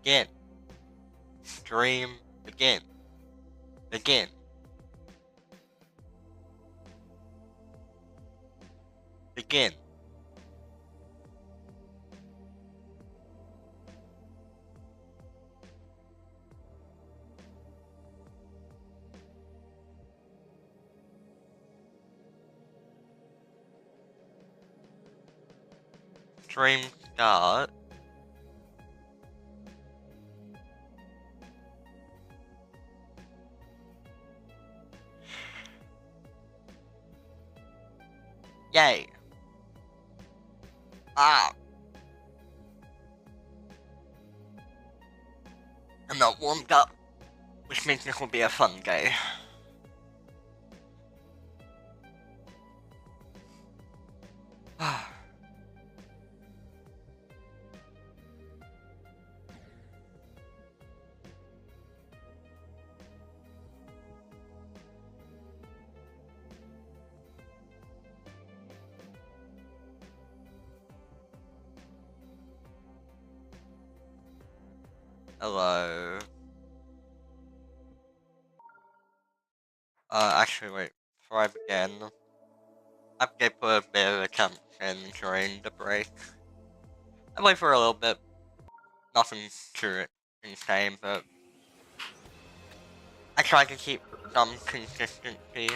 Begin. Stream. Begin. Begin. Begin. Stream start. Yay. Ah. I'm not warmed up, which means this will be a fun day. Hello. Actually, wait. Before I begin, I'm gonna put a bit of attention during the break. I played for a little bit. Nothing too insane, but I try to keep some consistency.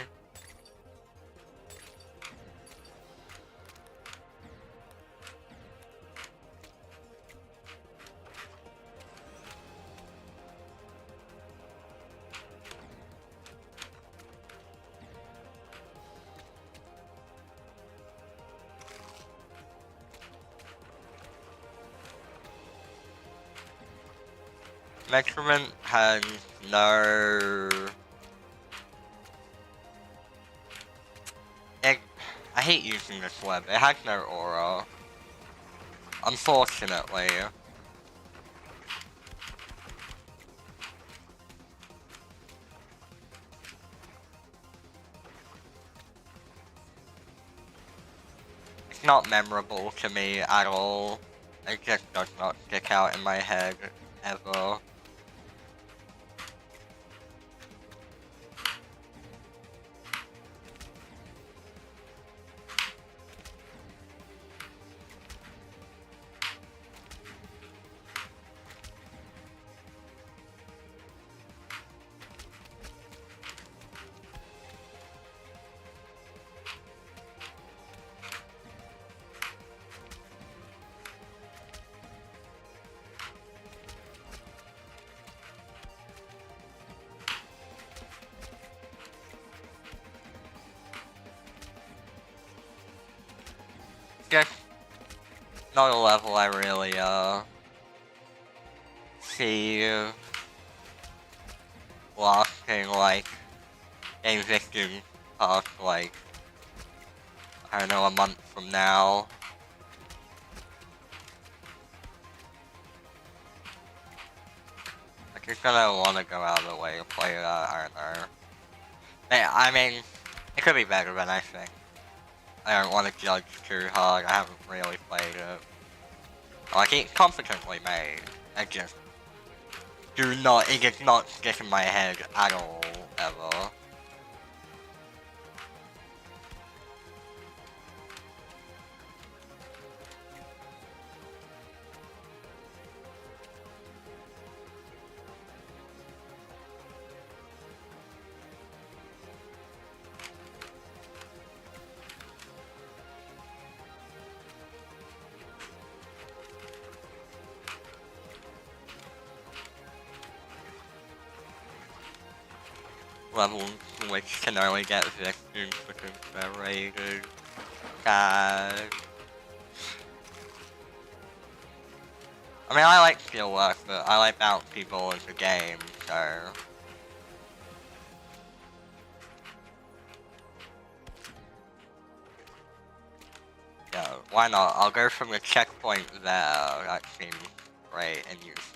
Measurement has no... I hate using this web. It has no aura. Unfortunately. It's not memorable to me at all. It just does not stick out in my head, ever. Just not a level I really, see lasting, like, existing past, like, I don't know, a month from now. Like, you're gonna wanna go out of the way to play that, I don't know. I mean, it could be better than I think. I don't want to judge too hard, I haven't really played it. Like, it's competently made, I just it does not stick in my head at all, ever. Levels which can only get victims because they're rated. God. I mean, I like skill work, but I like bounce people in the game, so... Yeah, why not? I'll go from the checkpoint there, that seems great and useful.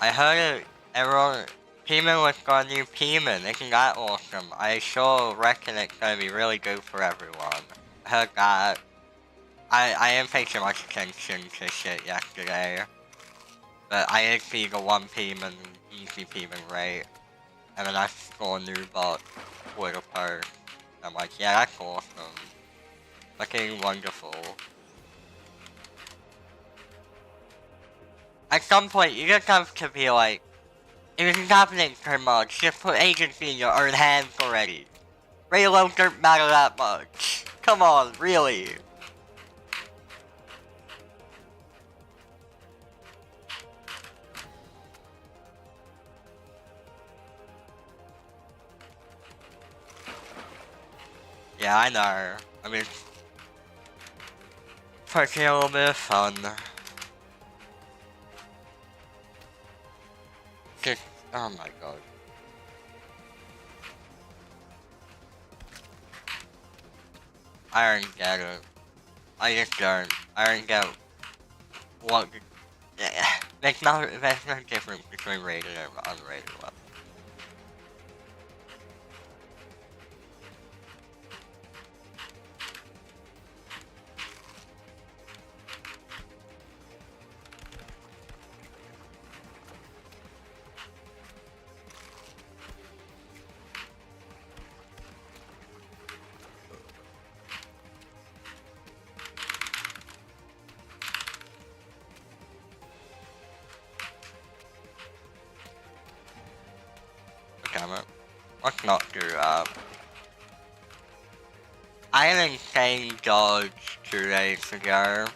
I heard everyone, Peeman was gonna do Peeman. Isn't that awesome? I sure reckon it's gonna be really good for everyone. I heard that. I didn't pay too much attention to shit yesterday. But I did see the one Peeman, easy Peeman rate. And then I saw a new bot with a perk. I'm like, yeah, that's awesome. Looking wonderful. At some point, you just have to be like, if it's happening too much, just put agency in your own hands already. Reload don't matter that much. Come on, really. Yeah, I know. I mean, taking a little bit of fun. Just, oh my god. I don't get it. I just don't. I don't get what. There's no difference between rated and unrated level. Damn it. Let's not do that. I had an insane dodge 2 days ago.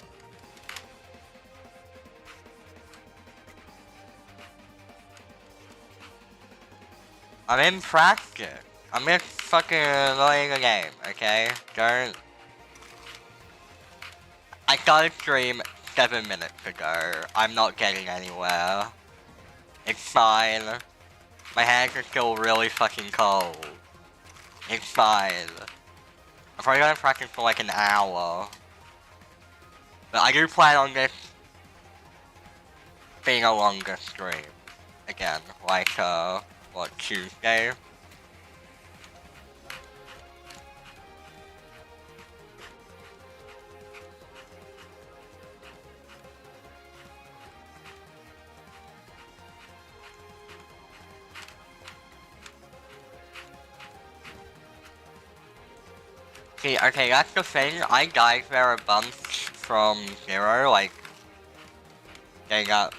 I'm in practice. I'm just fucking annoying the game, okay? Don't. I started stream 7 minutes ago. I'm not getting anywhere. It's fine. My hands are still really fucking cold. It's fine. I'm probably gonna practice for like an hour. But I do plan on this being a longer stream. Again, like, what, Tuesday? See, okay, that's the thing. I died there a bunch from 0, like, getting up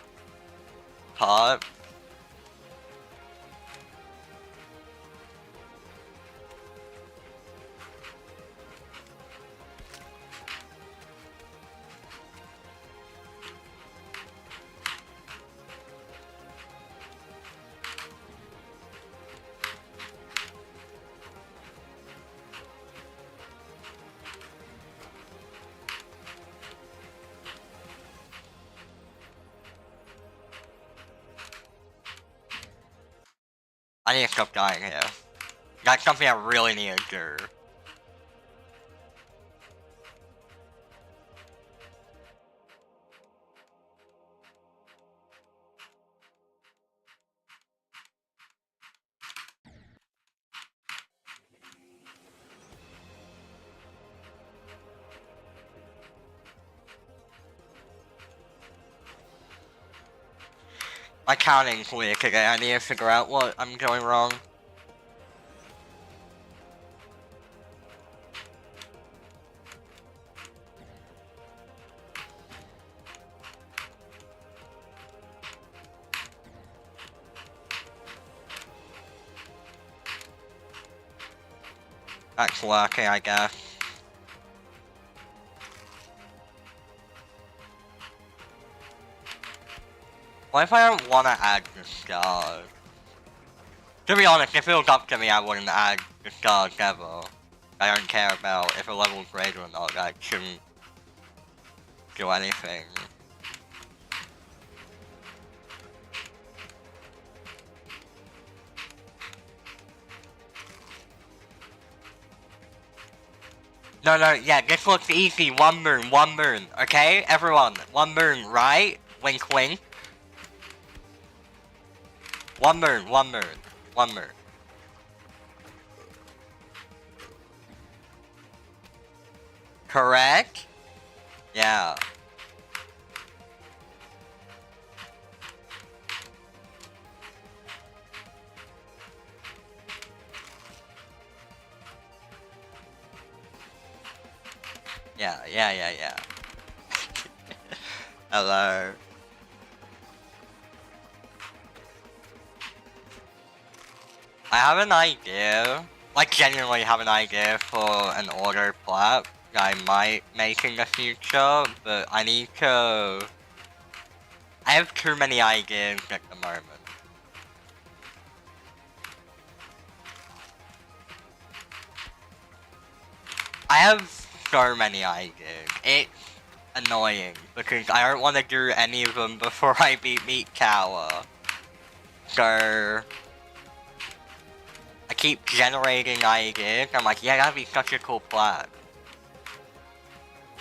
top. I need to stop dying here. That's something I really need to do. My counting's weak again. I need to figure out what I'm doing wrong. That's working, I guess. What if I don't want to add the stars? To be honest, if it was up to me, I wouldn't add the stars ever. I don't care about if a level's greater or not, that shouldn't do anything. No, yeah, this looks easy. One moon, okay? Everyone, one moon, right? Wink, wink. One bird, one bird, one bird. Correct? Yeah. Yeah. Hello. I have an idea. Like, genuinely have an idea for an order plat that I might make in the future, but I need to... I have too many ideas at the moment. I have so many ideas. It's annoying, because I don't want to do any of them before I beat Meat Tower. So... I keep generating ideas. I'm like, yeah, that'd be such a cool plat.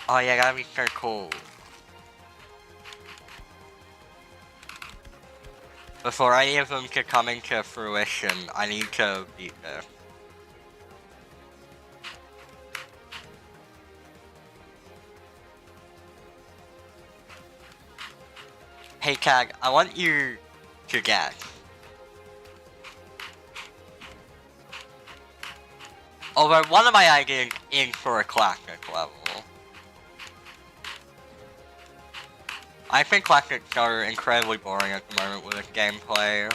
Oh yeah, that'd be so cool. Before any of them could come into fruition, I need to beat this. Hey Cag, I want you to guess. Although one of my ideas is for a classic level. I think classics are incredibly boring at the moment with its gameplay.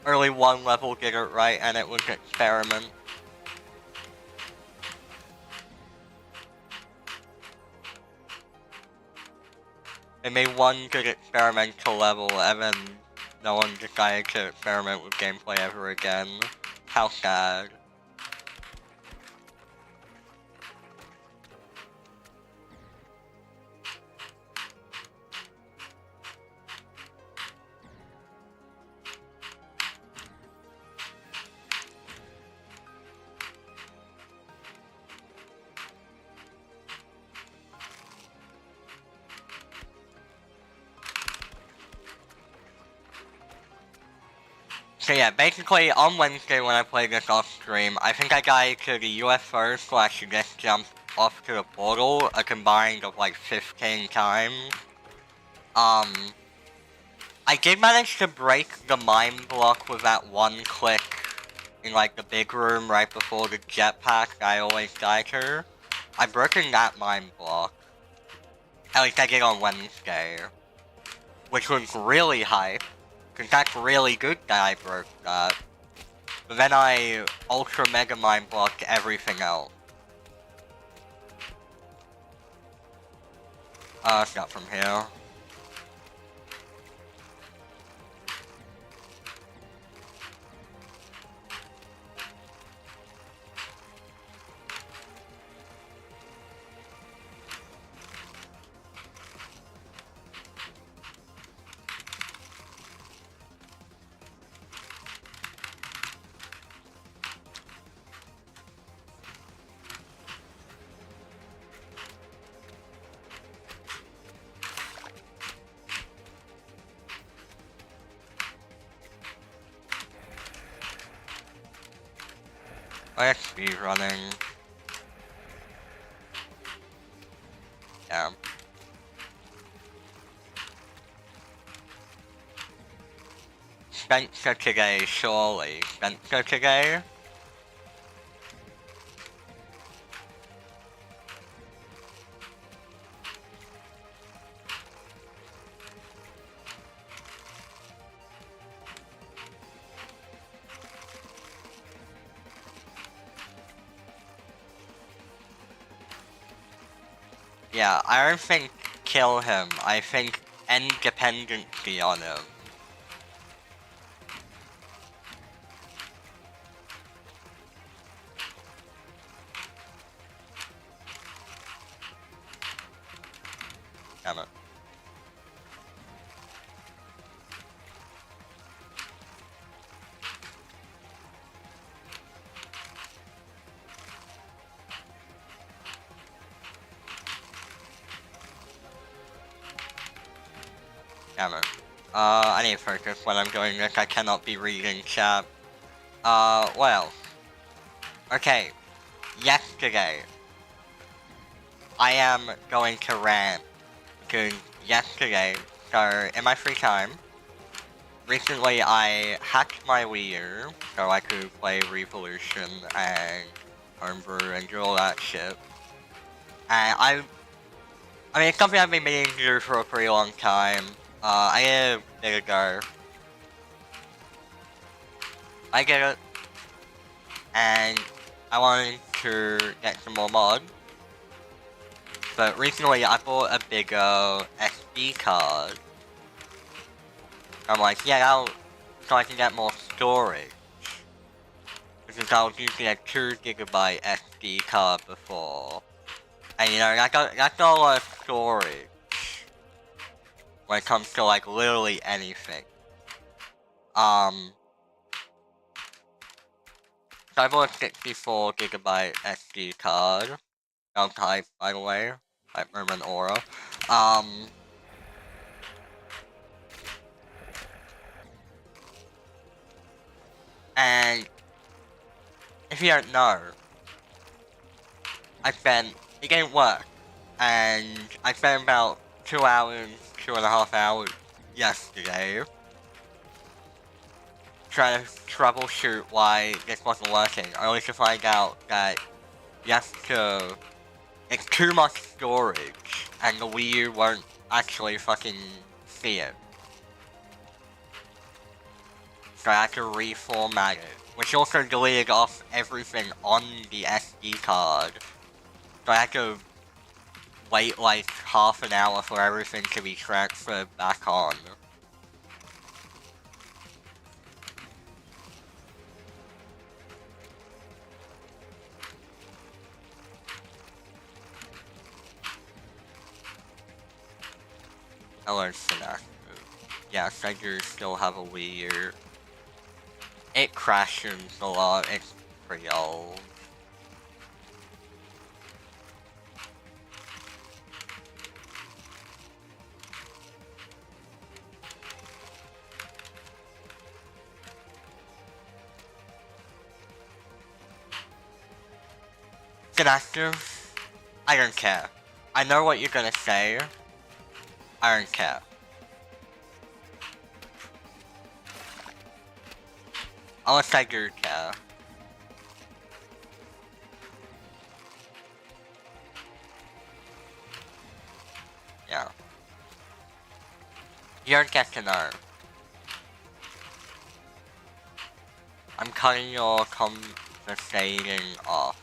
Early one level did it right and it was an experiment. They made one good experimental level and then no one decided to experiment with gameplay ever again. How sad. So yeah, basically on Wednesday when I played this off stream, I think I got to the UFO so I should just jump off to the portal a combined of like 15 times. I did manage to break the mine block with that one click in like the big room right before the jetpack that I always die to. I've broken that mine block. At least I did on Wednesday. Which was really hype. Cause that's really good that I broke that. But then I ultra mega mine blocked everything else. It's not from here. Let's speed running. Yeah. Spencer today, surely. Spencer today? Yeah, I don't think kill him. I think end dependency on him. Damn it. Damn it. I need to focus when I'm doing this. I cannot be reading chat. Well. Okay. Yesterday. I am going to rant. Because yesterday, so in my free time, recently I hacked my Wii U so I could play Revolution and Homebrew and do all that shit. And I mean, it's something I've been meaning to do for a pretty long time. I did a bit ago. I get it. And I wanted to get some more mods. But recently I bought a bigger SD card. I'm like, yeah, so I can get more storage. Because I was using a 2GB SD card before. And you know, that's not a lot of storage. When it comes to like literally anything. So I bought a 64GB SD card. Don't type, by the way. Type Urban Aura. And if you don't know, it didn't work. And I spent about 2 hours, 2.5 hours yesterday trying to troubleshoot why this wasn't working, only to find out that it's too much storage, and the Wii U won't actually fucking see it. So I had to reformat it, which also deleted off everything on the SD card. So I had to wait like half an hour for everything to be transferred back on. Hello, Sinach. Yes, I do still have a Wii U. It crashes a lot, it's pretty old. Inactive? I don't care. I know what you're gonna say. I don't care. Unless I do care. Yeah. You don't get to know. I'm cutting your conversating off.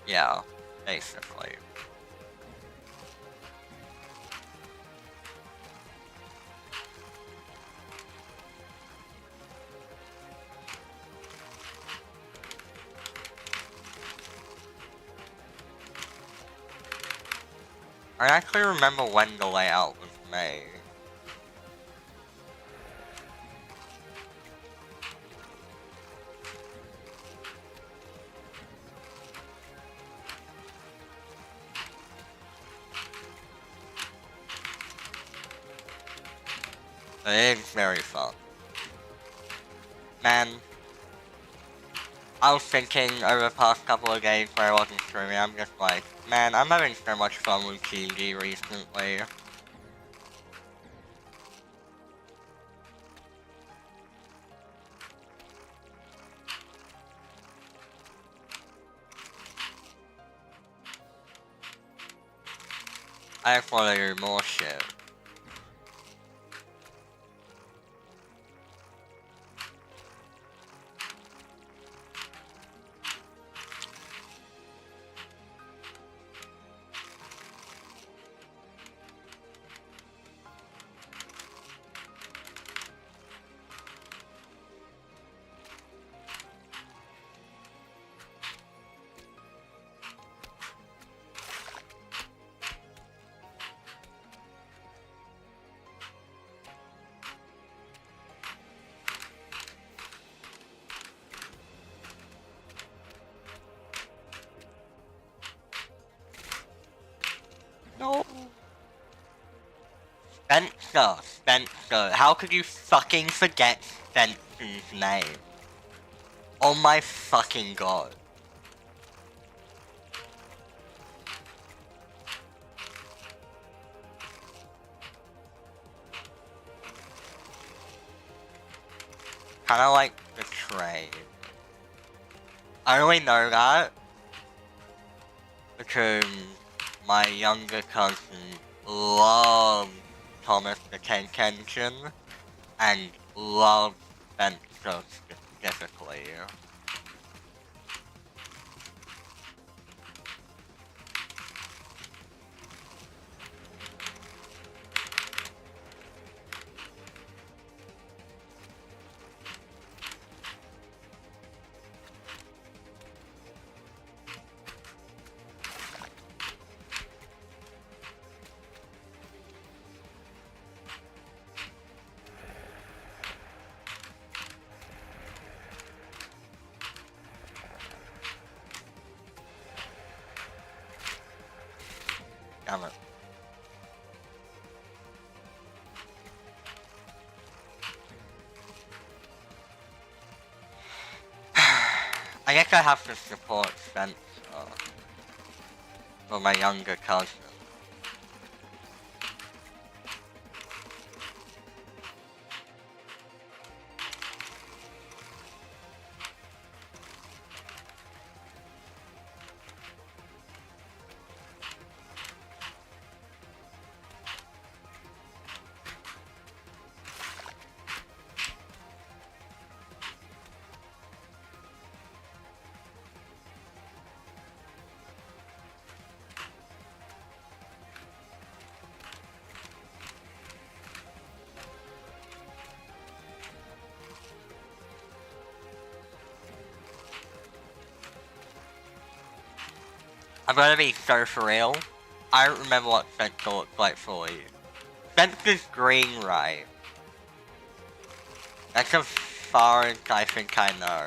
Yeah, basically. I actually remember when the layout was made. It is very fun. Man, I was thinking over the past couple of days where I wasn't streaming, I'm just like, man, I'm having so much fun with GD recently. I just want to do more shit. No. Spencer. How could you fucking forget Spencer's name? Oh my fucking god. Kinda like betrayed. I only know that because my younger cousin loved Thomas the Tank Engine and loved Spencer specifically. Damn it. I guess I have to support Spencer for my younger cousin. I'm gonna be so for real. I don't remember what Spencer looks like fully. Spencer's green, right? That's as far as I think I know.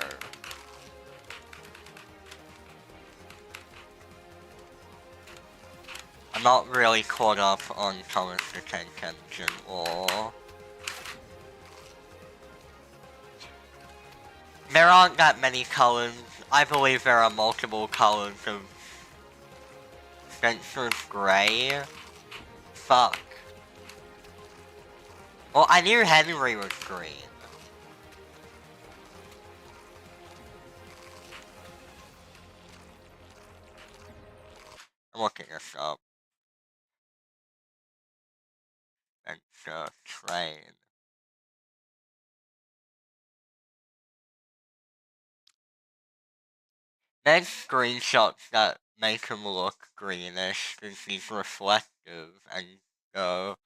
I'm not really caught up on Thomas the Tank Engine or... There aren't that many colors. I believe there are multiple colors of Spencer's gray. Fuck. Well, I knew Henry was green. I'm looking this up. Spencer train. There's screenshots that make him look greenish because he's reflective and the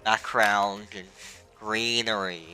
background is greenery.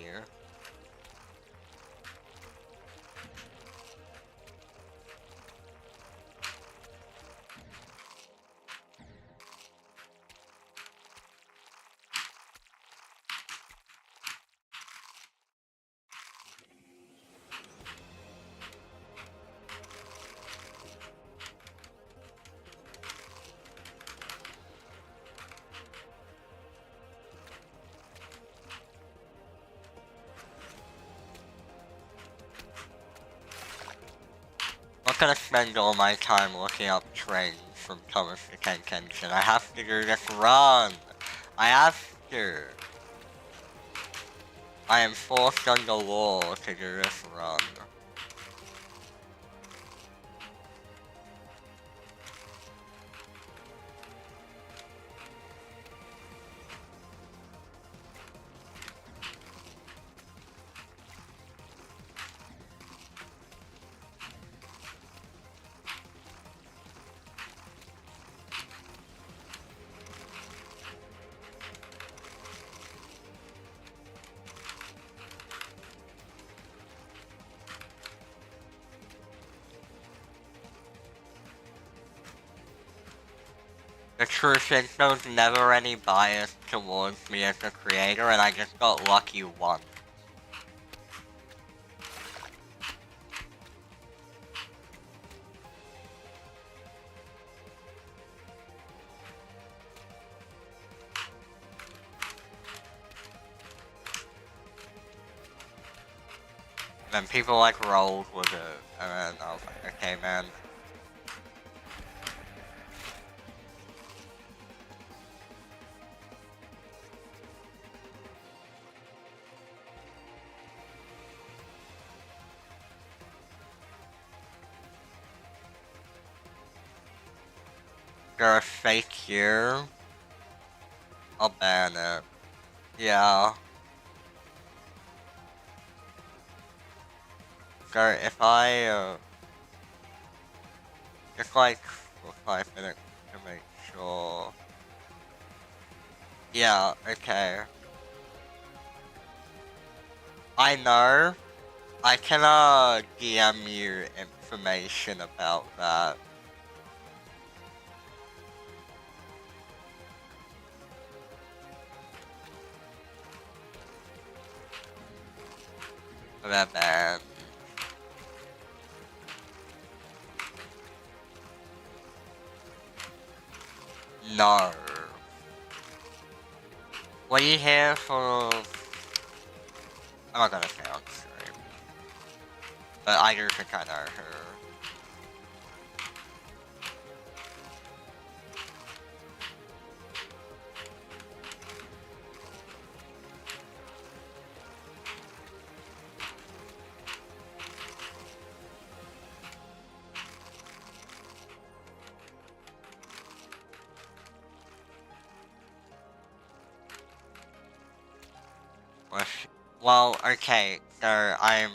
I'm not gonna spend all my time looking up trains from Thomas the Tank Engine. I have to do this run! I have to! I am forced under law to do this run. The truth is, there was never any bias towards me as a creator, and I just got lucky once. then people like rolled with it, and then I was like, okay, man. There's a fake here. I'll ban it. Yeah. So if I, just like for 5 minutes to make sure. Yeah, okay. I know. I can, DM you information about that. That bad. No. What are you here for? I'm not gonna say on stream. But I do think I know her. Well, okay, so I'm...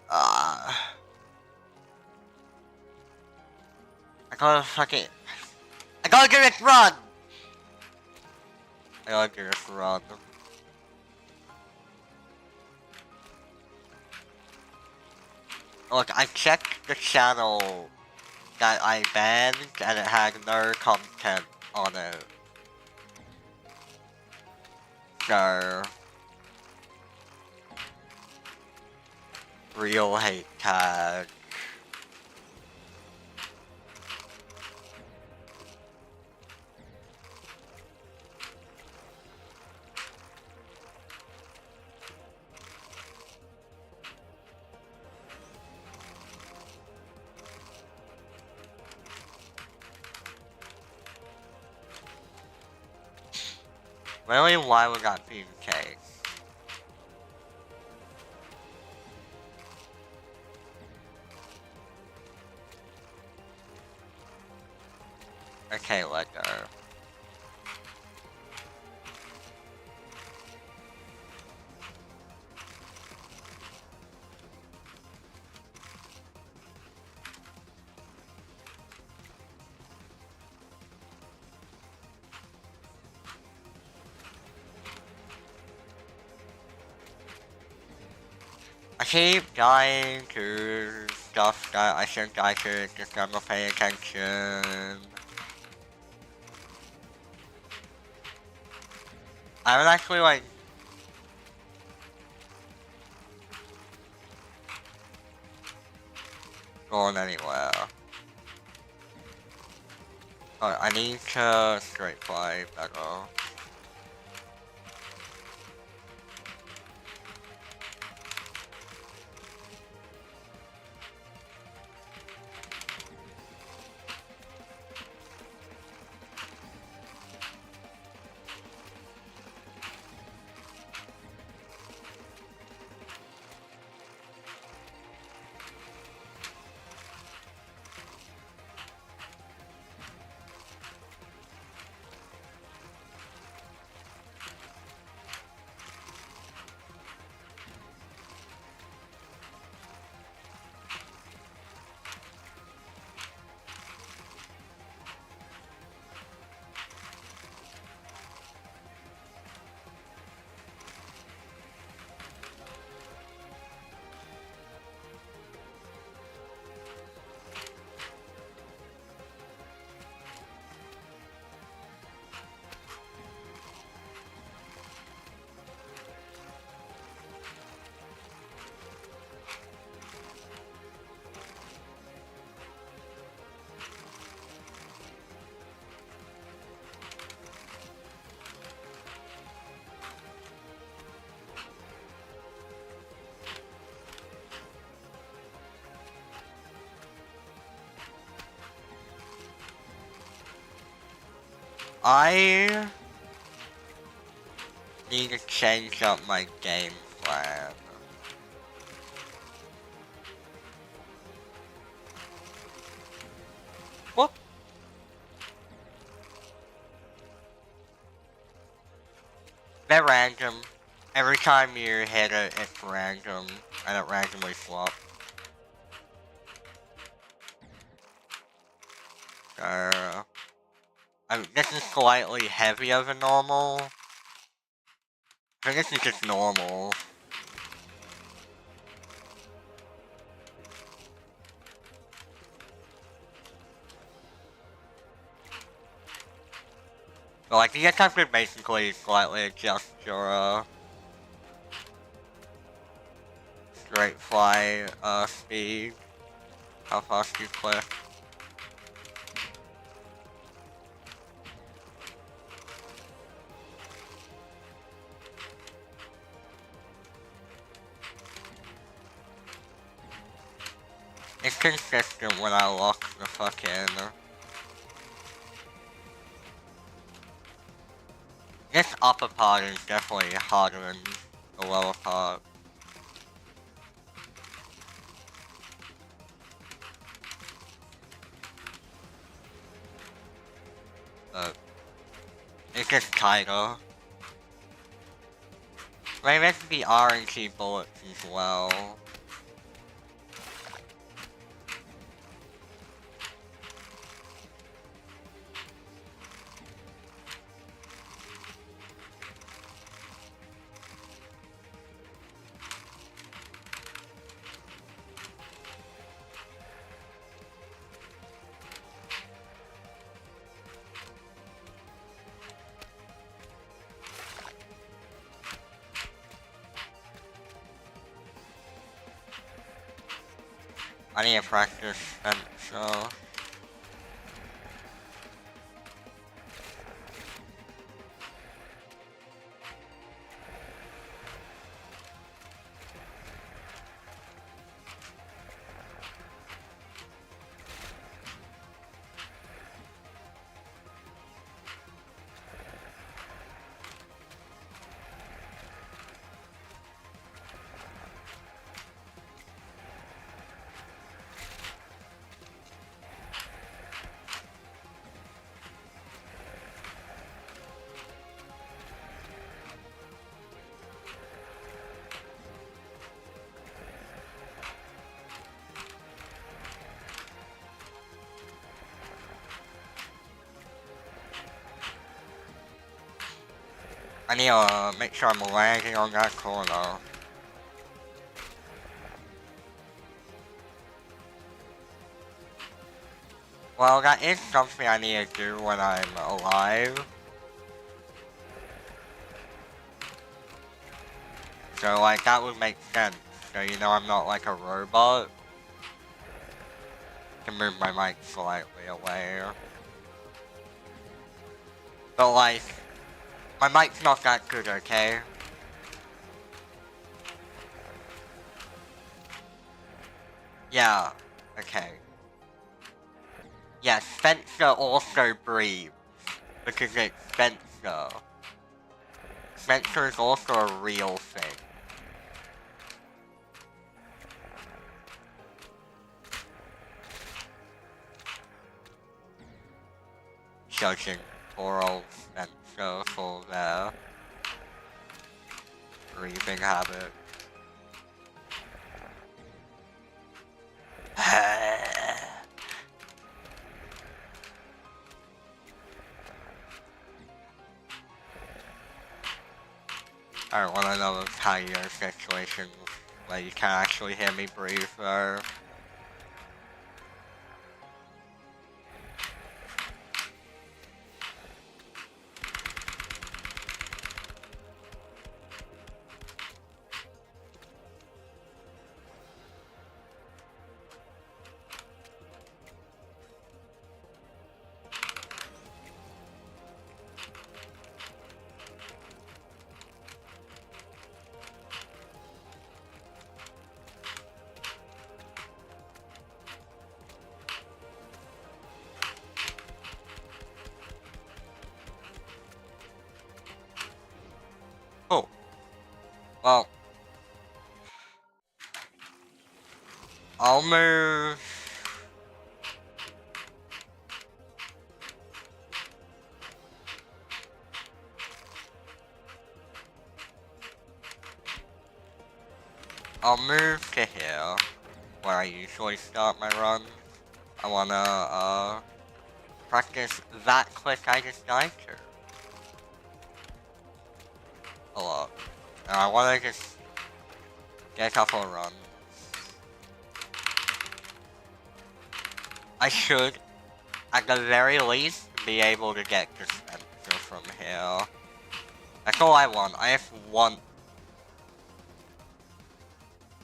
I gotta fucking... I gotta get this run! I gotta get this run. Look, I checked the channel that I banned and it had no content on it. So... Real hate tag. Really, why would that be the case? Okay, let go. I keep dying to stuff that I think I should just never pay attention. I was actually like... going anywhere. Oh, I need to straight fly better. I need to change up my game plan. Whoop. They're random. Every time you hit it, it's random, and it randomly swaps. This is slightly heavier than normal. I think this is just normal. So like, you just have to basically slightly adjust your, straight fly, speed. How fast you click. It's consistent when I lock the fucking... This upper part is definitely harder than the lower part. But it's just tighter. Maybe this would be RNG bullets as well. I need to practice and so. I need to make sure I'm landing on that corner. Well, that is something I need to do when I'm alive. So, like, that would make sense. So, you know, I'm not like a robot. I can move my mic slightly away. But, like, my mic's not that good, okay? Yeah, okay. Yeah, Spencer also breathes. Because it's Spencer. Spencer is also a real thing. Judging poor old Spencer for their breathing habit. I don't want to know of higher situations where you can't actually hear me breathe though. Well, I'll move. I'll move to here, where I usually start my run. I wanna, practice that click I just died to. A lot. And I wanna just get a couple of runs. I should, at the very least, be able to get dispenser from here. That's all I want. I just want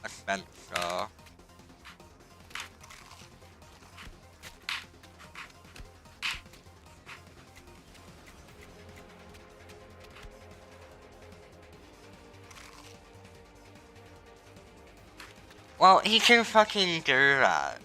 a dispenser. Well, he can fucking do that.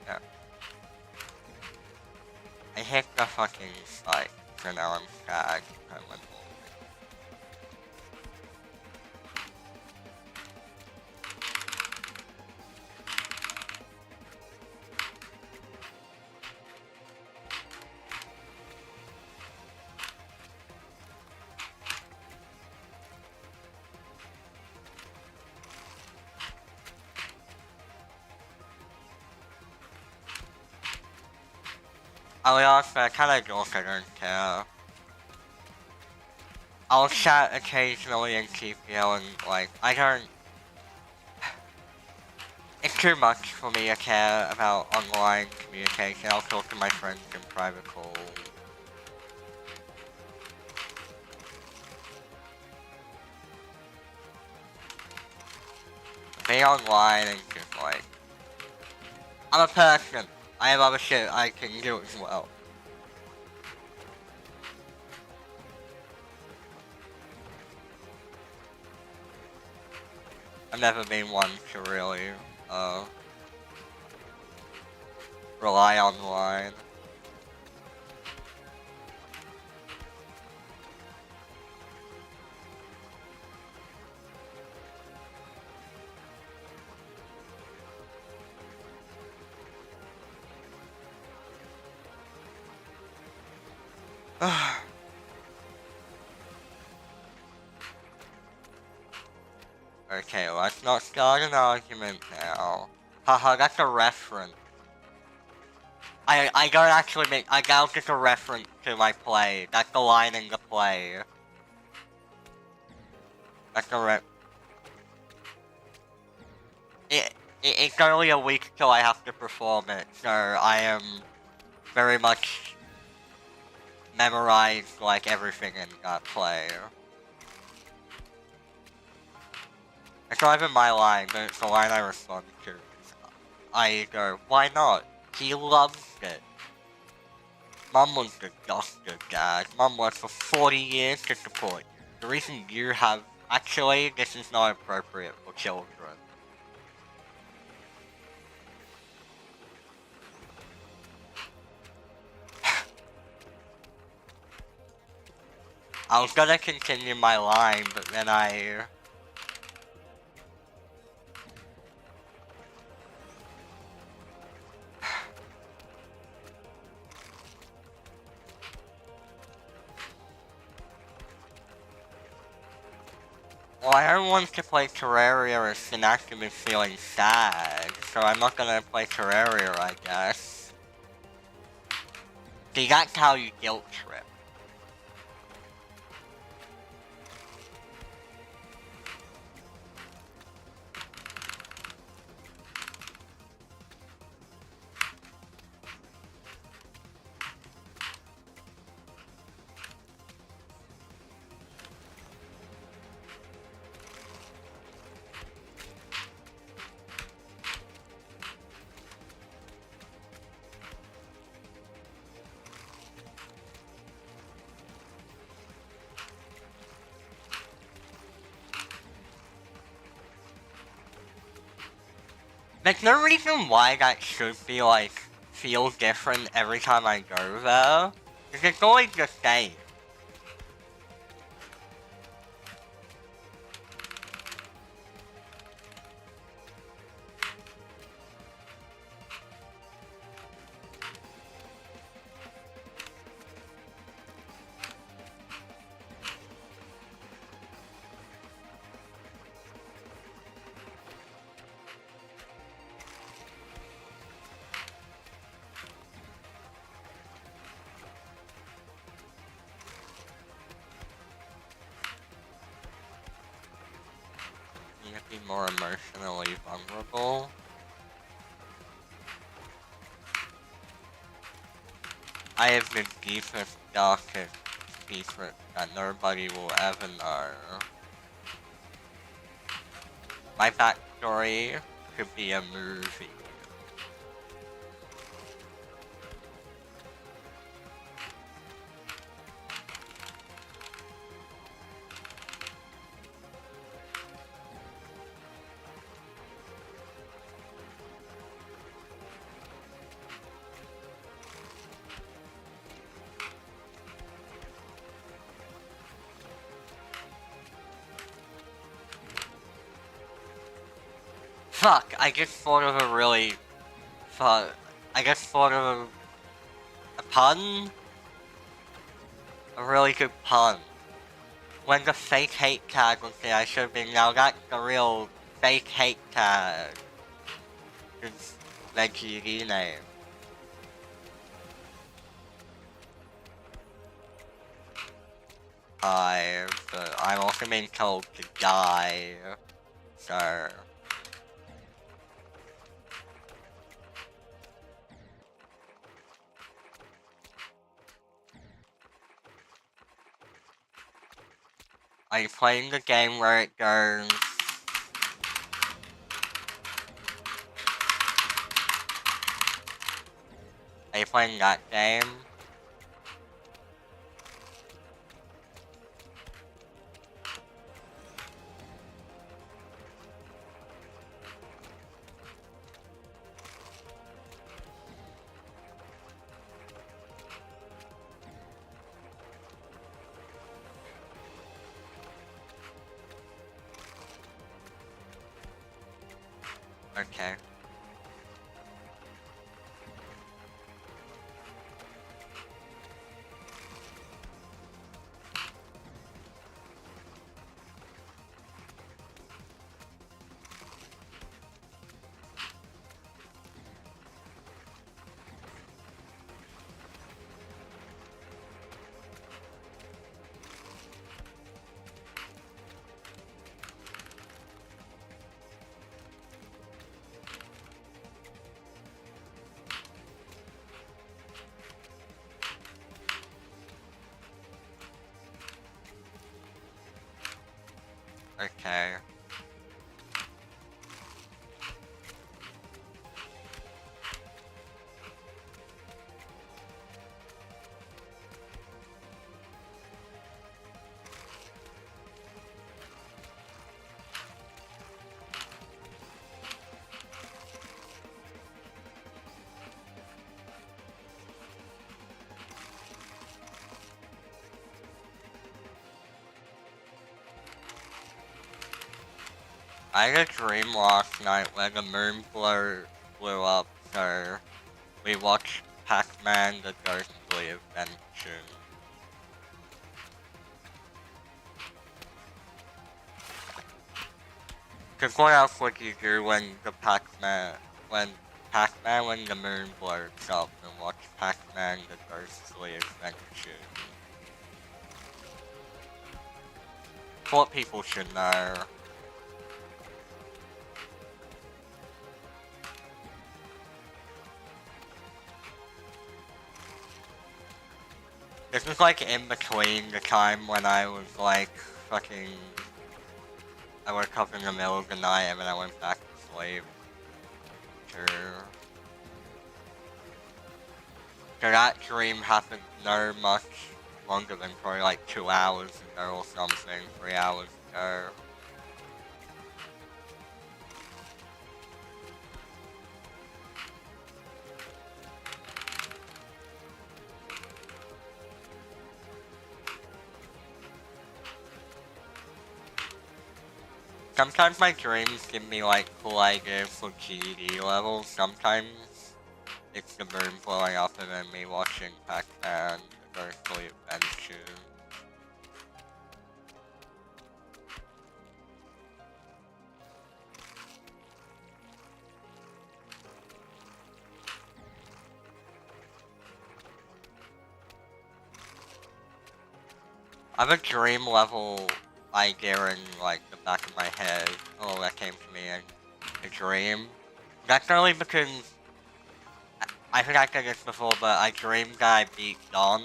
Yeah. I hit the fucking spike, so now I'm sad. I went I kinda joke I don't care. I'll chat occasionally in TPO and, like, I don't... It's too much for me to care about online communication. I'll talk to my friends in private calls. Being online and just, like... I'm a person. I have other shit I can do as well. I've never been one to really, rely online. Okay, let's not start an argument now. Haha, that's a reference. I don't actually make, I got just a reference to my play. That's the line in the play. That's a it's only a week till I have to perform it, so I am very much memorized, like, everything in that play. It's not even my line, but it's the line I respond to. I go, why not? He loves it. Mum was the doctor, Dad. Mum worked for 40 years to support you. The reason you have... Actually, this is not appropriate for children. I was gonna continue my line, but then I... Well, I don't want to play Terraria as an activist feeling sad, so I'm not gonna play Terraria, I guess. See, that's how you guilt trip. There's no reason why that should be, like, feel different every time I go, though. Because it's always the same. You have to be more emotionally vulnerable. I have the deepest, darkest secret that nobody will ever know. My backstory could be a movie. Fuck, I just thought of a really... Fuck, I just thought of a pun? A really good pun. When the fake hate tag was there, I should have been, now that's the real fake hate tag. It's the GD name. But I'm also being told to die. So... Are you playing the game where it goes... Are you playing that game? Okay. Okay. I had a dream last night where the moon blew up, so we watched Pac-Man the Ghostly Adventure. Cause what else would you do when the when the moon blows up and watch Pac-Man the Ghostly Adventure? What people should know. This was like in between the time when I was like fucking... I woke up in the middle of the night and then I went back to sleep. Sure. So that dream happened no much longer than probably like 2 hours ago or something, 3 hours ago. Sometimes my dreams give me like cool ideas for GD levels, sometimes it's the moon blowing up and then me watching Pac-Man Earthly Adventure. I have a dream level idea in like the back of my head. Oh, that came to me in a dream. That's only because I think I said this before, but I dreamed that I beat Don,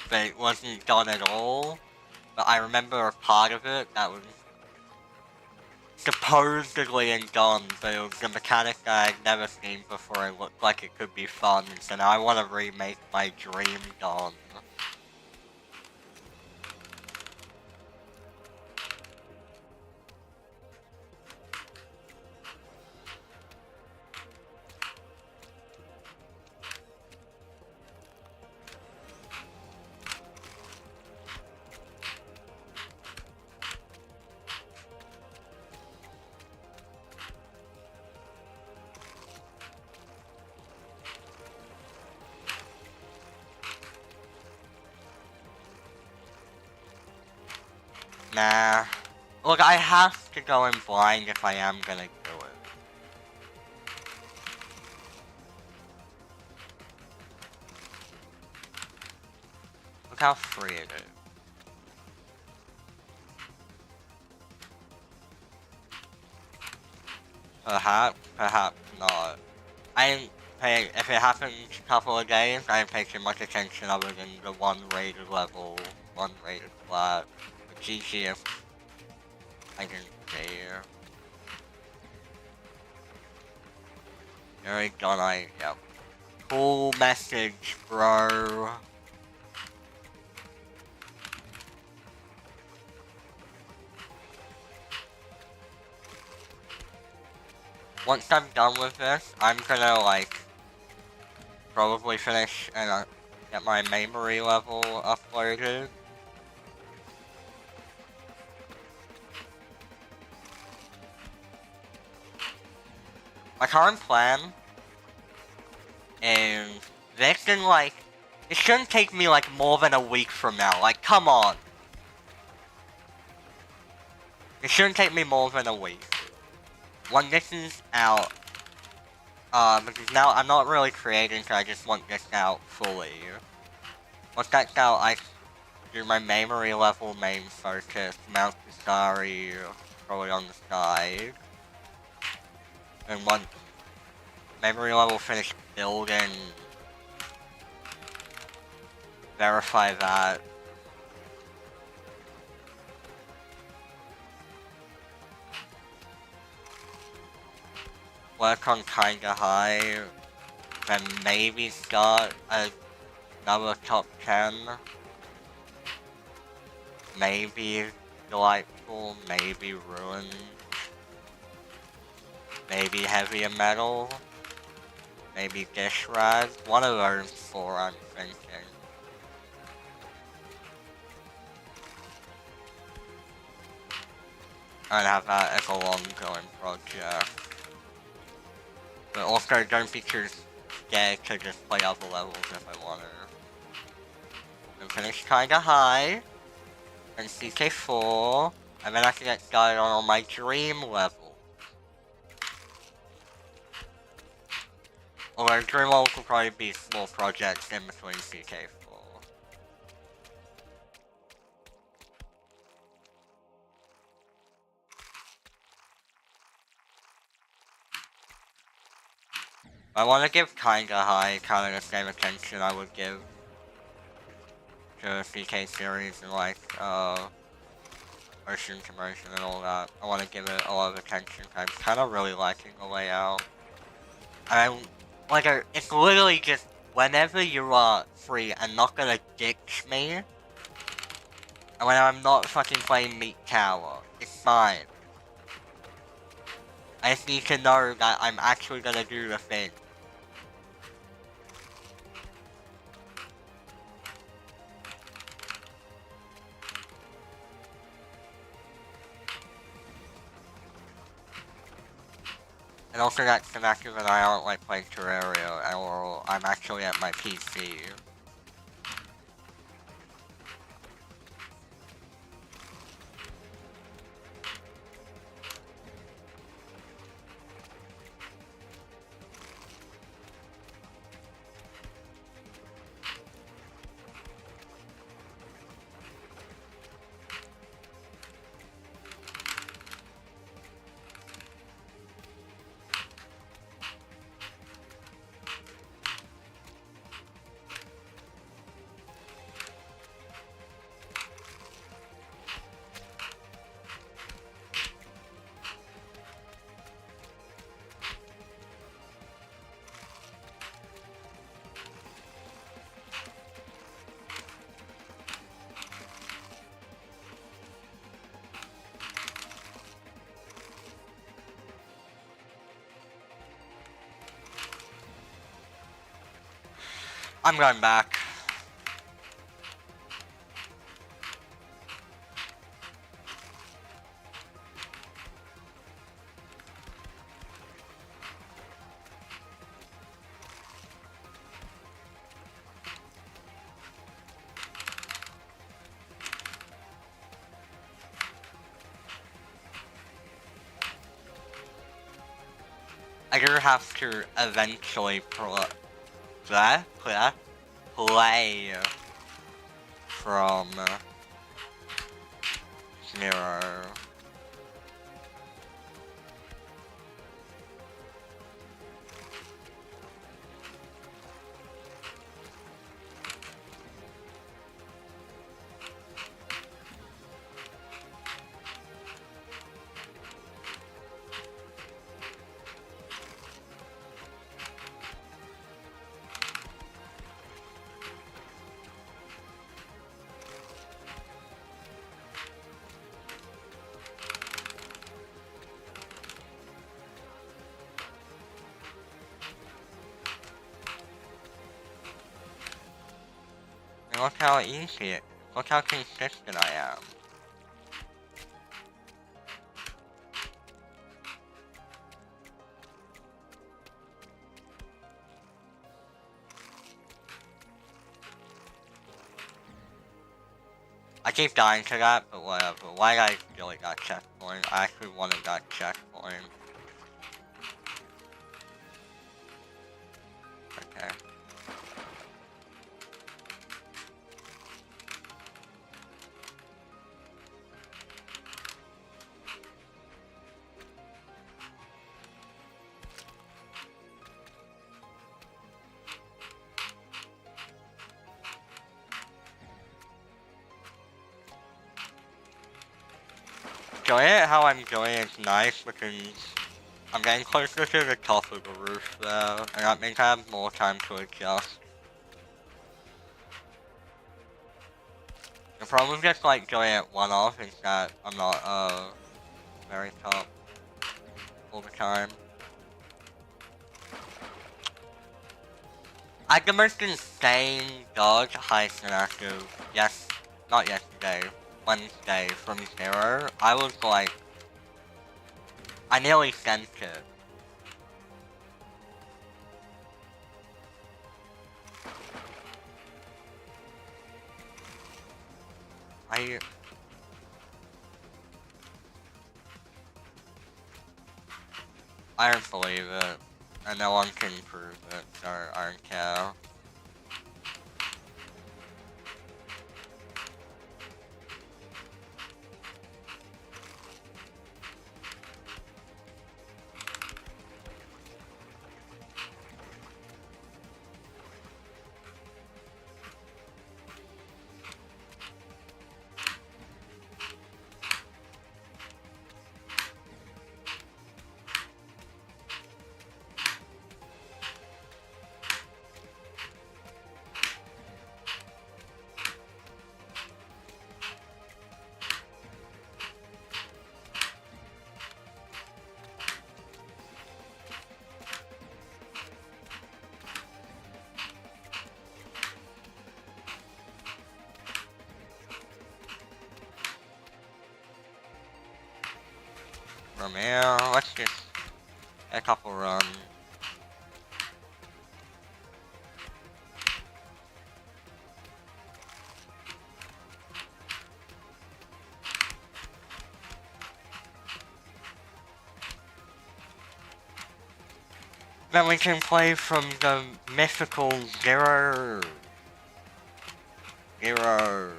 but it wasn't Don at all. But I remember a part of it that was supposedly in Don, but it was a mechanic that I'd never seen before. It looked like it could be fun, so now I want to remake my dream Don. Nah. Look, I have to go in blind if I am gonna do it. Look how free it is. Perhaps, perhaps not. I didn't pay, if it happened a couple of days, I didn't pay too much attention other than the one rated level, one rated flat. But GG if I didn't care. Very done, yep. Cool message, bro. Once I'm done with this, I'm gonna like probably finish and get my memory level uploaded. My current plan is this in like, it shouldn't take me like more than a week from now, like come on. It shouldn't take me more than a week. When this is out, because now I'm not really creating, so I just want this out fully. Once that's out, I do my memory level main focus, mount the Starry, throw it on the side. And once memory level finished building, verify that. Work on kinda high, then maybe start another top 10. Maybe delightful, maybe ruined. Maybe heavier metal. Maybe dish rag. One of those four I'm thinking. I'd have that as a long-going project. But also don't be too scared to just play other levels if I want to. And finish kinda high. And CK4. And then I can get started on all my dream level. Although dream levels will probably be small projects in between CK4. I want to give kinda high kind of the same attention I would give to the CK series and like Ocean Commotion and all that. I want to give it a lot of attention. I'm kind of really liking the layout. It's literally just whenever you are free and not gonna ditch me, and when I'm not fucking playing Meat Tower, it's fine. I just need to know that I'm actually gonna do the thing. don't forget connected that I don't like playing Crerro, or I'm actually at my PC. I'm going back. I do have to eventually play from 0. And look how easy look how consistent I am. I keep dying to that, but whatever. Why did I really got checkpoint? I actually wanted that checkpoint. Okay. Doing it how I'm doing is nice because I'm getting closer to the top of the roof though, and that means I have more time to adjust. The problem with just like doing it one off is that I'm not very top all the time. I had the most insane dodge heist in active not yesterday, Wednesday from 0. I was like, I nearly sent it. I don't believe it, and no one can prove it, so I don't care. From here, let's just A couple runs. Then we can play from the mythical Crerro. Crerro.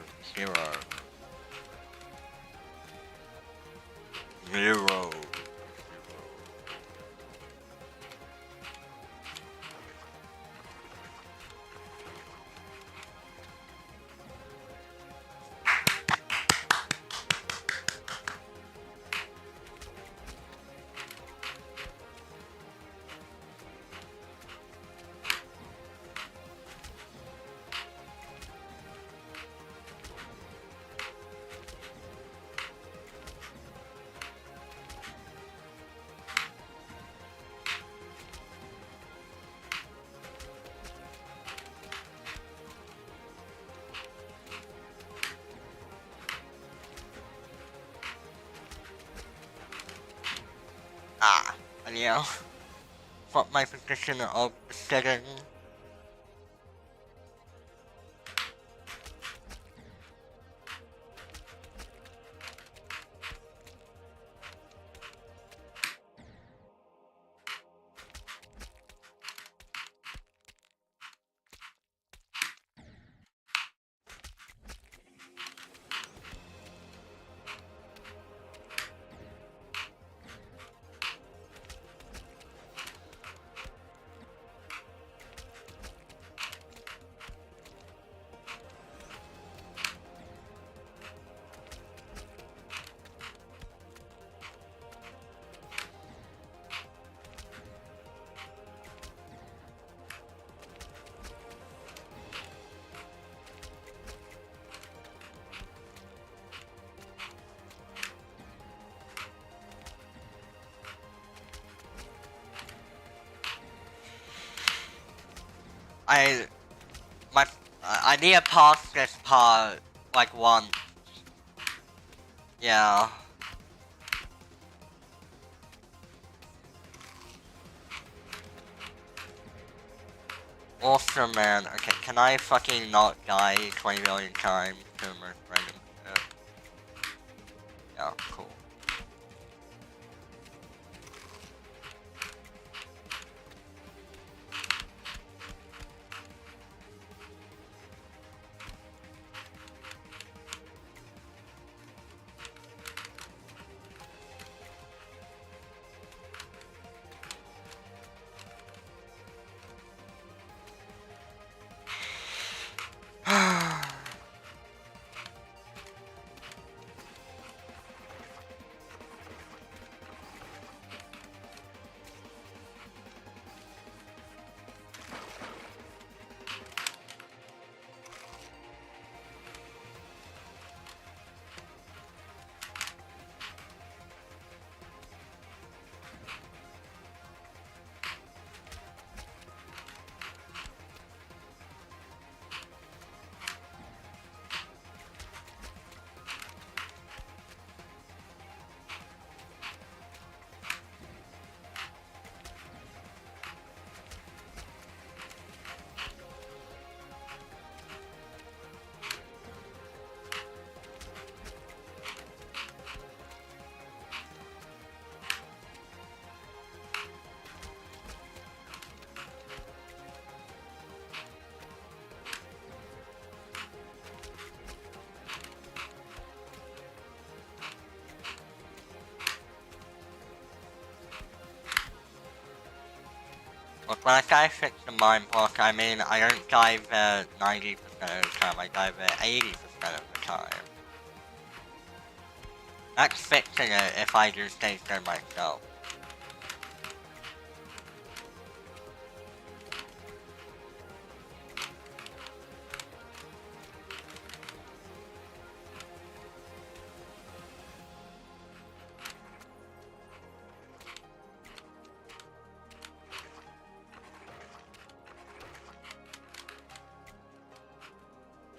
Ah, yeah. Fuck my position of setting. I need to pause this part, like, once. Yeah. Awesome, man. Okay, can I fucking not die 20 million times to my random shit? Yeah, cool. Look, when I try to fix the mind block, I mean, I don't dive there 90% of the time, I dive there 80% of the time. That's fixing it if I do things there myself.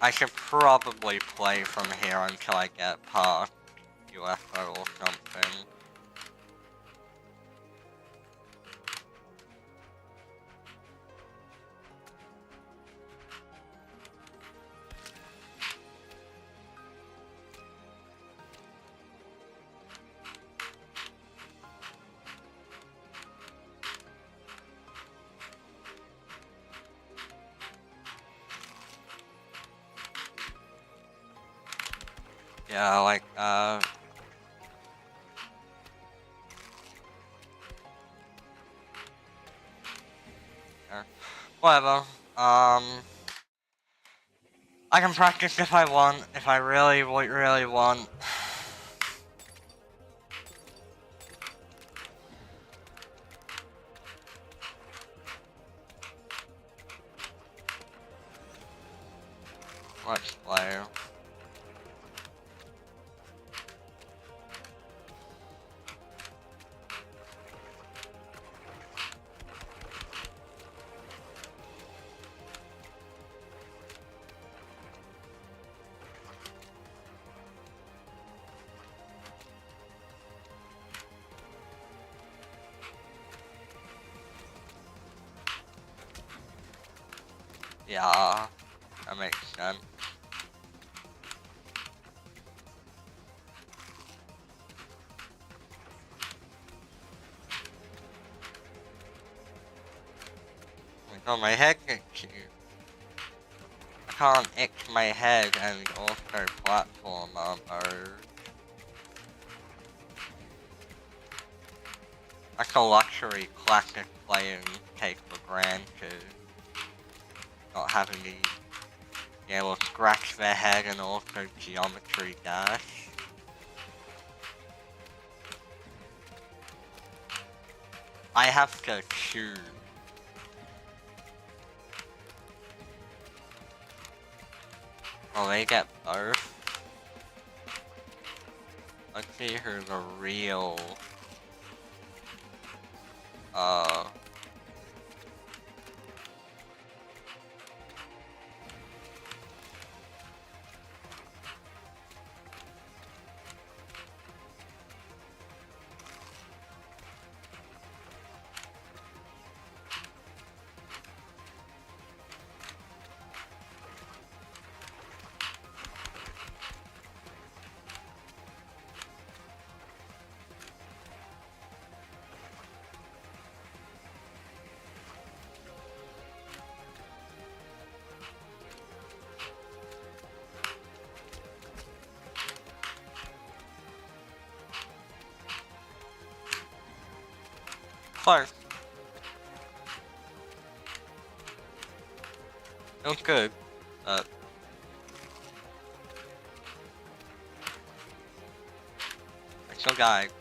I should probably play from here until I get past UFO or something. Yeah, like, whatever. I can practice if I want, if I really want. Let's play. Yeah, that makes sense. Oh, my head gets you. I can't itch my head and also platform on bird. That's a luxury classic players take for granted. Not having to be able to scratch their head and also geometry dash. I have to choose. Well, they get both. Let's see who's the real, close. Feels good, but I still got it.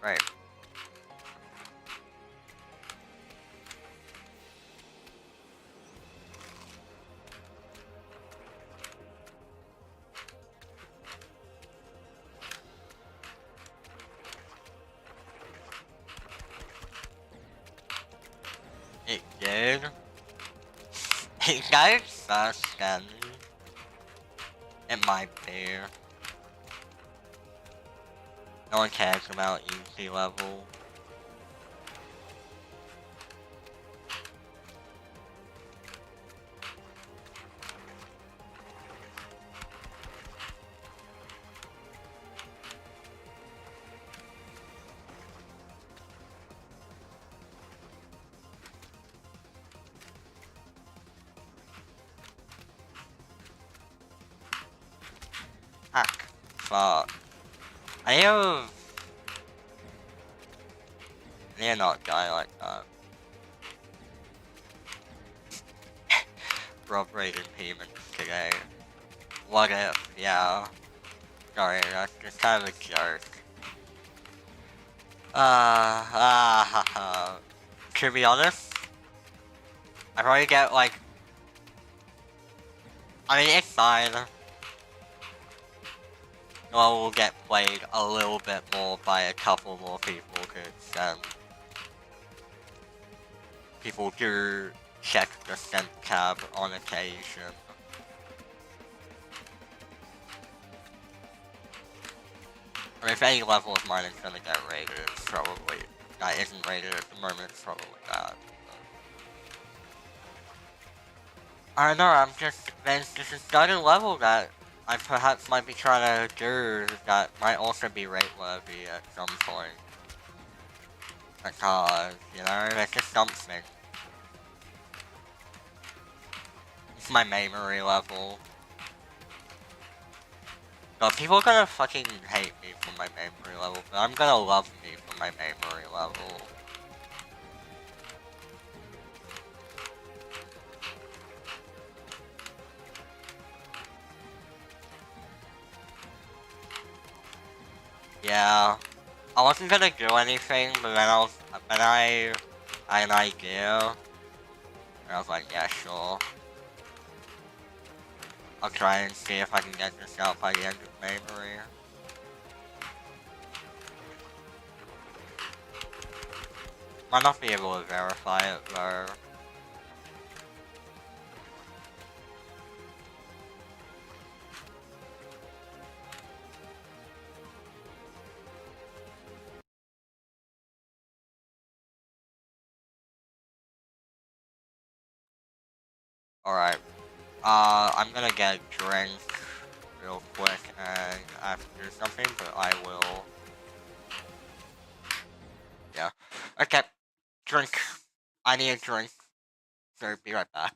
Right. It did. It got such scary. It might be. No one cares about UC level. Fuck. I have... I need to not die like that. Rough-rated payment today. What if? Yeah. Sorry, that's just kind of a joke. To be honest, I probably get like... I mean, it's fine. Well, we'll get played a little bit more by a couple more people, because, people do check the scent tab on occasion. I mean, if any level of mine is gonna get rated, it's probably... that isn't rated at the moment, it's probably that. I don't know, I'm just... there's just a certain level that I perhaps might be trying to do that might also be rate-worthy at some point. Because, you know, there's just something. It's my memory level. So people are gonna fucking hate me for my memory level, but I'm gonna love me for my memory level. Yeah. I wasn't gonna do anything, but then I had an idea. And I was like, yeah, sure. I'll try and see if I can get this out by the end of memory. Might not be able to verify it though. Alright. I'm gonna get a drink real quick and I have to do something, but I will... yeah. Okay. Drink. I need a drink. So be right back.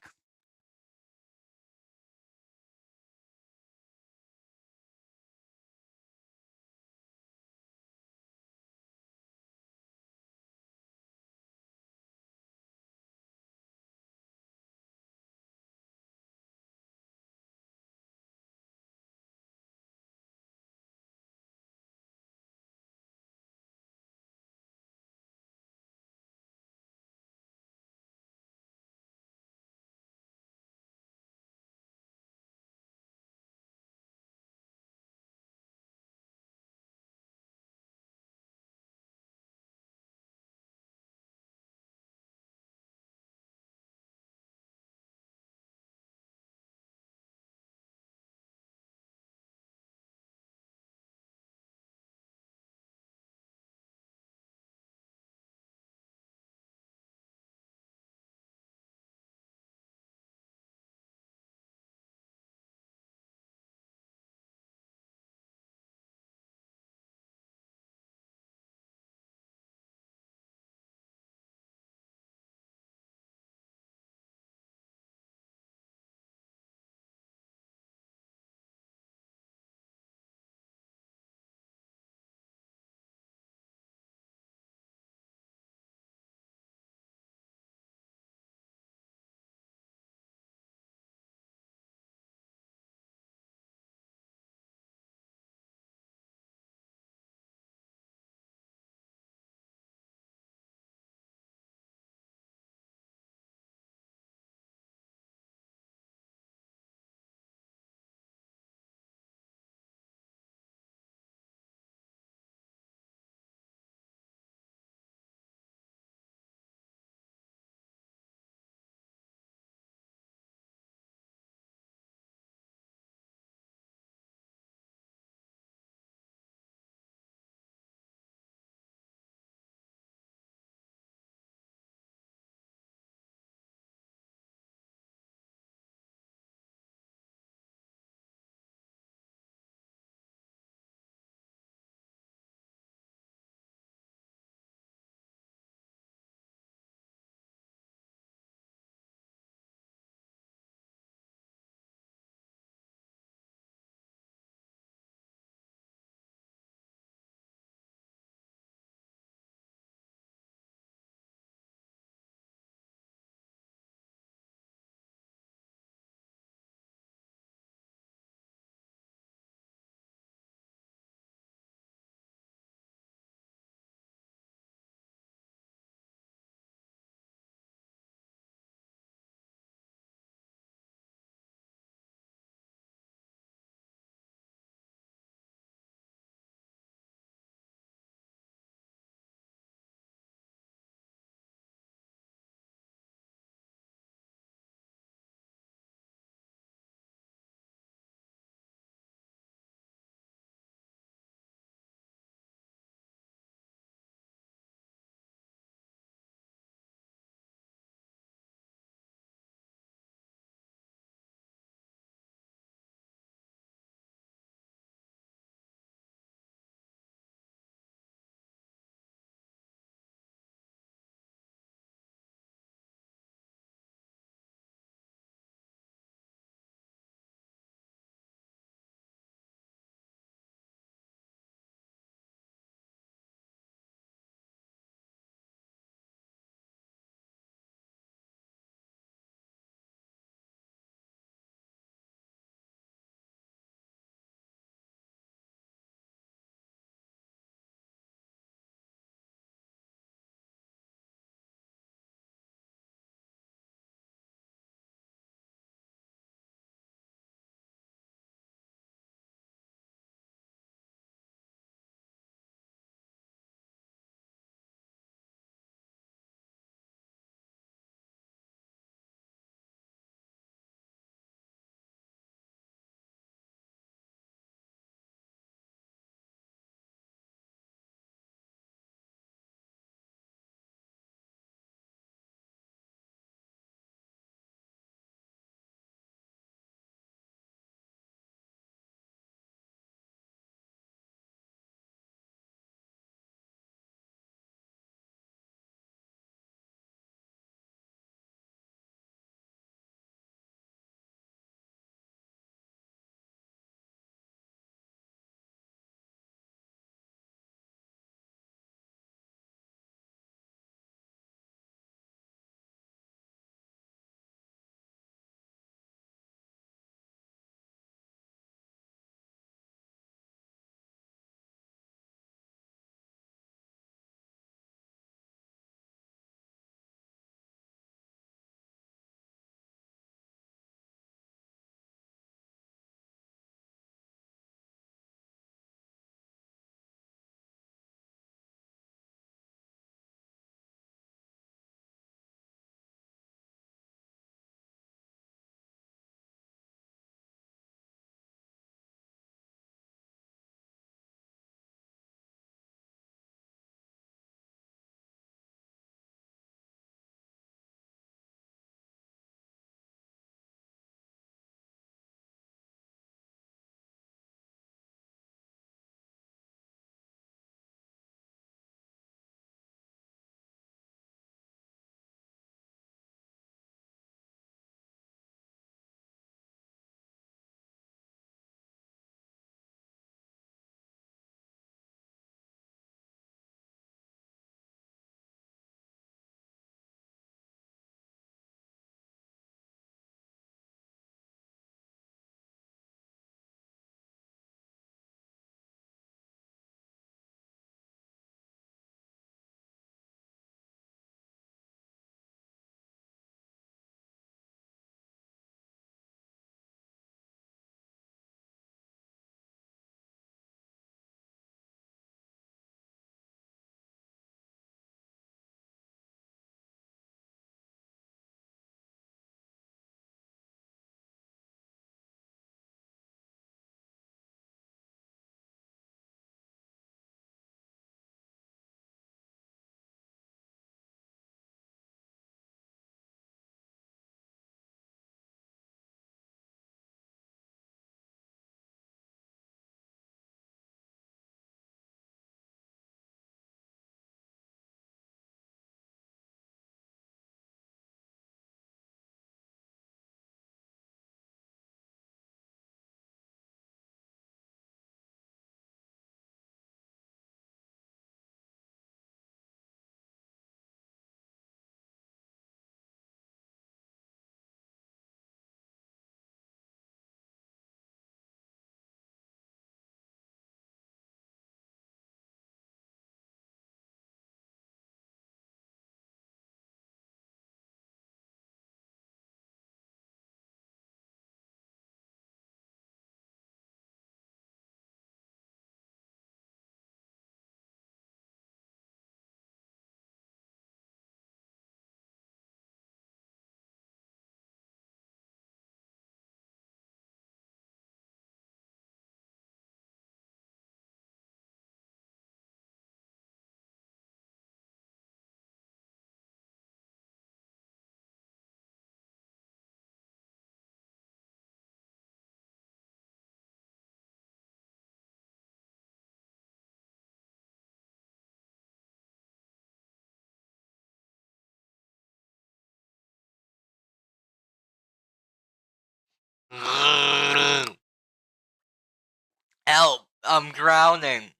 Help! I'm drowning!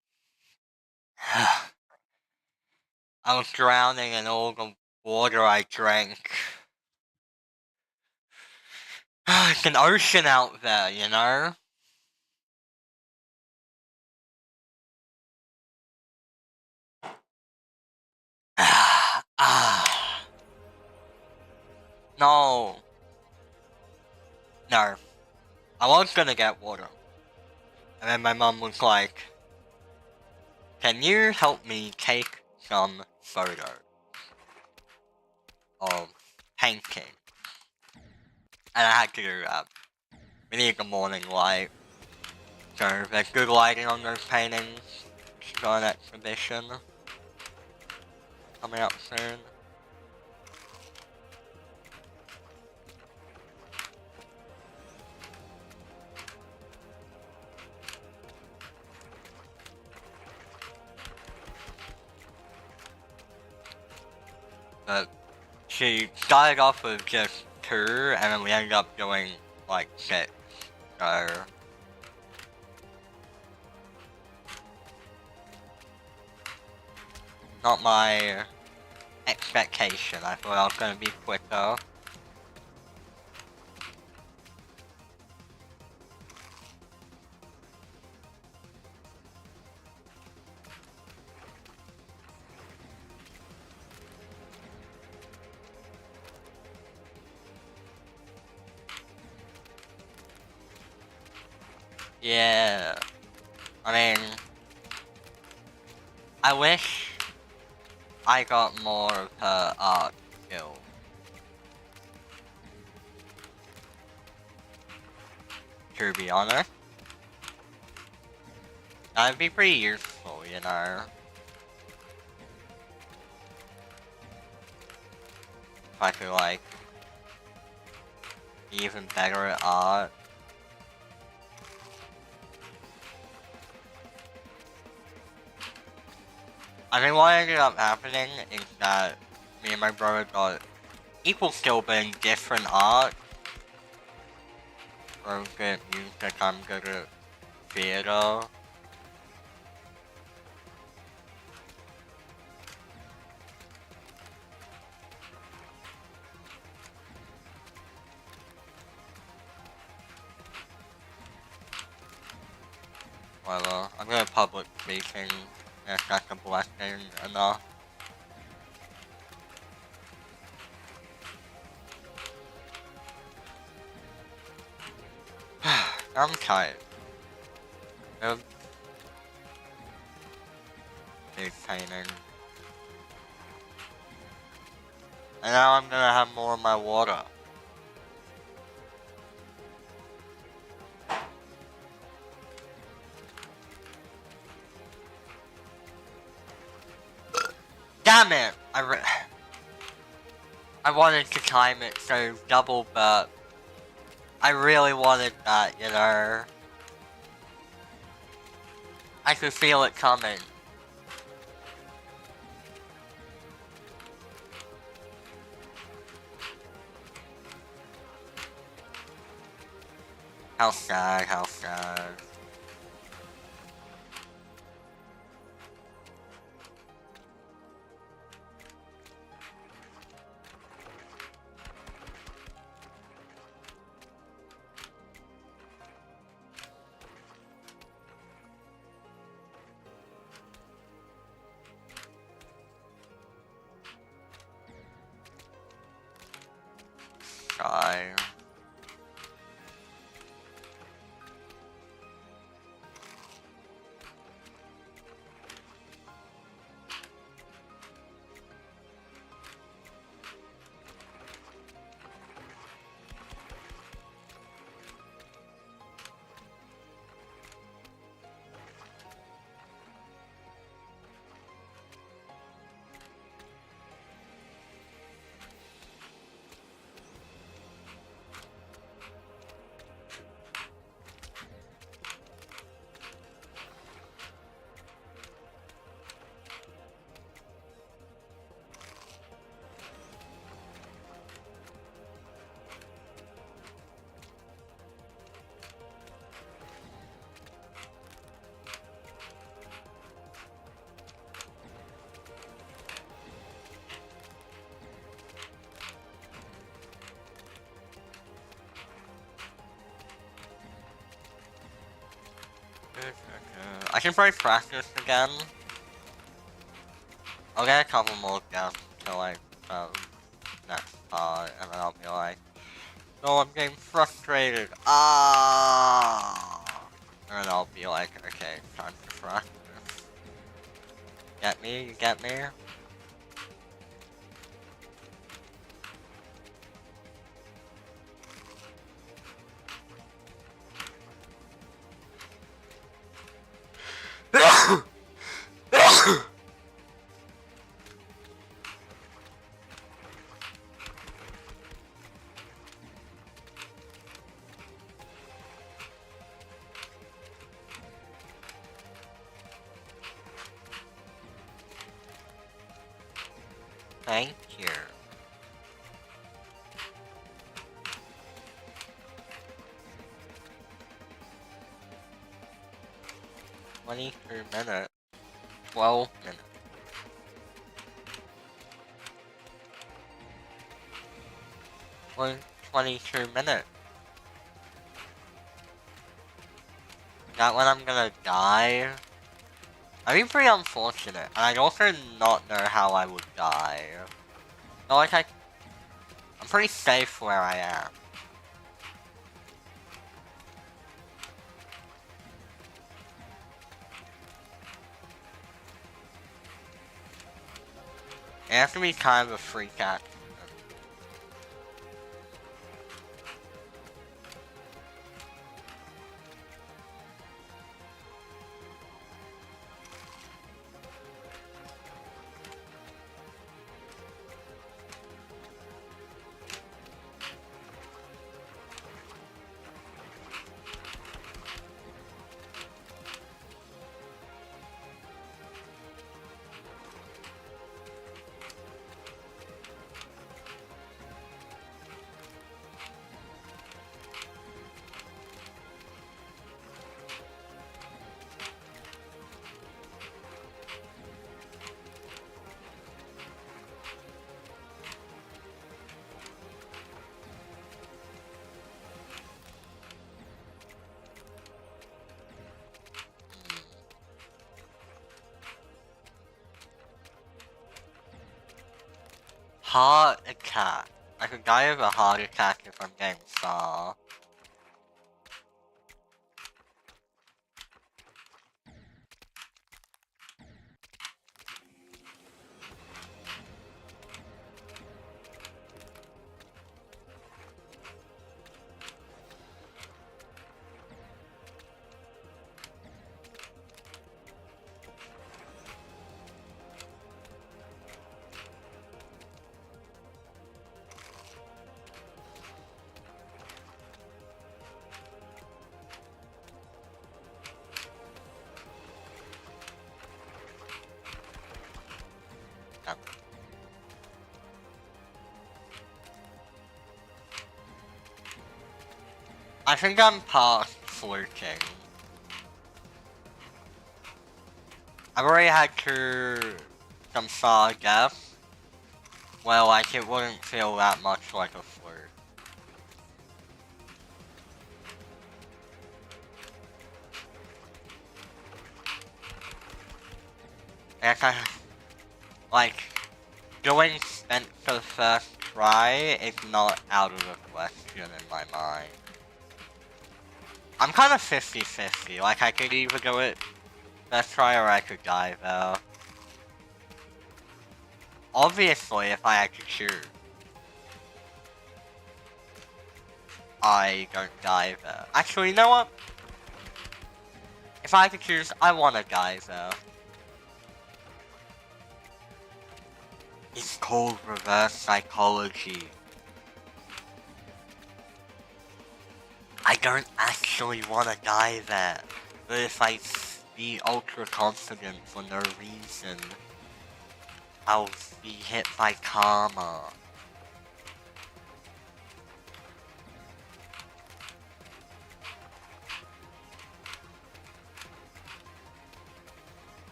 I was drowning in all the water I drank. It's an ocean out there, you know? No. No. I was gonna get water. And then my mom was like, can you help me take some photos of painting? And I had to do that. We need the morning light. So there's good lighting on those paintings. It's got an exhibition coming up soon. But she started off with just 2, and then we ended up doing like 6. So not my expectation. I thought I was gonna be quicker. Yeah. I mean, I wish I got more of her art skill. To be honest. That'd be pretty useful, you know. If I could, like, be even better at art. I think what ended up happening is that me and my brother got equal skill but in different art. We're good at music, I'm good at theater. Well, I'm good at public speaking, if that's a blessing enough. I'm tired. Big painting. And now I'm gonna have more of my water. Damn it! I wanted to time it so double, but I really wanted that, you know. I could feel it coming. How sad, how sad. Shy. I can probably practice again. I'll get a couple more guests to like next pod, and then I'll be like, no, I'm getting frustrated. Ah, and then I'll be like, okay, time to practice. Get me? You get me? Thank you. $23 minutes. 12 minutes. 22 minutes. Is that when I'm gonna die? I mean, pretty unfortunate, and I'd also not know how I would die. Not like I'm pretty safe where I am. It has to be kind of a freak accident. Heart attack. I could die of a heart attack if I'm getting saw. I think I'm past flirting. I've already had some saw deaths. Well, like it wouldn't feel that much like a flirt. And like, going spent for the first try is not out of the question in my mind. I'm kind of 50-50, like I could either go it first try or I could die though. Obviously, if I had to choose, I don't die though. Actually, you know what? If I had to choose, I want to die though. It's called reverse psychology. I don't actually want to die there, but if I be ultra confident for no reason, I'll be hit by karma.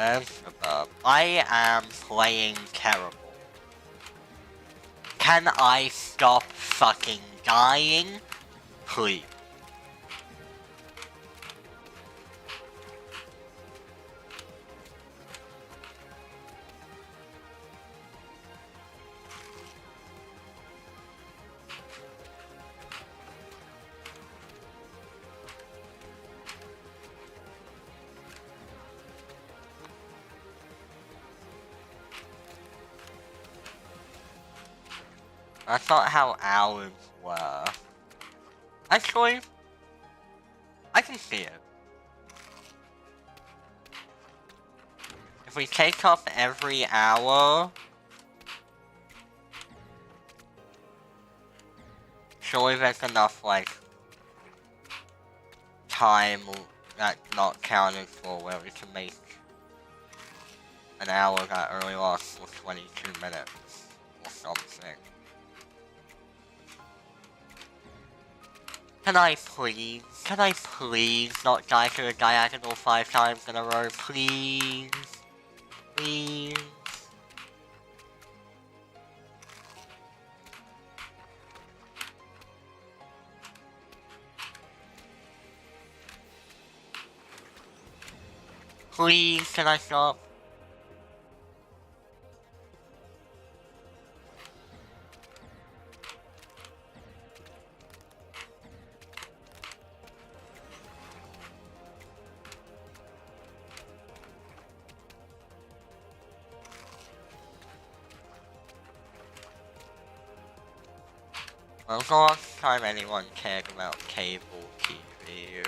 I am playing terrible. Can I stop fucking dying? Please. That's not how hours were. Actually, I can see it. If we take off every hour, surely there's enough, like, time that's not counted for where we can make an hour that only lasts for 22 minutes or something. Can I please not die to a diagonal 5 times in a row, please? Please? Please, can I stop? When was the last time anyone cared about cable TV?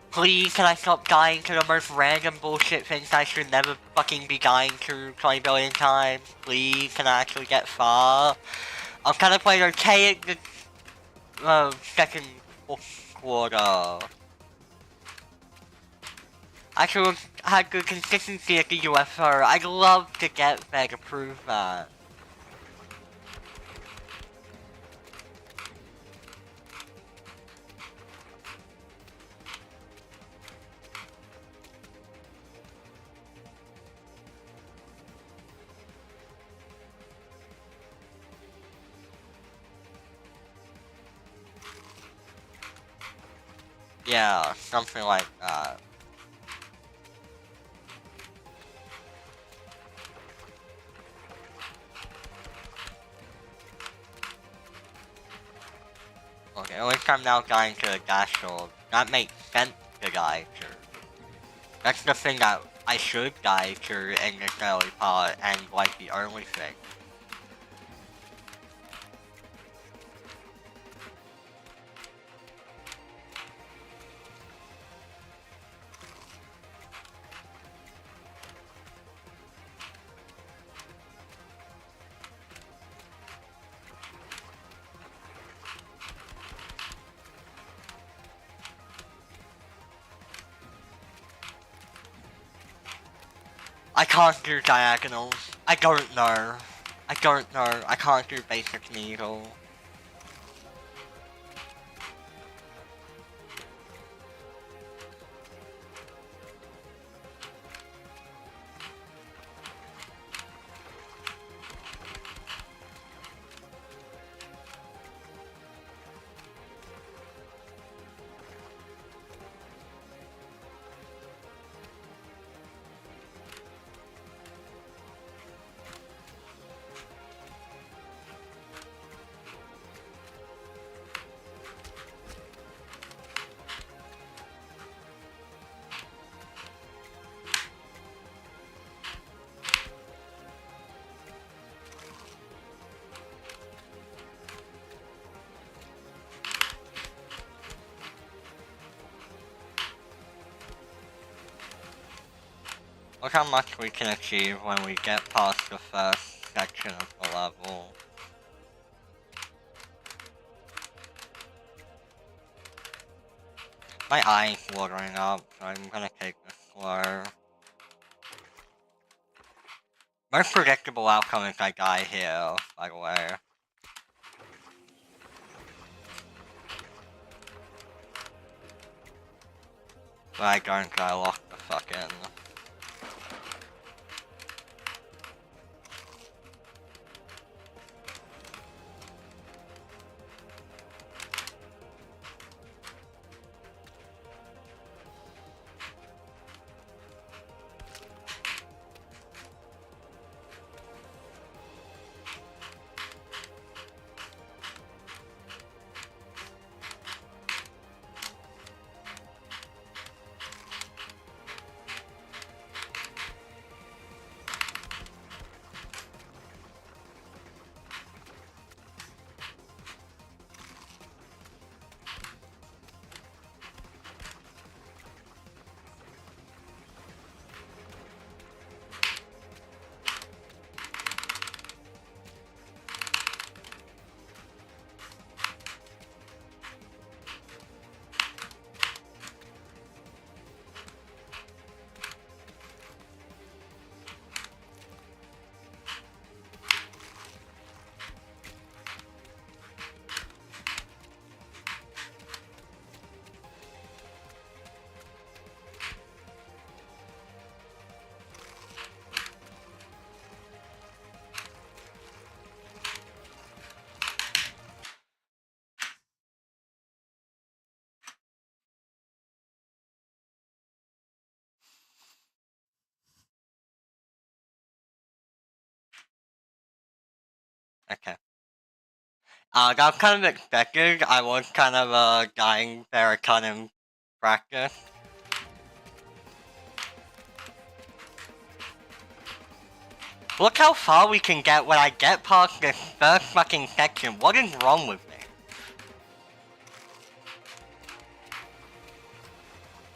Please, can I stop dying to the most random bullshit things I should never fucking be dying to 20 billion times? Please, can I actually get far? I'm kind of playing okay at the second quarter. I should have had good consistency at the UFO. I'd love to get there to prove that. Yeah, something like that. Okay, at least I'm now dying to a dash shield. That makes sense to die to. That's the thing that I should die to in this early part, and like the only thing. I can't do diagonals. I don't know. I can't do basic needle. Look how much we can achieve when we get past the first section of the level. My eye's watering up, so I'm gonna take this slow. Most predictable outcome if I die here, by the way. But I don't, I locked the fuck in. Okay. That was kind of expected. I was kind of dying there a ton in practice. Look how far we can get when I get past this first fucking section. What is wrong with me?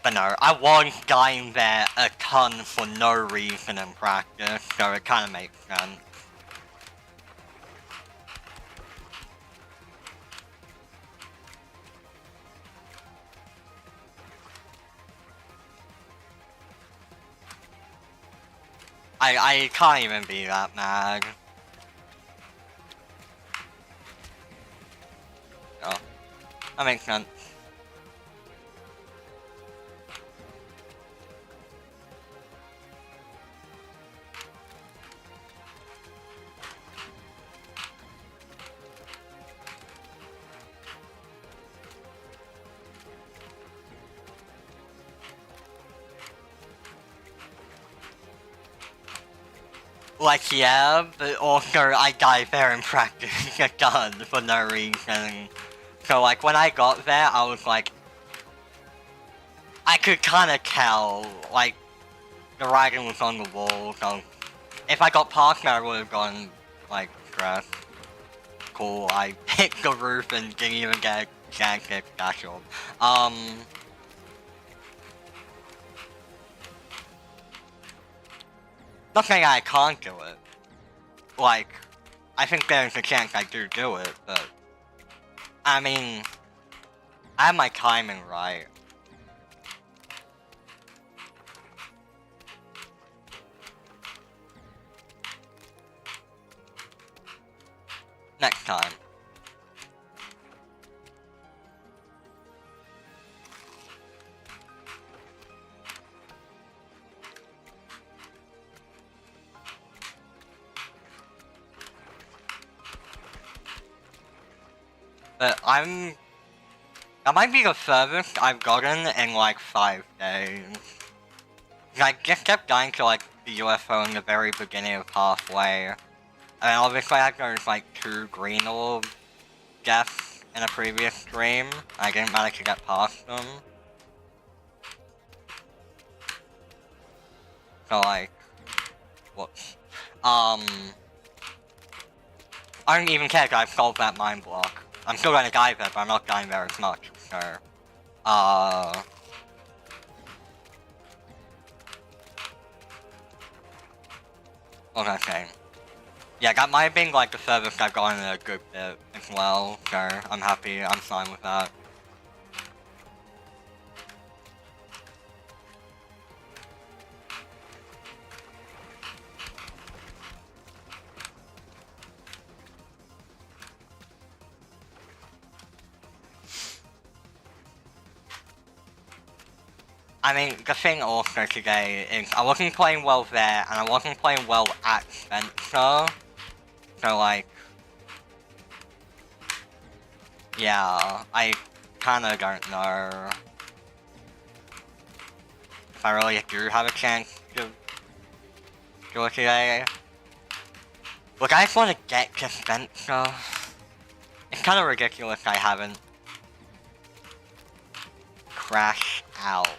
But no, I was dying there a ton for no reason in practice, so it kind of makes sense. I can't even be that mad. Oh, that makes sense. Like, yeah, but also I died there in practice a ton for no reason. So, like, when I got there, I was like, I could kind of tell, like, the writing was on the wall, so if I got past there, I would have gone, like, stressed. Cool, I hit the roof and didn't even get a chance to special. Not saying I can't do it. Like, I think there's a chance I do it, but I mean, I have my timing right. Next time. But that might be the furthest I've gotten in like 5 days. I just kept dying to like the UFO in the very beginning of halfway. And obviously there's like 2 green orb deaths in a previous stream. I didn't manage to get past them. So like, whoops. I don't even care if I've solved that mind block. I'm still gonna die there, but I'm not dying there as much, so... what was I saying? Yeah, that might have been like the furthest I've gone in a good bit as well, so I'm happy, I'm fine with that. I mean, the thing also today is I wasn't playing well there, and I wasn't playing well at Spencer. So like... yeah, I kinda don't know if I really do have a chance to do it today. Look, I just want to get to Spencer. It's kinda ridiculous I haven't crashed out.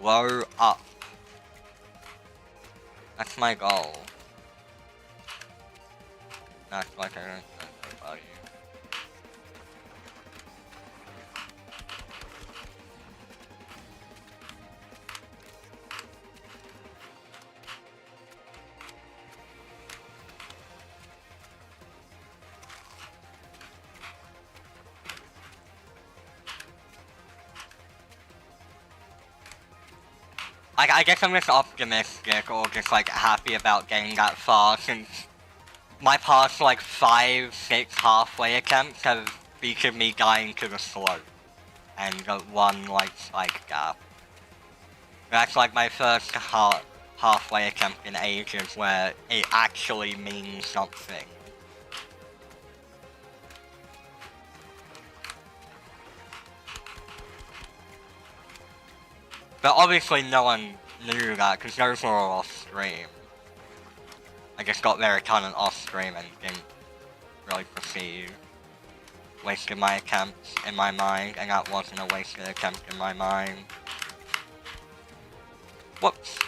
Blow up. That's my goal. That's like I don't know about you. I guess I'm just optimistic or just like happy about getting that far since my past like 5, 6 halfway attempts have featured me dying to the slope and the one like spike gap. That's like my first halfway attempt in ages where it actually means something. But obviously no one knew that because those were all off stream. I just got very confident off stream and didn't really proceed. Wasted my attempt in my mind, and that wasn't a wasted attempt in my mind. Whoops.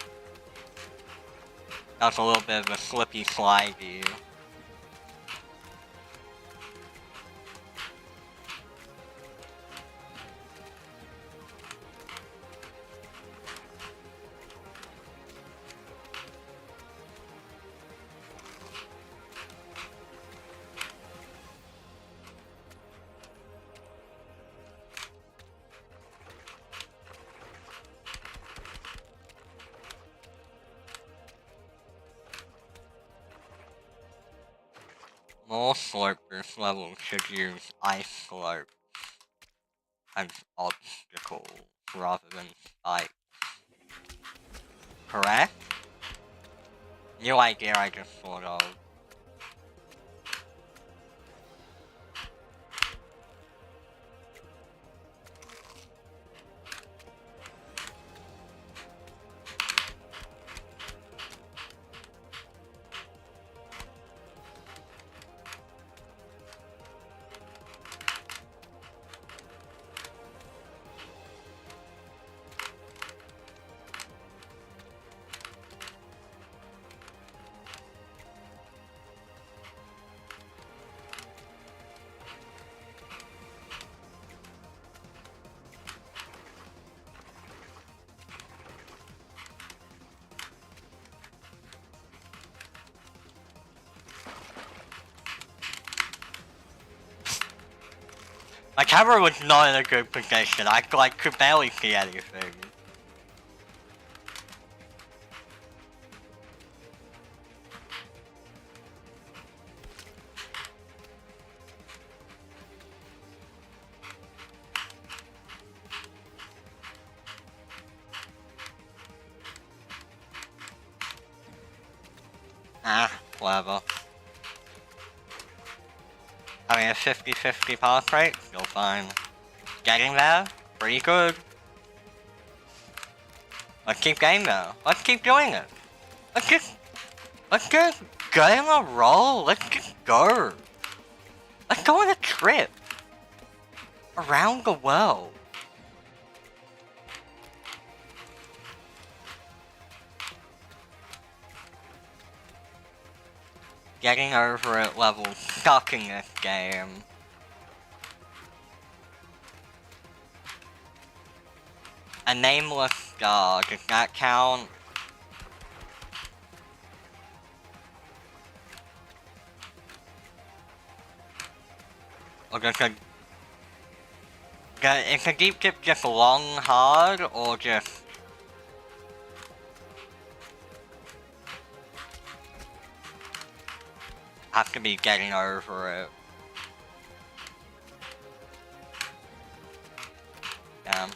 That was a little bit of a slippy slidey. More slurpers levels should use ice slurp as obstacles rather than spikes. Correct? New idea I just thought of. My camera was not in a good position. I could barely see anything. Whatever. Having a 50-50 pass rate, still fine. Getting there, pretty good. Let's keep getting there. Let's keep doing it. Let's just get in a roll. Let's just go. Let's go on a trip around the world. Getting over it level stuck in this game. A nameless star, does that count? Or does it... Is the deep dip just long hard, or just... have to be getting over it? Damn.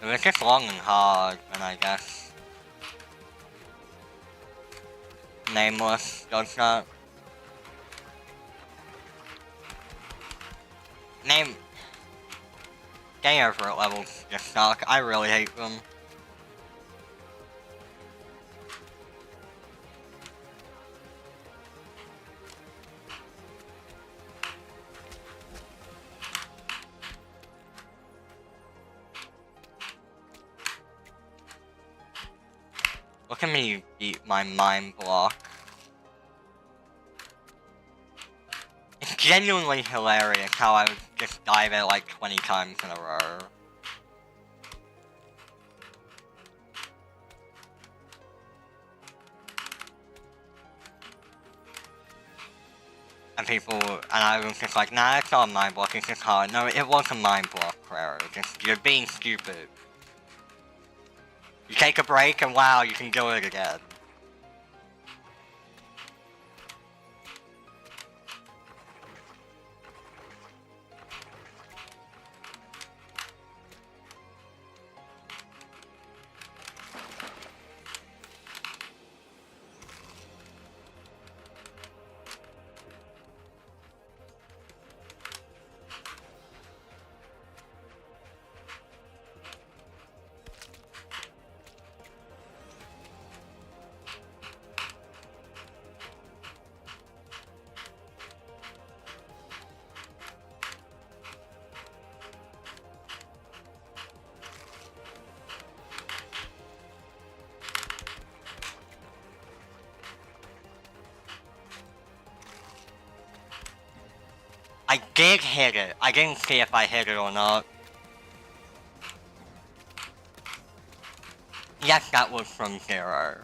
If it's just long and hard, then I guess nameless does not. Getting over it levels just suck. I really hate them. Look at me beat my mind block. It's genuinely hilarious how I would just dive it like 20 times in a row. And I was just like, nah, it's not a mind block, it's just hard. No, it was a mind block, Crerro. You're being stupid. You take a break and wow, you can do it again. I did hit it. I didn't see if I hit it or not. Yes, that was from Crerro.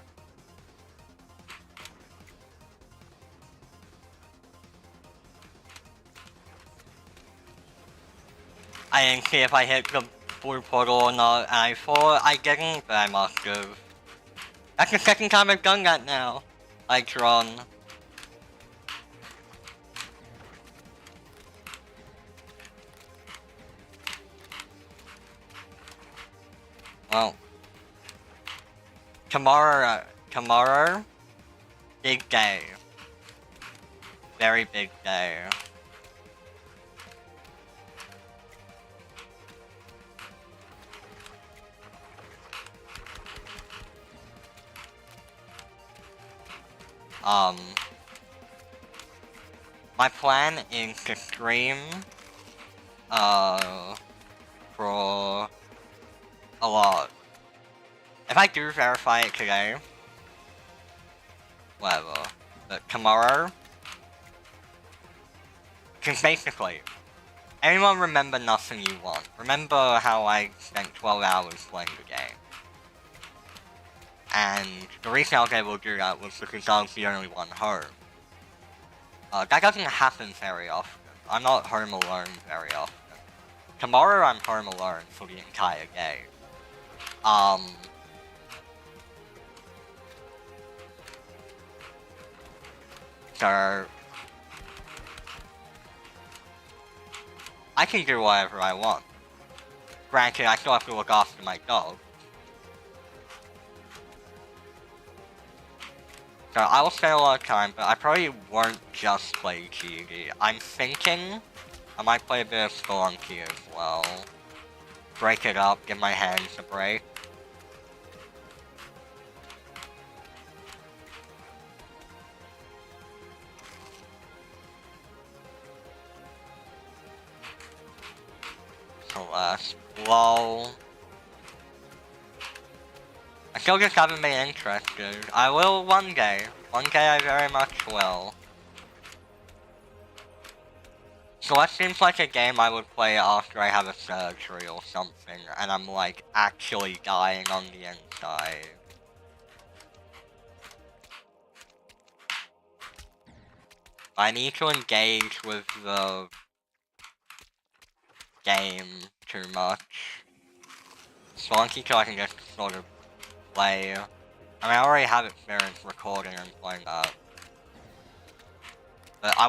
I didn't see if I hit the blue portal or not, and I thought I didn't, but I must have. That's the second time I've done that now. Like, run. Well. Tomorrow, big day. Very big day. My plan is to stream, for a lot. If I do verify it today, whatever, but tomorrow, because basically, anyone remember Nothing You Want. Remember how I spent 12 hours playing the game. And the reason I was able to do that was because I was the only one home. That doesn't happen very often. I'm not home alone very often. Tomorrow I'm home alone for the entire game. So I can do whatever I want. Granted, I still have to look after my dog. So I will spend a lot of time, but I probably won't just play GD. I'm thinking I might play a bit of Spelunky as well. Break it up, give my hands a break. Celeste, lol. I still just haven't been interested. I will one day. One day I very much will. Celeste seems like a game I would play after I have a surgery or something, and I'm like actually dying on the inside. I need to engage with the game too much. Spelunky so I can just sort of play. I mean, I already have experience recording and playing that. But I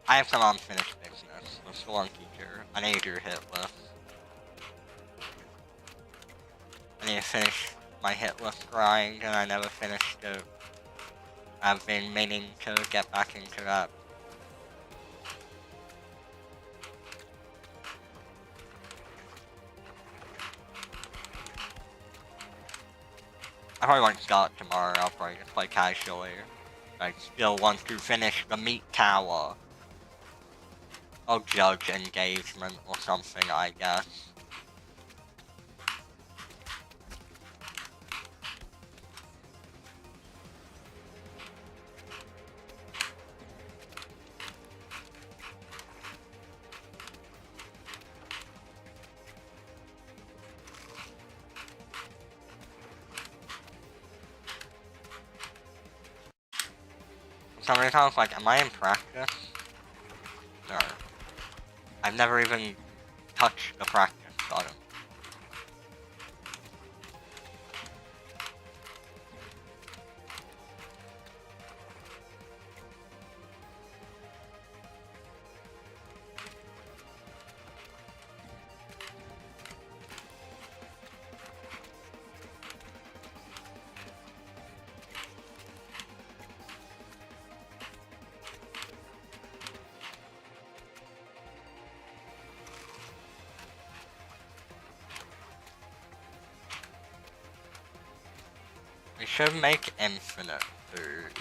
have some unfinished business with Spelunky too. I need to do hit list. I need to finish my hit list grind, and I never finished it. I've been meaning to get back into that. I probably won't start tomorrow, I'll probably just play casually. I still want to finish the meat tower. Or judge engagement or something, I guess. So many times, like, am I in practice? No. I've never even touched the practice button. We should make infinite food.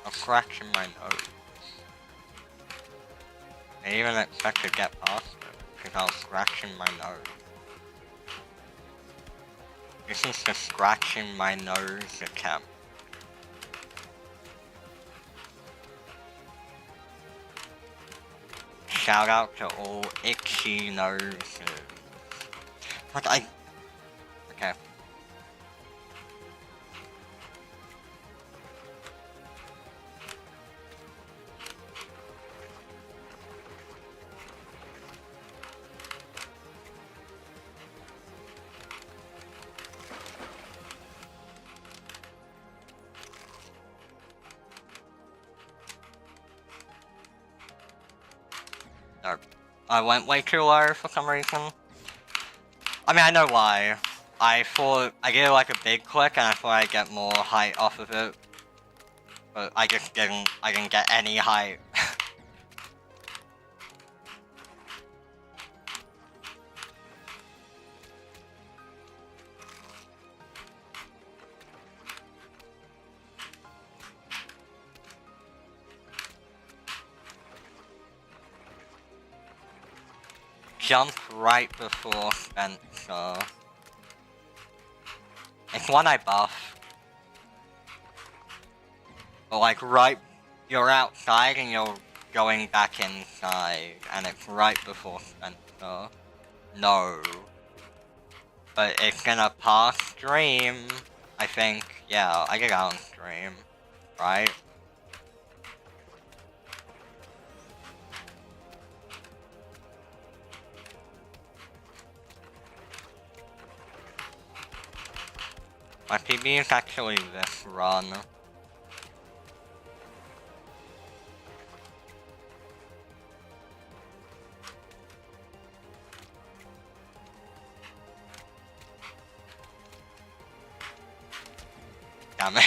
I'm scratching my nose. I didn't even expect to get past it, because I was scratching my nose. This is the scratching my nose attempt. Shout out to all itchy noses. But okay. No, I went way too low for some reason. I mean, I know why. I thought I did like a big click and I thought I'd get more height off of it. But I just didn't. I didn't get any height. Jumped right before Spencer. It's one I buff. But like right, you're outside and you're going back inside, and it's right before Spencer. No. But it's gonna pass stream, I think. Yeah, I get out on stream. Right? My PB is actually this run. Damn it.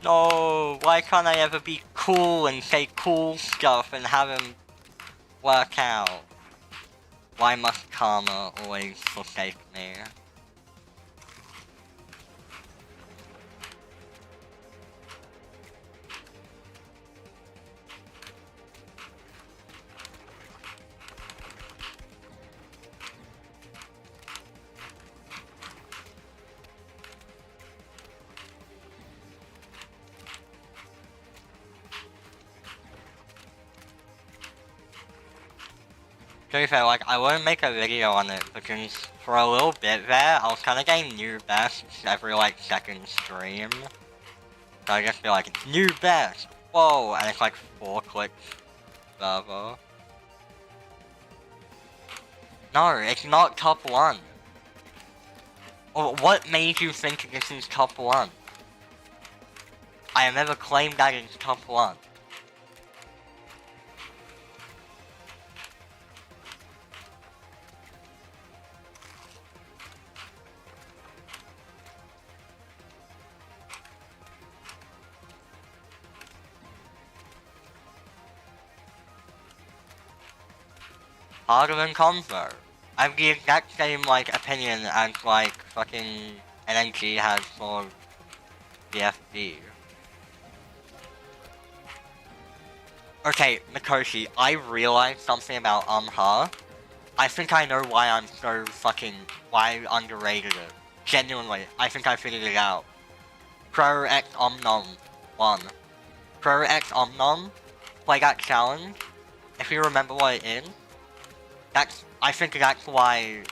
No, why can't I ever be cool and say cool stuff and have him work out? Why must karma always forsake me? To be fair, like, I wouldn't make a video on it because for a little bit there, I was kind of getting new bests every, like, second stream. So I just be like, new best! Whoa! And it's like 4 clicks further. No, it's not top 1. What made you think this is top 1? I have never claimed that it's top 1. Harder than Convo. I have the exact same, like, opinion as, like, fucking NNG has for BFB. Okay, Mikoshi, I realized something about her. I think I know why I'm so fucking, why I underrated it. Genuinely, I think I figured it out. Crerro X Omnom 1. Crerro X Omnom, play that challenge. If you remember what it is, I think that's why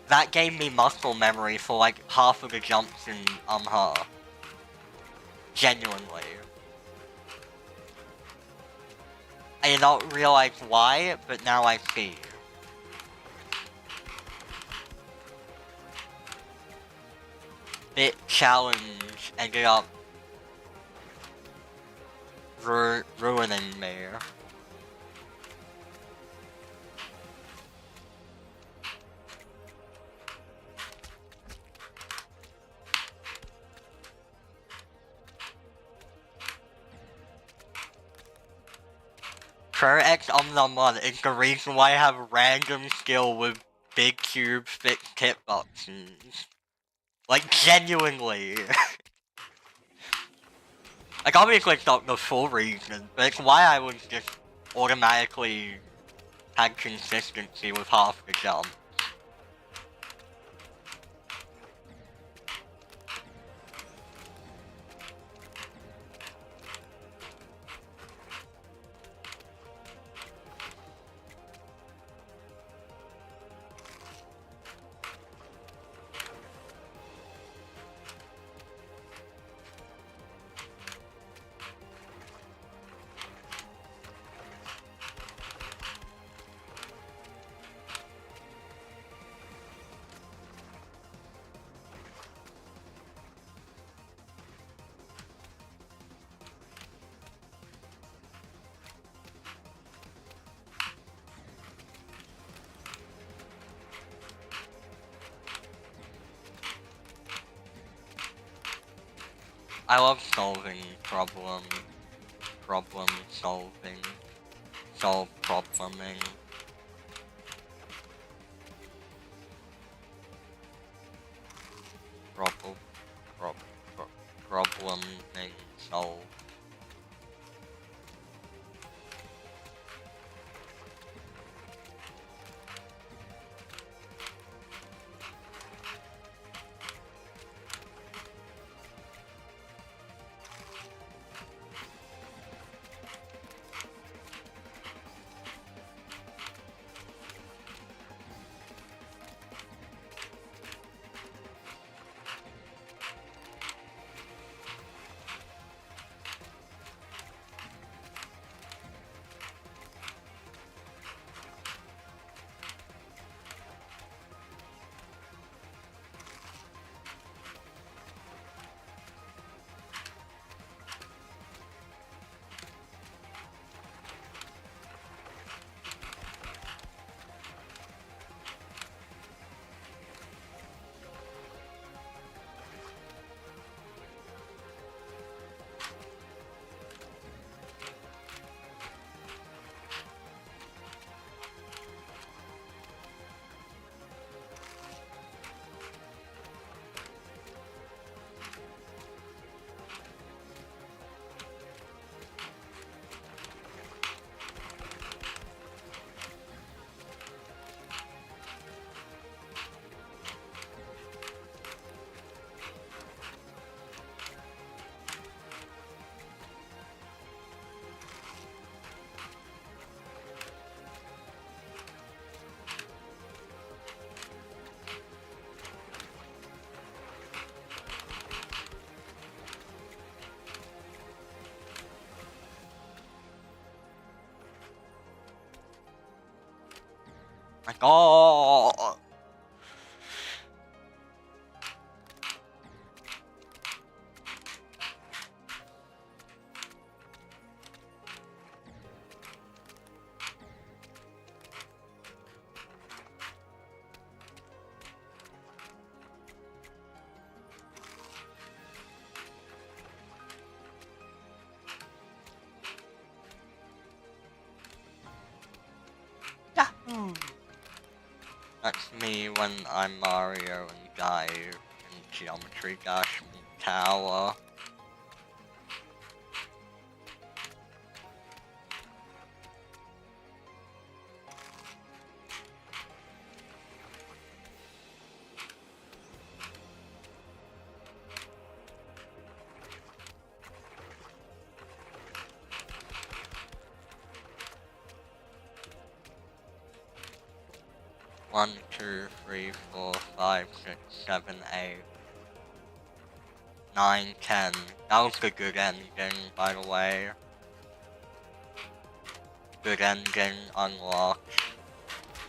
that gave me muscle memory for like half of the jumps in her. Genuinely. I did not realize why, but now I see. Bit challenge ended up ruining me. Crerro X Omnom 1 is the reason why I have random skill with big cube fixed hitboxes. Like, genuinely. Like, obviously it's not the full reason, but it's why I would just automatically had consistency with half the jump. I love solving problem solving, solve problemming. Problemming, solve. Like, oh. Yahoo! That's me when I'm Mario and Guy in Geometry Dash Tower. One, two, three, 4, 5, 6, 7, 8, 9, 10. That was a good ending, by the way. Good ending unlocked.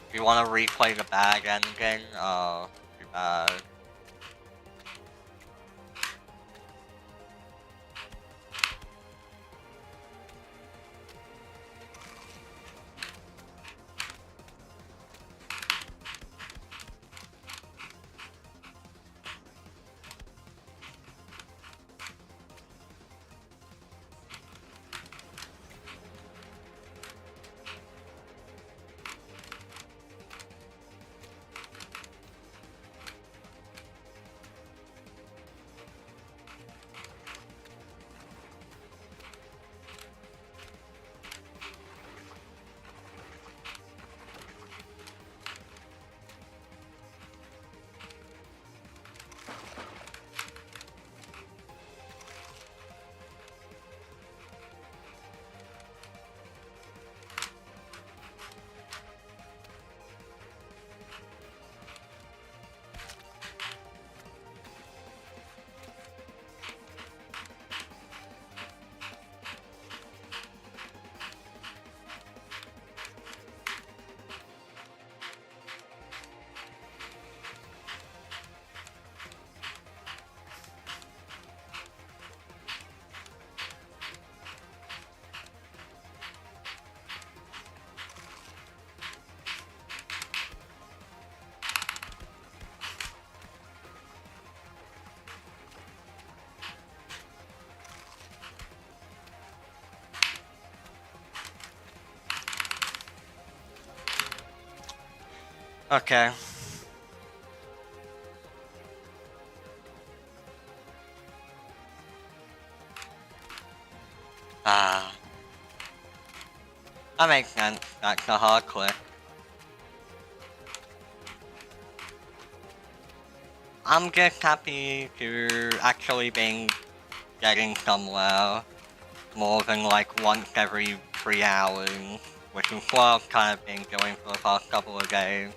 If you want to replay the bad ending, too bad. Okay. Ah. That makes sense. That's a hard click. I'm just happy to actually be getting somewhere more than like once every 3 hours, which is what I've kind of been doing for the past couple of days.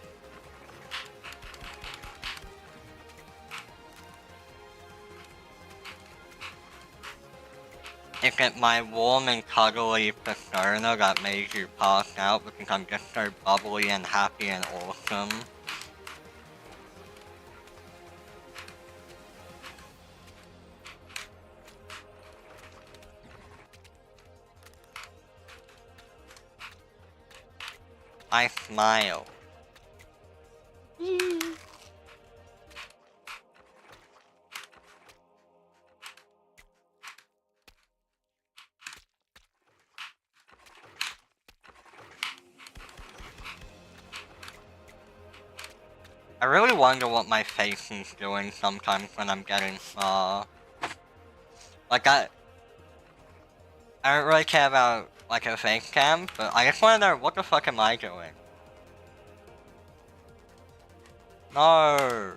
Is it my warm and cuddly persona that made you pass out because I'm just so bubbly and happy and awesome? I smile. I really wonder what my face is doing sometimes when I'm getting like I don't really care about like a face cam, but I just wanna know what the fuck am I doing? No.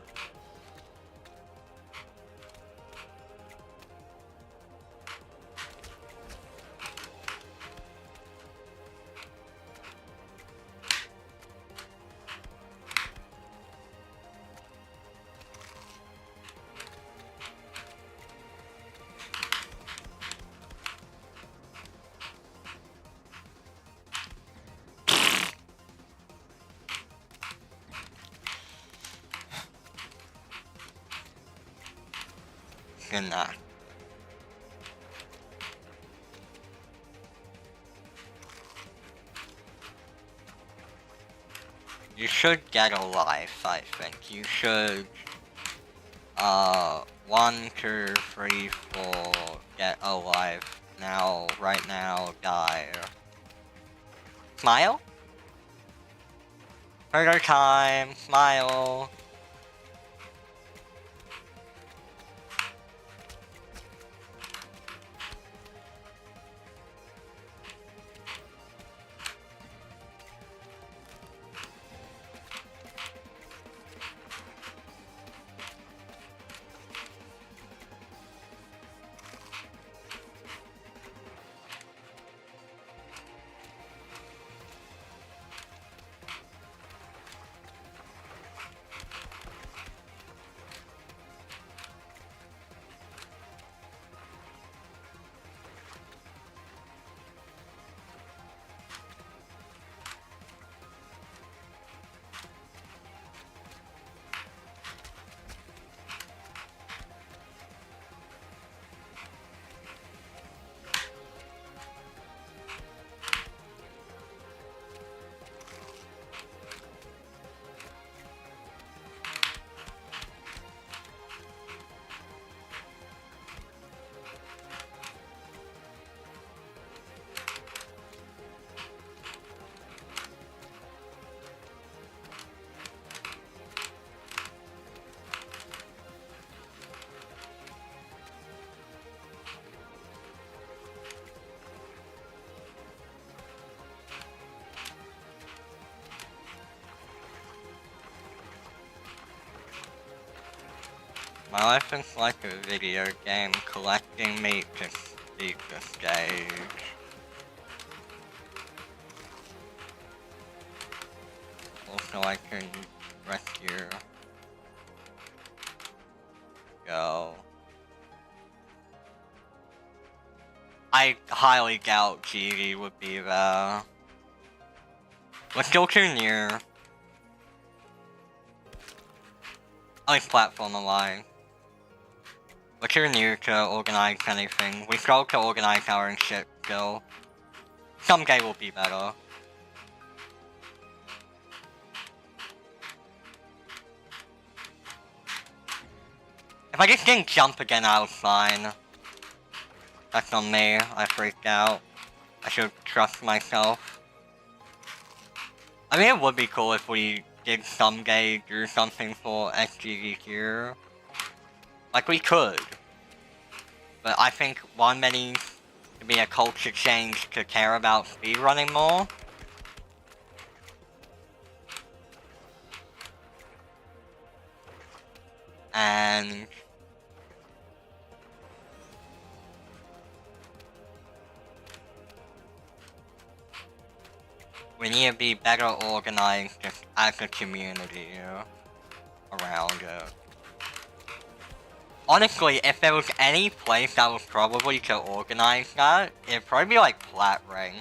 Good night. You should get a life, I think. You should, 1, 2, 3, 4, get a life. Now, right now, die. Smile? Murder time, smile. My life is like a video game, collecting meat to beat the stage. Also, I can rescue. Go. I highly doubt GD would be there. Let's go too near. I like platform align. We're too near to organize anything. We struggle to organize our own shit still. Someday will be better. If I just didn't jump again, I was fine. That's on me. I freaked out. I should trust myself. I mean, it would be cool if we did someday do something for SGDQ. Like, we could. But I think one that needs to be a culture change to care about speedrunning more. And we need to be better organized just as a community around it. Honestly, if there was any place that was probably to organize that, it'd probably be like Flat Ring.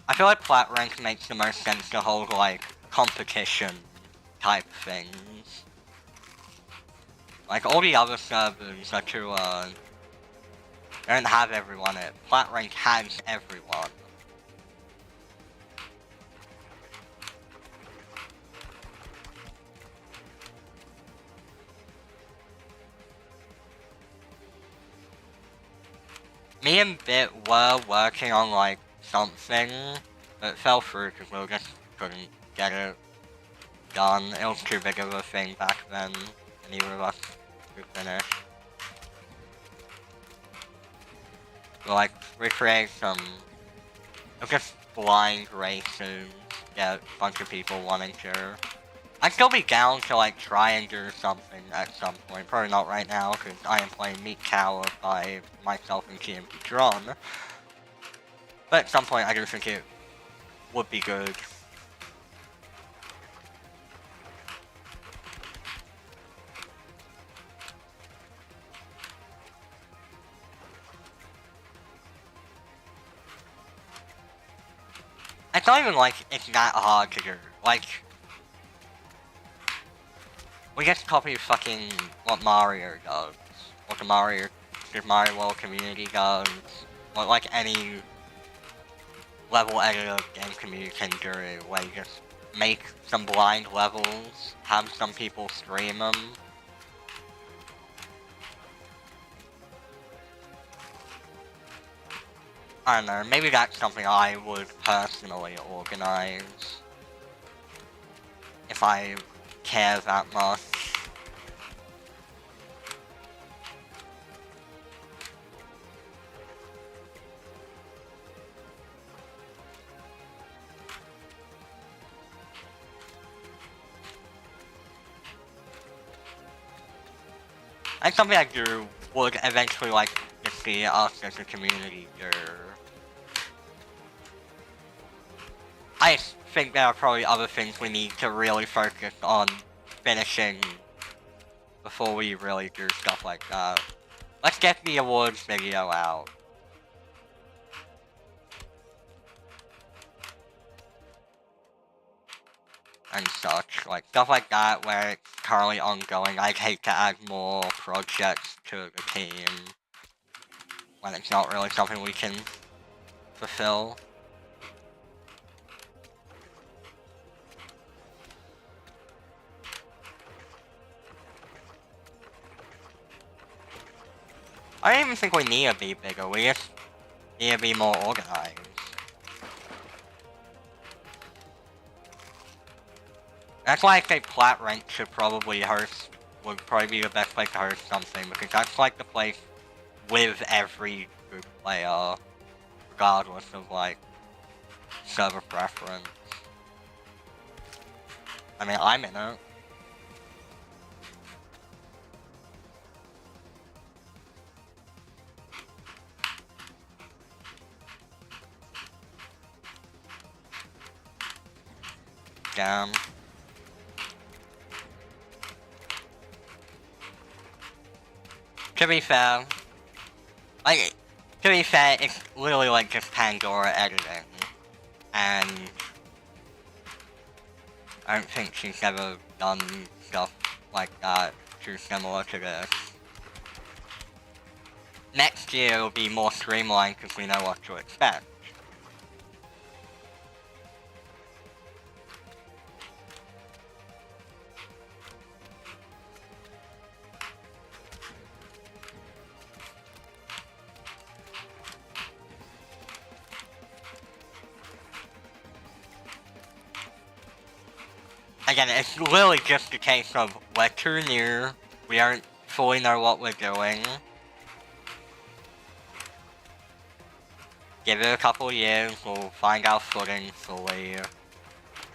I feel like Flat Rank makes the most sense to hold, like, competition type things. Like, all the other servers are too, they don't have everyone in it. Flat Rank has everyone. Me and Bit were working on, like, something, but it fell through because we just couldn't get it done. It was too big of a thing back then, and neither of us could finish. So, like, we create some, just blind races, get a bunch of people wanting to. I'd still be down to, like, try and do something at some point. Probably not right now, because I am playing Meat Tower by myself and GMDDron. But at some point, I do think it would be good. It's not even like it's that hard to do. Like, we just copy fucking what Mario does. What the Super Mario World community does. What, like, any level editor game community can do, where you just make some blind levels, have some people stream them. I don't know, maybe that's something I would personally organize. If I care that much. And something I do would eventually like to see us as a community do. I think there are probably other things we need to really focus on finishing before we really do stuff like that. Let's get the awards video out. And such, like stuff like that where it's currently ongoing. I'd hate to add more projects to the team when it's not really something we can fulfill. I don't even think we need to be bigger, we just need to be more organized. That's why I think Plat Rank should probably host, would probably be the best place to host something, because that's like the place with every group player, regardless of like, server preference. I mean, I'm in it. Damn. To be fair, it's literally like just Pandora editing, and I don't think she's ever done stuff like that too similar to this. Next year will be more streamlined because we know what to expect. Again, it's literally just a case of we're too new, we aren't fully know what we're doing. Give it a couple years, we'll find our footing fully.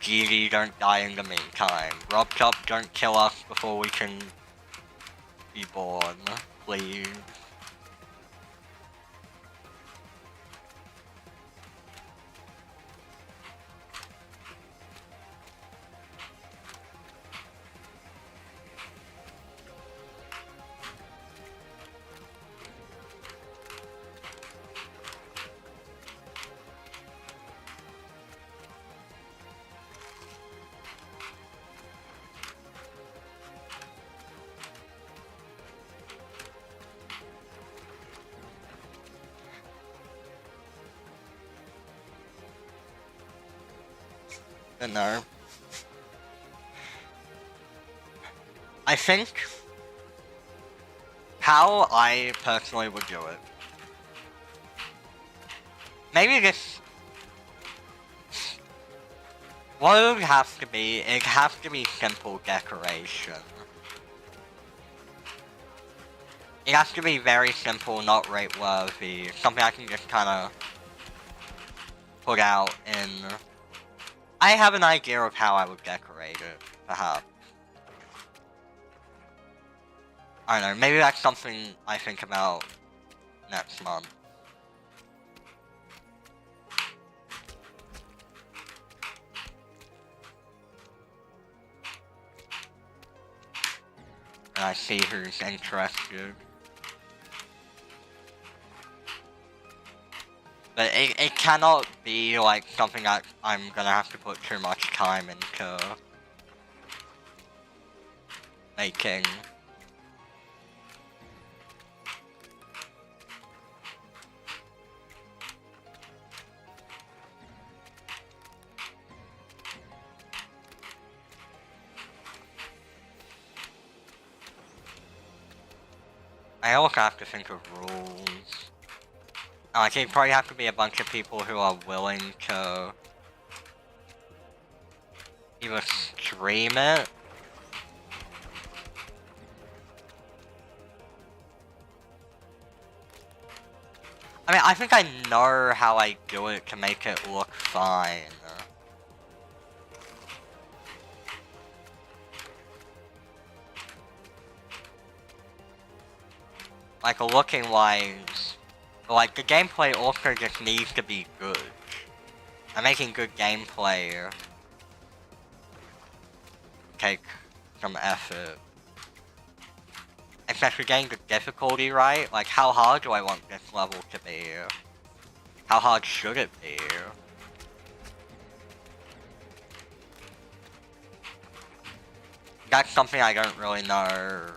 GD don't die in the meantime. Rob Chop don't kill us before we can be born, please. No. I think how I personally would do it. Maybe this. What it would have to be, it has to be simple decoration. It has to be very simple, not rate worthy. Something I can just kinda put out in. I have an idea of how I would decorate it, perhaps. I don't know, maybe that's something I think about next month. And I see who's interested. But it cannot be like something that I'm gonna have to put too much time into making. I also have to think of rules. Like, it'd probably have to be a bunch of people who are willing to either stream it. I mean, I think I know how I do it to make it look fine. Like, looking wise, like, the gameplay also just needs to be good. And making good gameplay take some effort. Especially getting the difficulty right, like how hard do I want this level to be? How hard should it be? That's something I don't really know.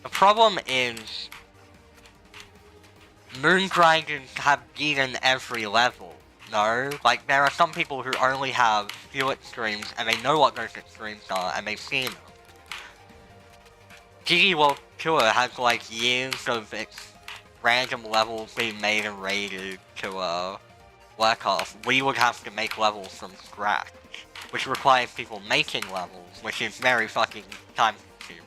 The problem is, moon grinders have beaten every level. No, like there are some people who only have few extremes and they know what those extremes are and they've seen them. GD World Tour has like years of random levels being made and rated to work off. We would have to make levels from scratch, which requires people making levels, which is very fucking time consuming.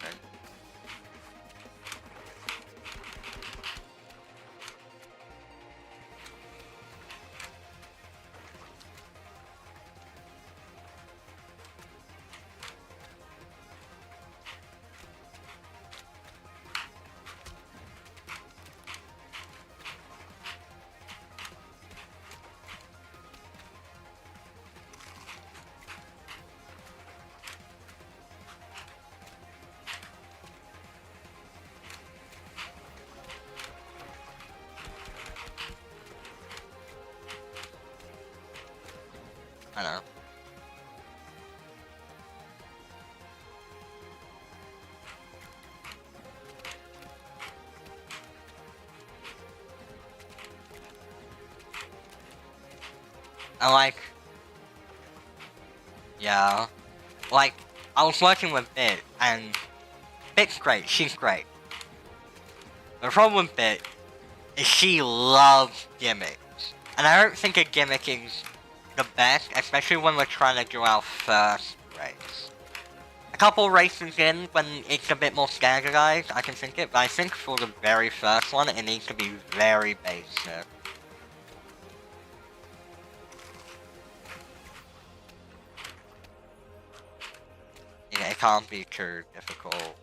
I know. I like... Yeah. Like, I was working with Bit, and Bit's great, she's great. The problem with Bit is she loves gimmicks. And I don't think a gimmick is the best, especially when we're trying to do our first race. A couple races in, when it's a bit more standardized, I can think it, but I think for the very first one, it needs to be very basic. Yeah, it can't be too difficult.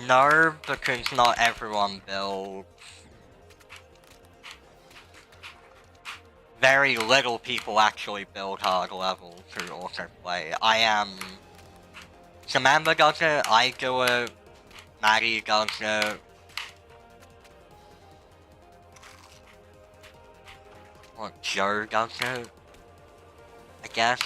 No, because not everyone builds. Very little people actually build hard level to autoplay. Samantha does it, I do it, Maddie does it. Or Joe does it, I guess.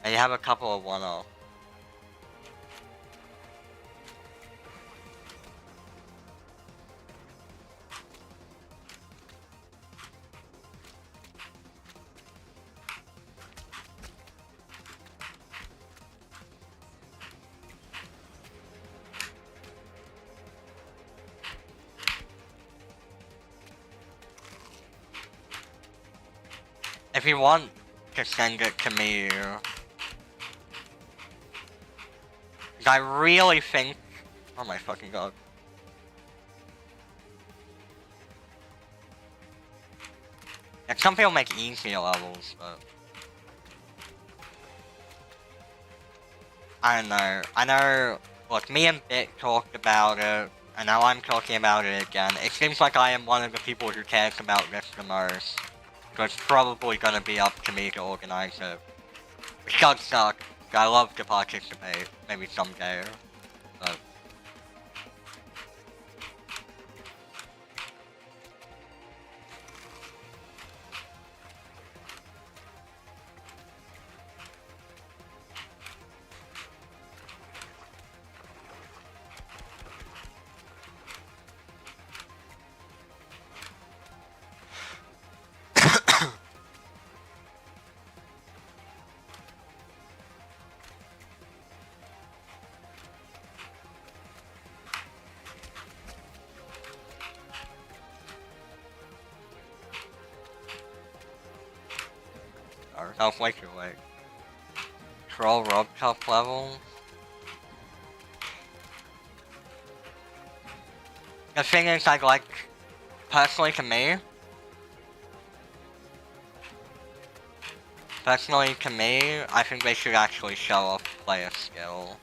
And you have a couple of one-off. If you want to send it to me, I really think, oh my fucking god. And some people make easier levels, but I don't know. I know, look, me and Bit talked about it, and now I'm talking about it again. It seems like I am one of the people who cares about this the most. So it's probably gonna be up to me to organize it. Which does suck. I love to participate, maybe someday, but... I'll wait your way. Troll Rob Cup level. The thing is, personally to me, I think they should actually show off player skill.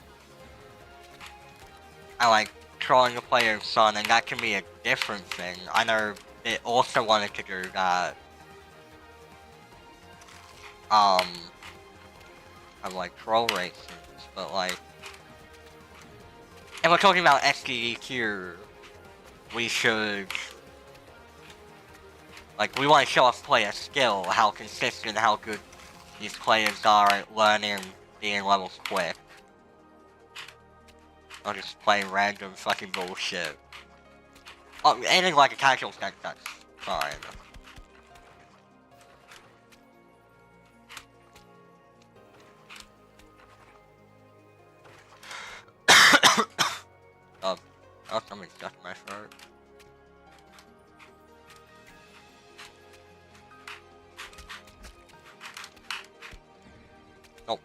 I like trolling a player's son, and that can be a different thing. I know it also wanted to do that. Of like troll races, but like, if we're talking about SDDQ, we should, like, we want to show off player skill, how consistent, how good these players are at learning being levels quick. Or just playing random fucking bullshit. Oh, anything like a casual deck, that's fine. Oh, something stuck in my throat. Nope.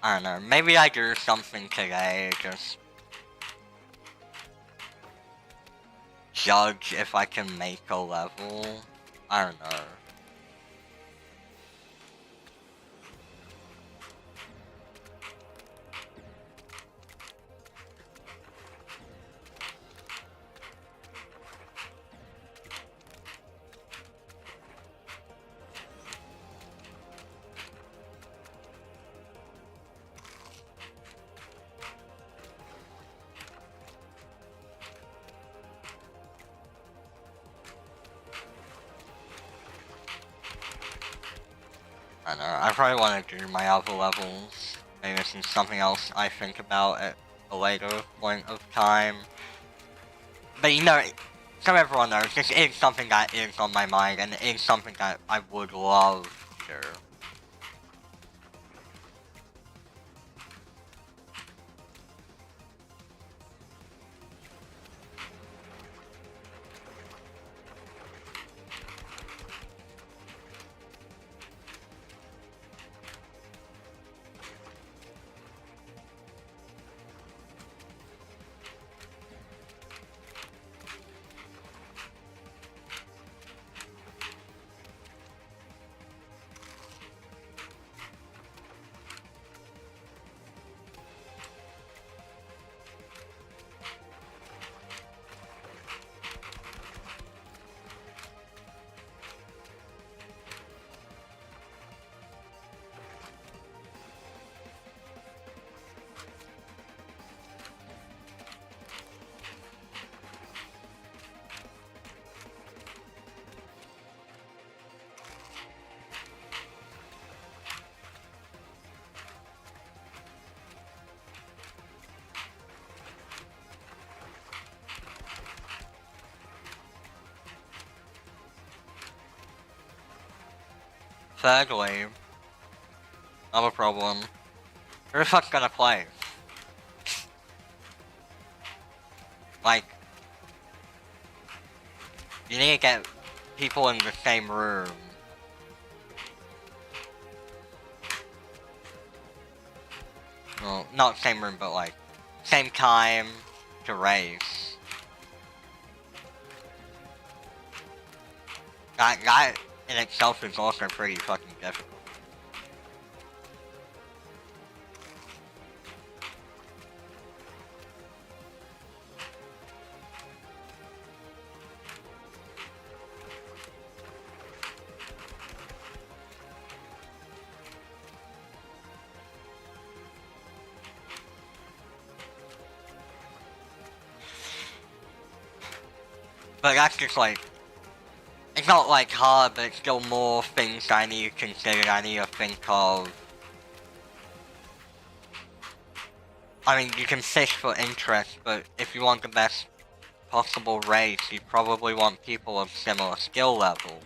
I don't know, maybe I do something today, just judge if I can make a level. I don't know. I know, I probably want to do my other levels. Maybe this is something else I think about at a later point of time. But you know, so everyone knows, this is something that is on my mind, and it is something that I would love to do. Thirdly, another problem. Who the fuck's gonna play? Like, you need to get people in the same room. Well, not same room, but like, same time to race. That in itself is also pretty fucking difficult. But that's just like, it's not like hard, but it's still more things I need to consider, I need to think of. I mean, you can fish for interest, but if you want the best possible race, you probably want people of similar skill levels.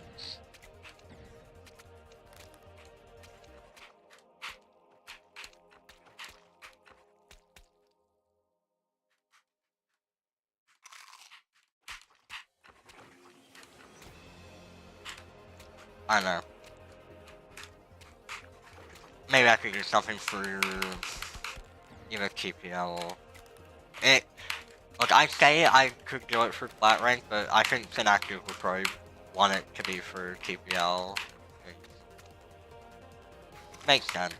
I don't know. Maybe I could do something for either TPL or... Look, I say I could do it for flat rank, but I think Synactive would probably want it to be for TPL. Makes sense.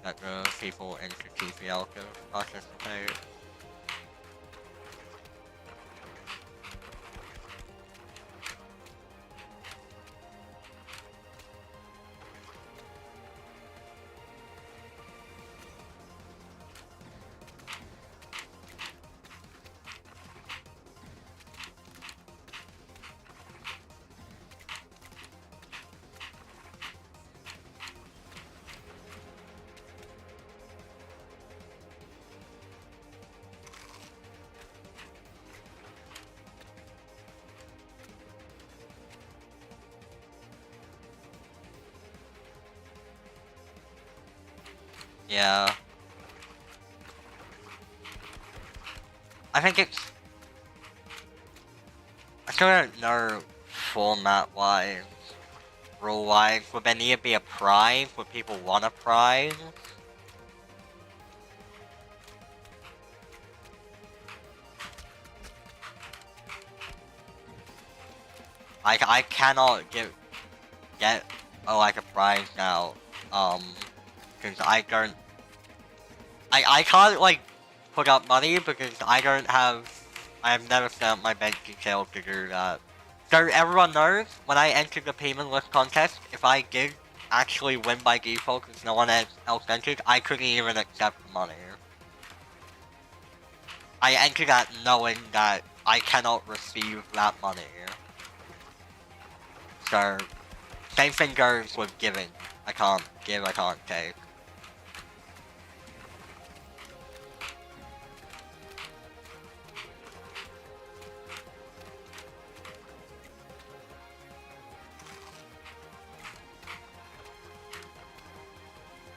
That the people into TPL could participate. Yeah. I think it's... I still don't know format-wise, rule-wise. Would there need to be a prize? Would people want a prize? I cannot get like a prize now, because I don't... I can't, like, put up money because I have never set up my bank details to do that. So everyone knows, when I entered the payment list contest, if I did actually win by default because no one else entered, I couldn't even accept the money. I entered that knowing that I cannot receive that money. So, Same thing goes with giving. I can't give, I can't take.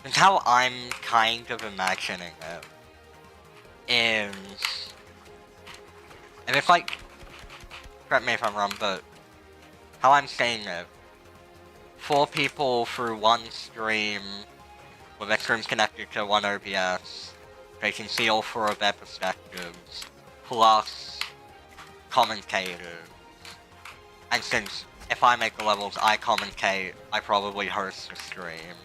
And how I'm kind of imagining it is, and it's like, correct me if I'm wrong, but how I'm saying it, 4 people through one stream, with a stream connected to one OBS, they can see all 4 of their perspectives, plus commentators. And since if I make the levels, I commentate, I probably host the stream.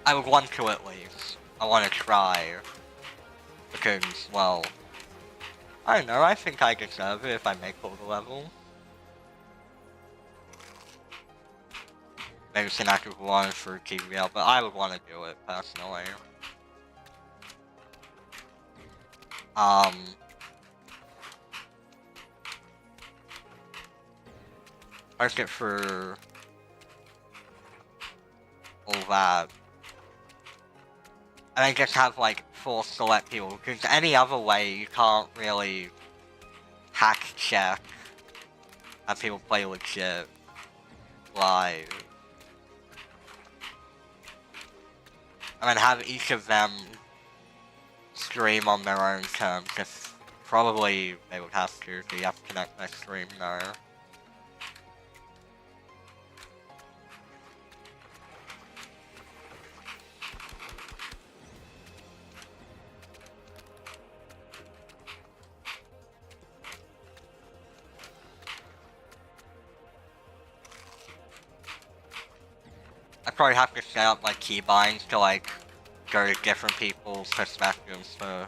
I would want to at least. I want to try. Because, well, I don't know, I think I deserve it if I make all the levels. Maybe it's an active one for TVL, but I would want to do it, personally. Host it for all that. And then just have, like, 4 select people, because any other way, you can't really hack check, have people play legit, live. And then have each of them stream on their own terms, because probably they would have to, so you have to connect their stream there. I probably have to set up like keybinds to like go to different people's perspectives for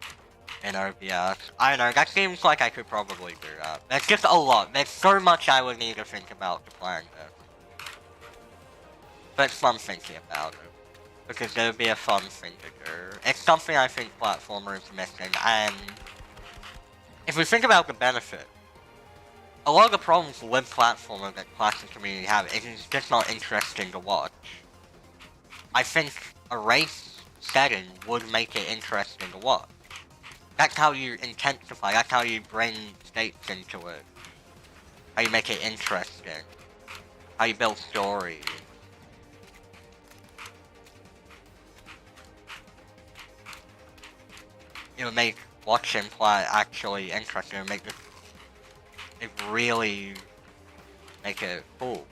in OBS. I don't know, that seems like I could probably do that. There's just a lot. There's so much I would need to think about to plan this. But it's fun thinking about it. Because it would be a fun thing to do. It's something I think platformers are missing, and if we think about the benefit, a lot of the problems with platformers that classic community have is it's just not interesting to watch. I think a race setting would make it interesting to watch. That's how you intensify, that's how you bring states into it. How you make it interesting. How you build stories. It would make watching play actually interesting, and make it really make it cool.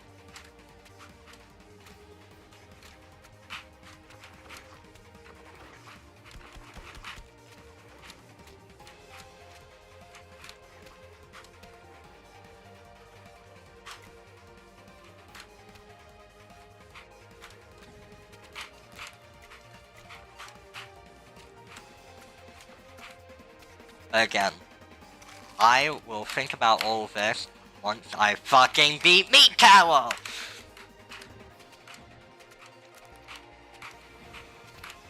Again, I will think about all of this once I fucking beat Meat Tower!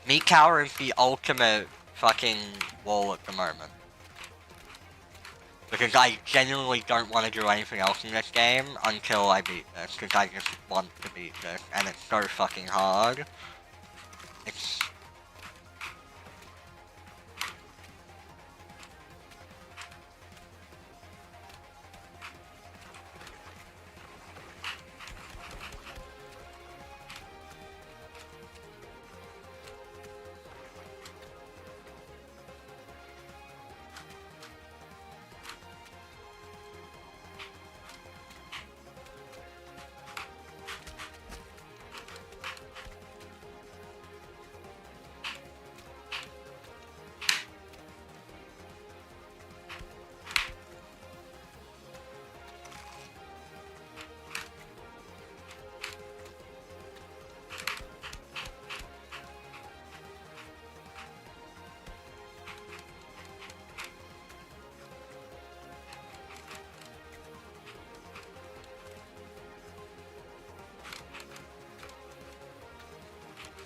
Meat Tower is the ultimate fucking wall at the moment. Because I genuinely don't want to do anything else in this game until I beat this, because I just want to beat this, and it's so fucking hard. It's...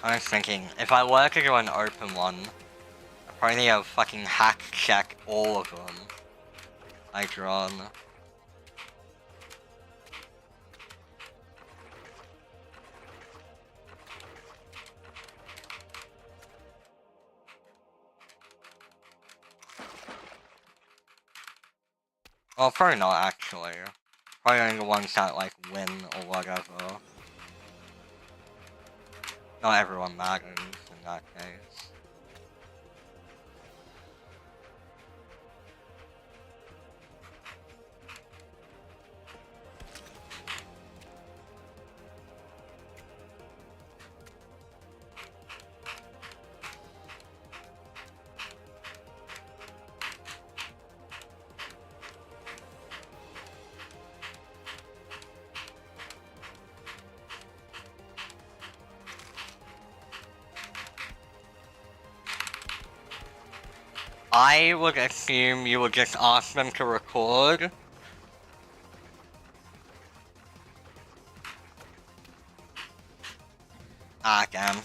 I was thinking, if I were to do an open one, I probably need to fucking hack check all of them. I drawn. Well, probably not actually. Probably only the ones that like win or whatever. Not everyone matters in that case. I would assume you would just ask them to record. Again.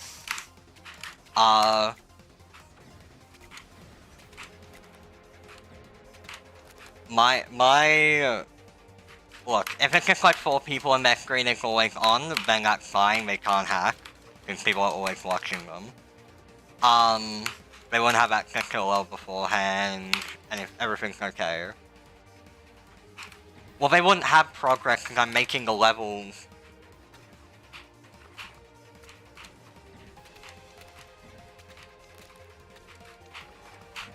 Look, if it's just like 4 people and their screen is always on, then that's fine, they can't hack, since people are always watching them. They wouldn't have access to a level beforehand, and if everything's okay. Well, they wouldn't have progress because I'm making the levels.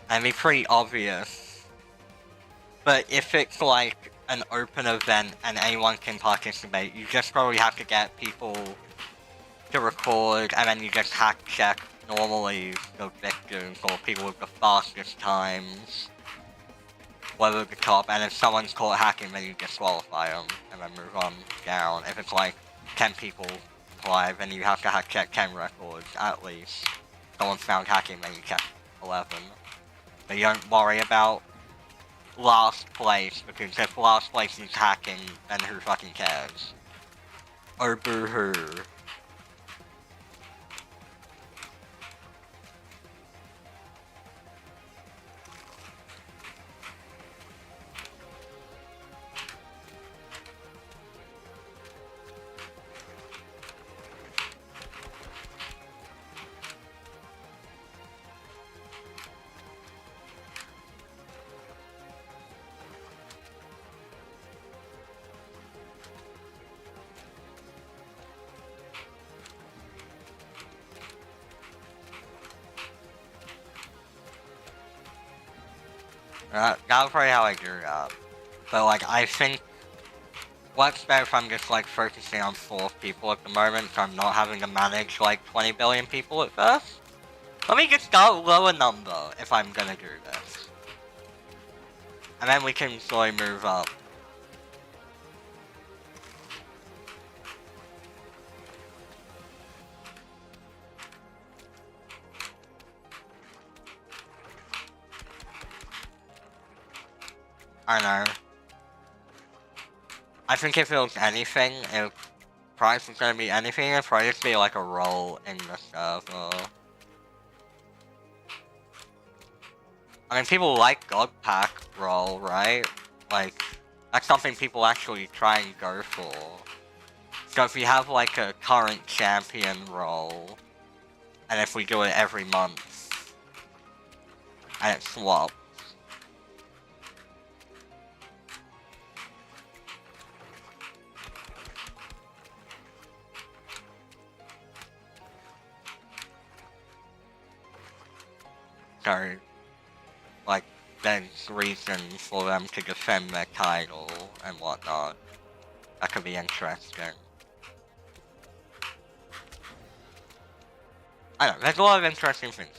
And it'd be pretty obvious. But if it's like an open event and anyone can participate, you just probably have to get people to record, and then you just hack check normally the victors or people with the fastest times. Whether the top, and if someone's caught hacking, then you disqualify them, and then move on down. If it's like 10 people live, then you have to hack check 10 records, at least. Someone's found hacking, then you check 11. But you don't worry about last place, because if last place is hacking, then who fucking cares? Or boo-hoo. That's probably how I grew up. But like, I think what's better if I'm just like focusing on 4 people at the moment, so I'm not having to manage like 20 billion people at first. Let me just go lower number if I'm gonna do this. And then we can slowly move up. I know. I think if it was anything, if price was gonna be anything, it'd probably just be like a role in the server. I mean, people like God Pack role, right? Like, that's something people actually try and go for. So if we have like a current champion role, and if we do it every month, and it swaps, so, like, there's reasons for them to defend their title and whatnot. That could be interesting. I don't know, there's a lot of interesting things.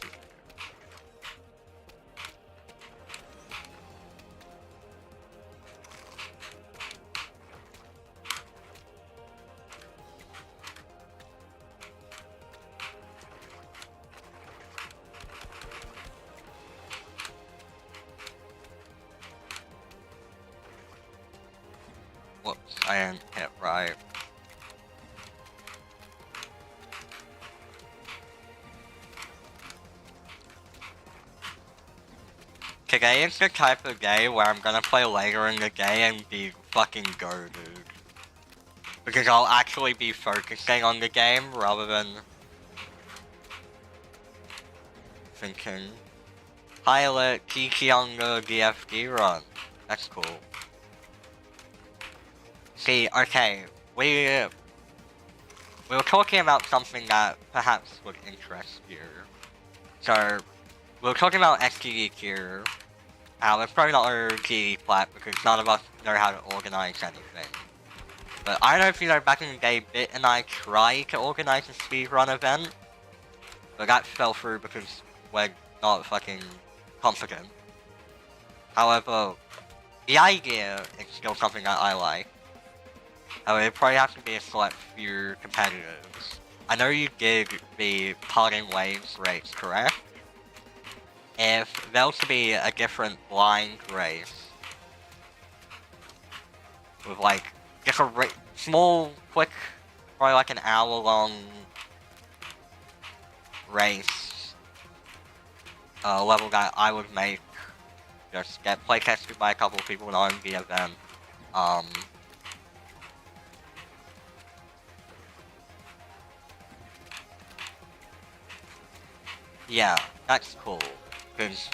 Whoops, I didn't hit right. Today is the type of day where I'm gonna play later in the day and be fucking goated. Because I'll actually be focusing on the game rather than thinking. Pilot TT on the GMDDron. That's cool. See, okay, we were talking about something that perhaps would interest you. So, we were talking about STD here. It's probably not our GD plat because none of us know how to organize anything. But I don't know if you know, back in the day, Bit and I tried to organize a speedrun event. But that fell through because we're not fucking competent. However, the idea is still something that I like. However, it probably has to be a select few competitors. I know you did the Parting Waves race, correct? If there was to be a different blind race, with like, just a small, quick, probably like an hour-long race, level that I would make, just get playtested by a couple of people on the event, yeah, that's cool, because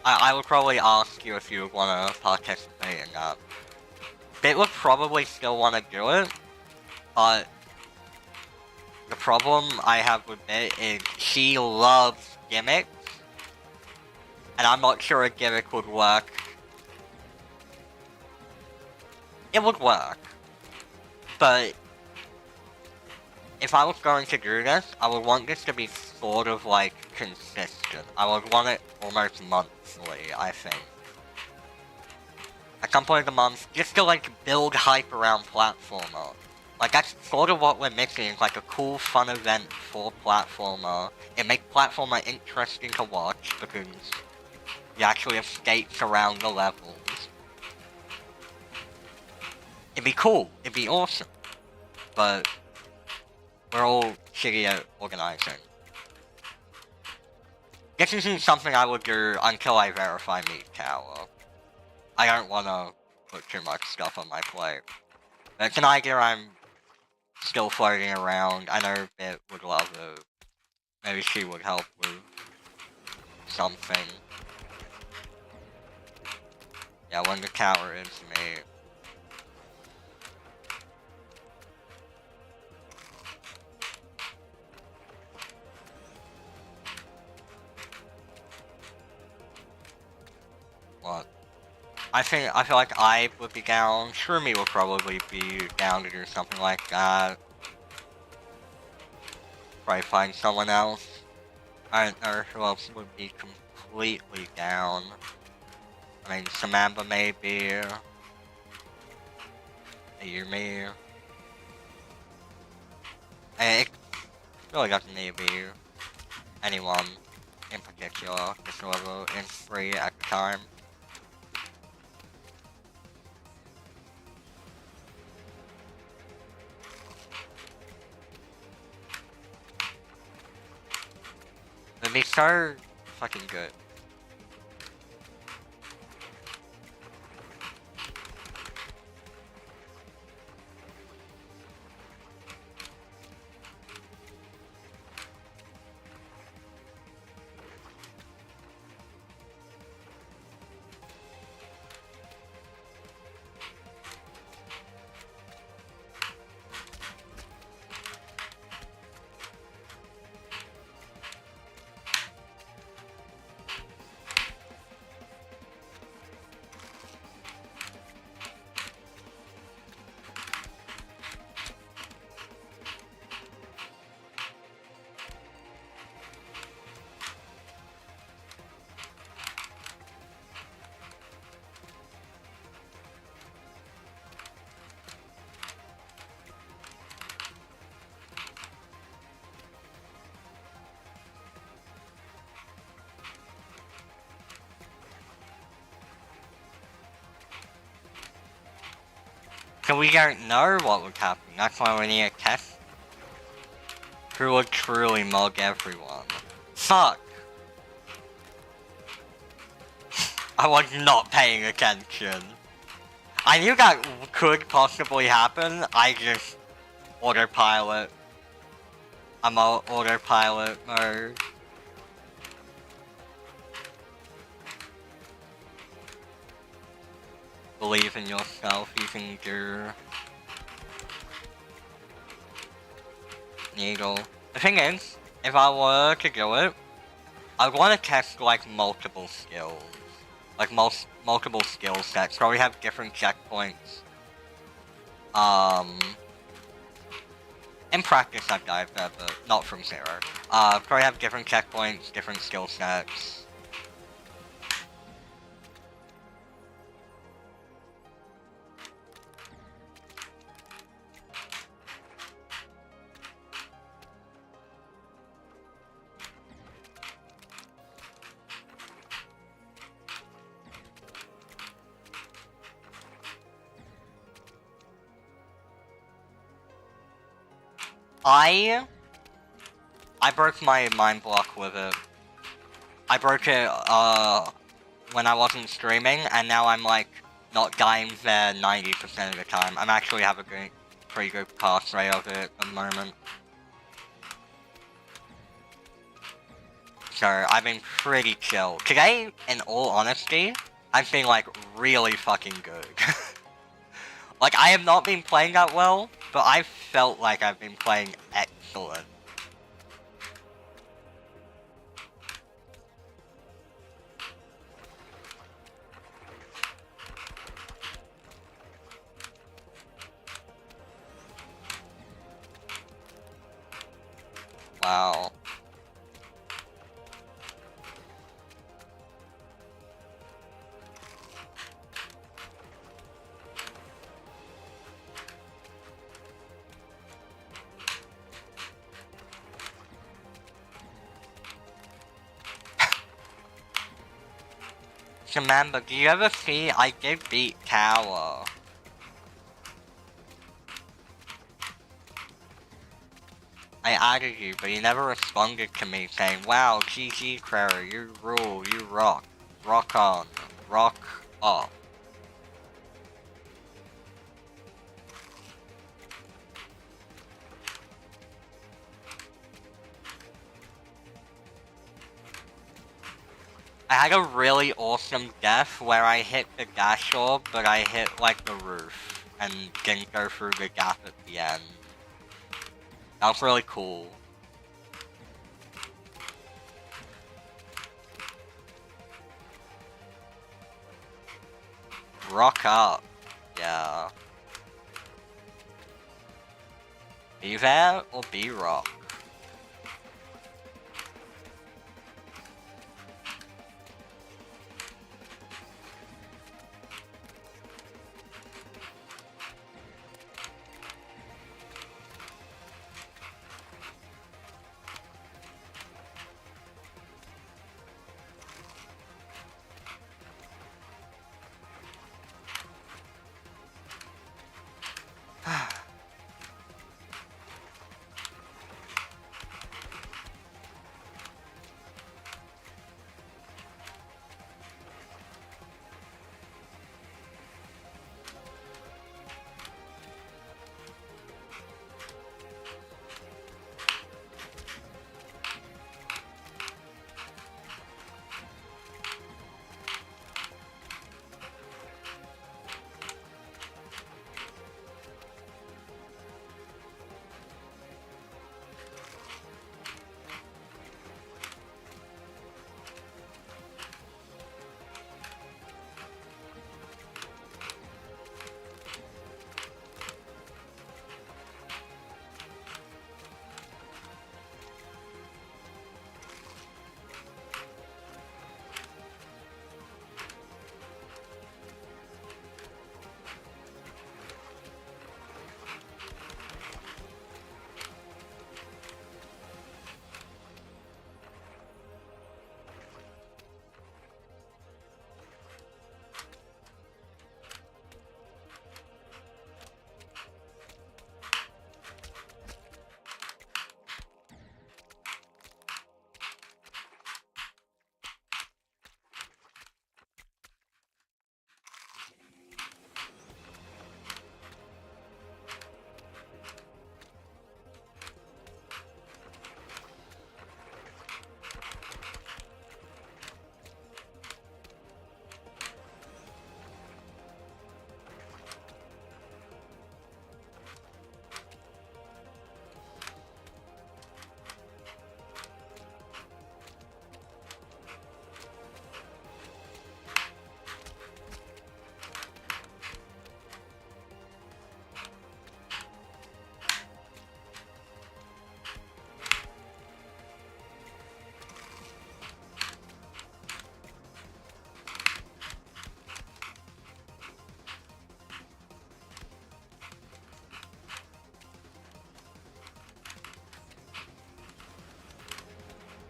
I would probably ask you if you would want to participate in that. Bit would probably still want to do it, but the problem I have with Bit is she loves gimmicks, and I'm not sure a gimmick would work. It would work, but if I was going to do this, I would want this to be sort of like consistent. I would want it almost monthly, I think. At some point in the month, just to like build hype around platformer. Like that's sort of what we're missing, is like a cool fun event for platformer. It makes platformer interesting to watch because you actually have skates around the levels. It'd be cool, it'd be awesome. But we're all shitty at organizing. This isn't something I would do until I verify Meat Tower. I don't want to put too much stuff on my plate. It's an idea I'm still floating around. I know Bit would love it. Maybe she would help with something. Yeah, when the tower is me. What? I feel like I would be down. Shroomy would probably be down to do something like that. Probably find someone else. I don't know who else would be completely down. I mean, Samantha maybe. Ayumi. It really doesn't need to be anyone in particular, just whoever is free at the time. It'd be so fucking good. So we don't know what would happen, that's why we need a test. Who would truly mug everyone? Fuck! I was not paying attention. I knew that could possibly happen, I just autopilot. I'm on autopilot mode. Believe in yourself, you can do needle. The thing is, if I were to do it, I want to test like multiple skills. Like multiple skill sets, so we have different checkpoints. In practice I've dived there, but not from zero. So we have different checkpoints, different skill sets. I broke my mind block with it. I broke it, when I wasn't streaming, and now I'm, like, not dying there 90% of the time. I'm actually have a pretty good pass rate of it at the moment. So, I've been pretty chill. Today, in all honesty, I've been, like, really fucking good. Like, I have not been playing that well, but I felt like I've been playing excellent. Wow. Remember, do you ever see I did beat Tower? I added you, but you never responded to me saying, wow, GG Crerro, you rule, you rock. Rock on. Rock off. I had a really awesome death where I hit the dash orb, but I hit, like, the roof, and didn't go through the gap at the end. That was really cool. Rock up. Yeah. Be there or be rock.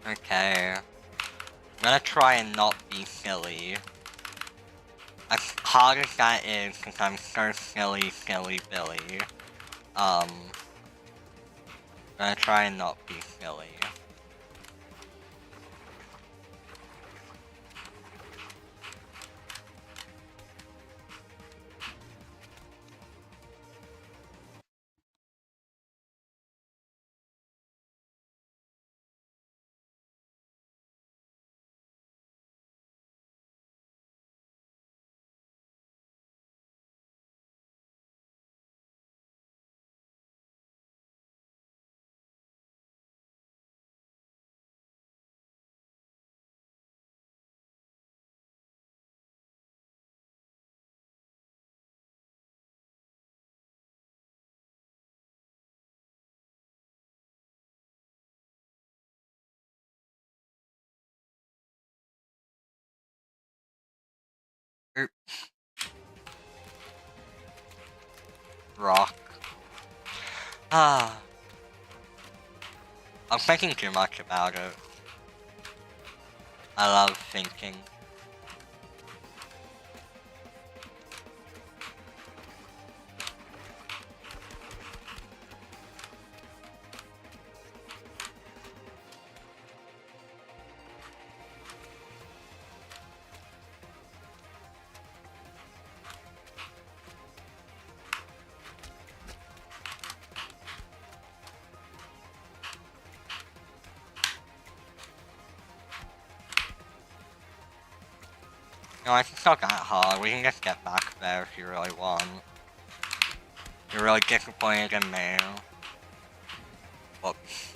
Okay. I'm gonna try and not be silly. As hard as that is, since I'm so silly Billy. I'm gonna try and not be silly. Oop. Rock. Ah. I'm thinking too much about it. I love thinking. No, it's not that hard. We can just get back there if you really want. You're really disappointed in me. Whoops.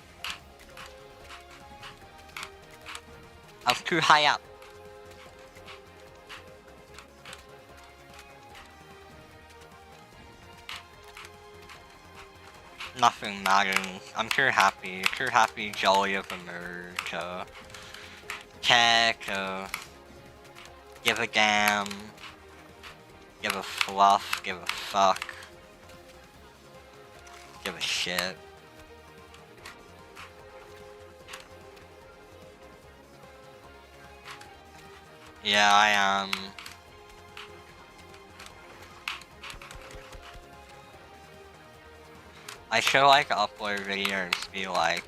I was too high up. Nothing matters. I'm too happy, jolly of a mood to care, to give a damn, give a fluff, give a fuck, give a shit. Yeah, I am. I should like upload videos be like,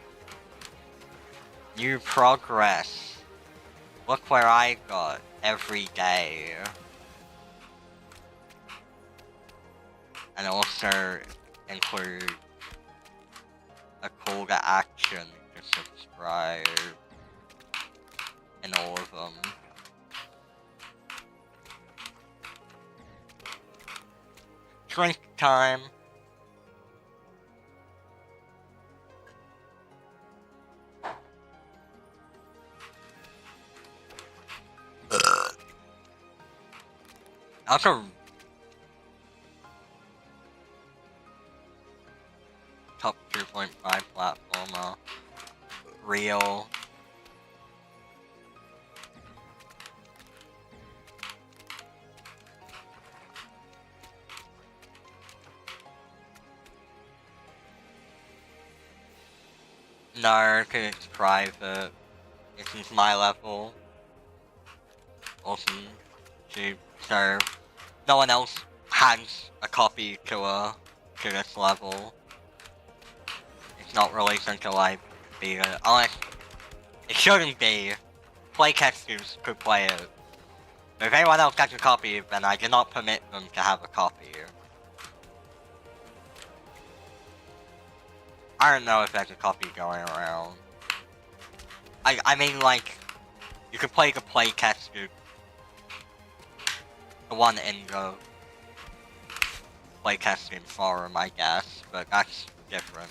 you progress. Look where I got every day. And also include a call to action to subscribe in all of them. Drink time. That's a top 2.5 platformer. Real. No, cause it's private. It's my level. Awesome. So no one else has a copy to this level. It's not released until I beat it. Unless it shouldn't be. Playtesters could play it. But if anyone else gets a copy, then I do not permit them to have a copy. I don't know if there's a copy going around. I mean, like, you could play the playtester. The one in the playtesting forum, I guess, but that's different.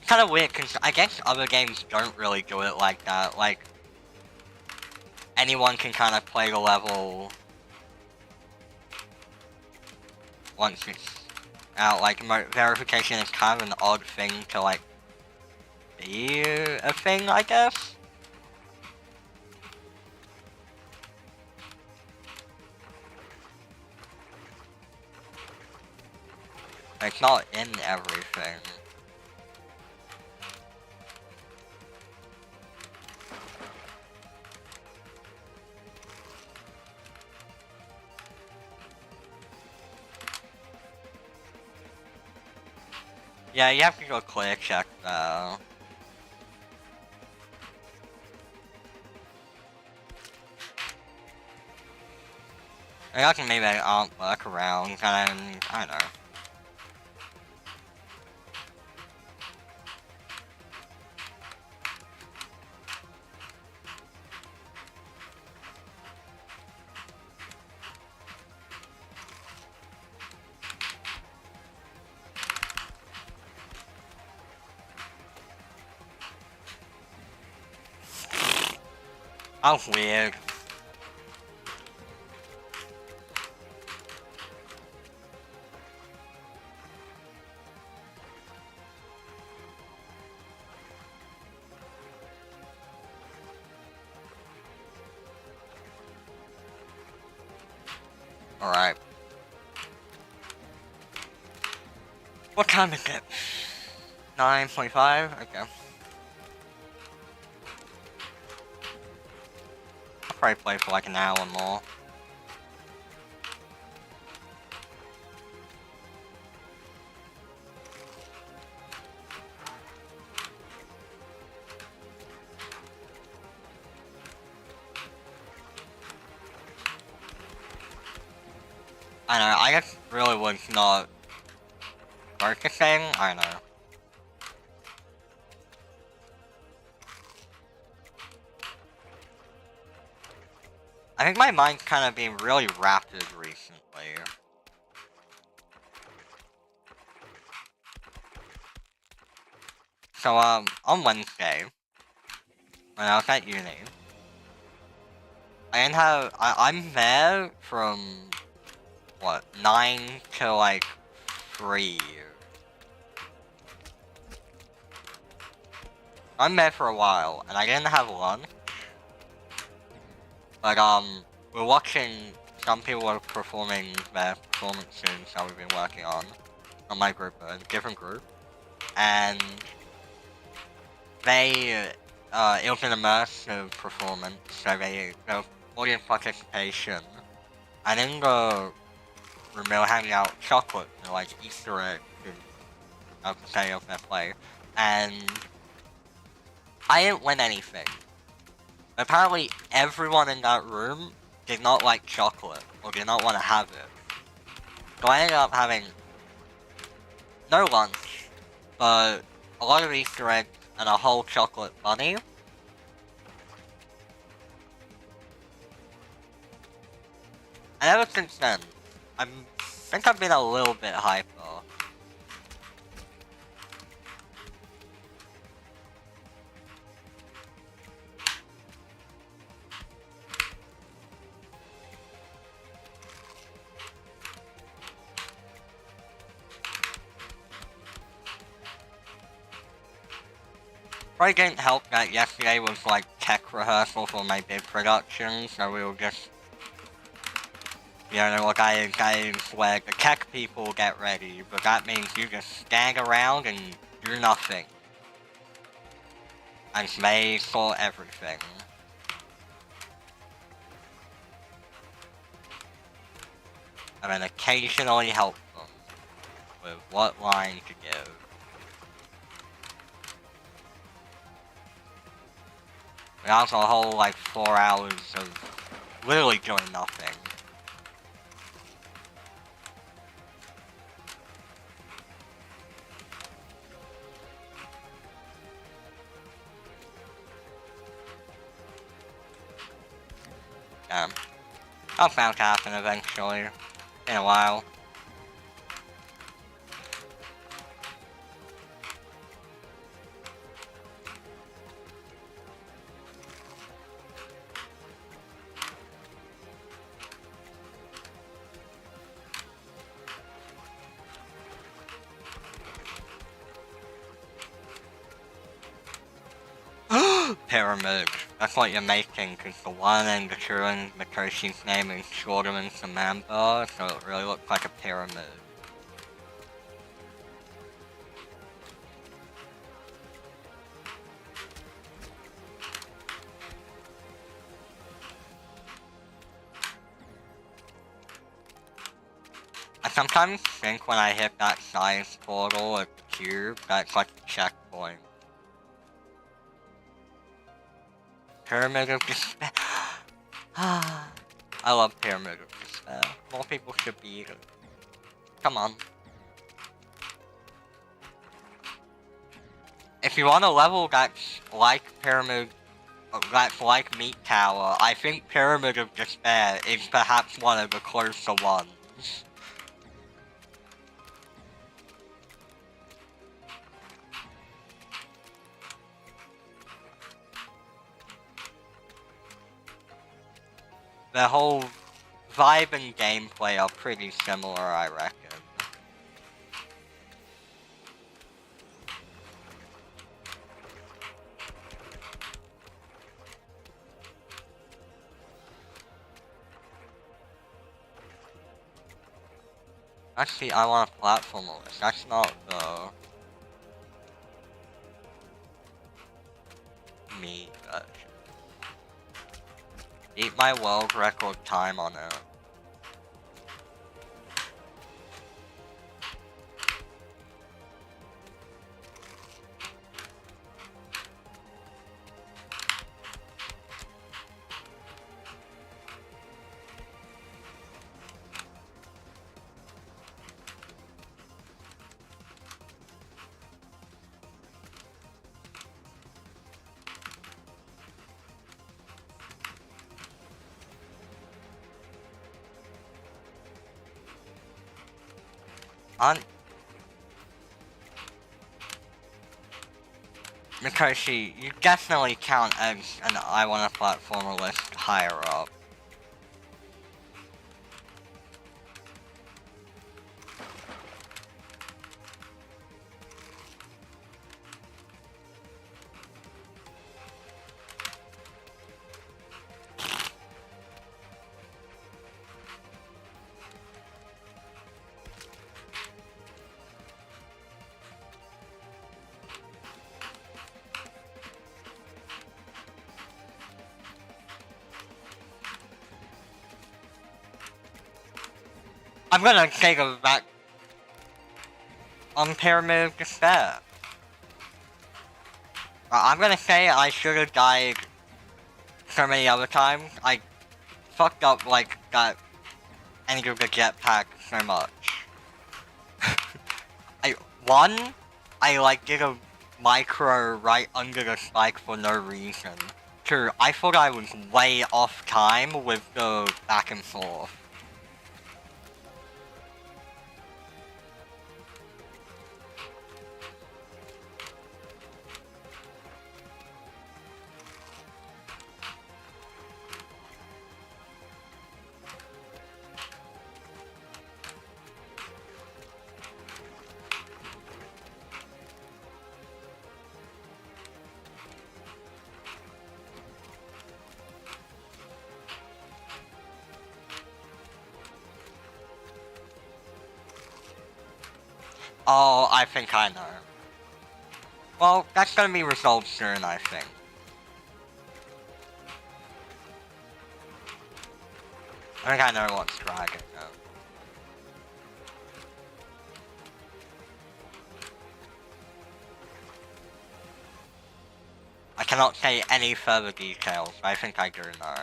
It's kinda weird, cause I guess other games don't really do it like that, like, anyone can kinda play the level once it's out, like, verification is kind of an odd thing to, like, be a thing, I guess? It's not in everything. Yeah, you have to go clear check though. I can maybe work around and I don't know. That was weird. Alright. What time is it? 9:25? Okay. I'll probably play for like an hour more. I know, I guess really was not focusing, I know. I think my mind's kind of been really rapid recently. So, on Wednesday, when I was at uni, I'm there from, what, 9 to like 3. I'm there for a while, and I didn't have lunch. But, we're watching, some people are performing their performances that we've been working on my group, a different group. And it was an immersive performance, so the audience participation. And in the room, they were handing out chocolate, like Easter eggs, and to say of their play. And I didn't win anything. Apparently, everyone in that room did not like chocolate, or did not want to have it. So I ended up having no lunch, but a lot of Easter eggs and a whole chocolate bunny. And ever since then, I think I've been a little bit hyper. Probably didn't help that yesterday was like tech rehearsal for my big production, so we were just, you know, like guys where the tech people get ready, but that means you just stand around and do nothing. And they sort everything. And then occasionally help them with what line to give. And also a whole like 4 hours of literally doing nothing. That's bound to happen eventually. In a while. Pyramid. That's what you're making, because the one in the true and Mikoshi's name is shorter than Samantha, so it really looks like a pyramid. sometimes think when I hit that science portal at the cube, that's like a checkpoint. Pyramid of Despair. I love Pyramid of Despair. More people should be it. Come on. If you want a level that's like Pyramid, that's like Meat Tower, I think Pyramid of Despair is perhaps one of the closer ones. The whole vibe and gameplay are pretty similar, I reckon. Actually, I want a platformer list. That's not the me version. Beat my world record time on it. Because you definitely count as an I want a platformer list higher up. I'm gonna take a back on Pyramid of Despair. I'm gonna say I should have died so many other times. I fucked up like that end of the jetpack so much. I like did a micro right under the spike for no reason. 2, I thought I was way off time with the back and forth. Oh, I think I know. Well, that's gonna be resolved soon, I think. I think I know what's dragging though. I cannot say any further details, but I think I do know.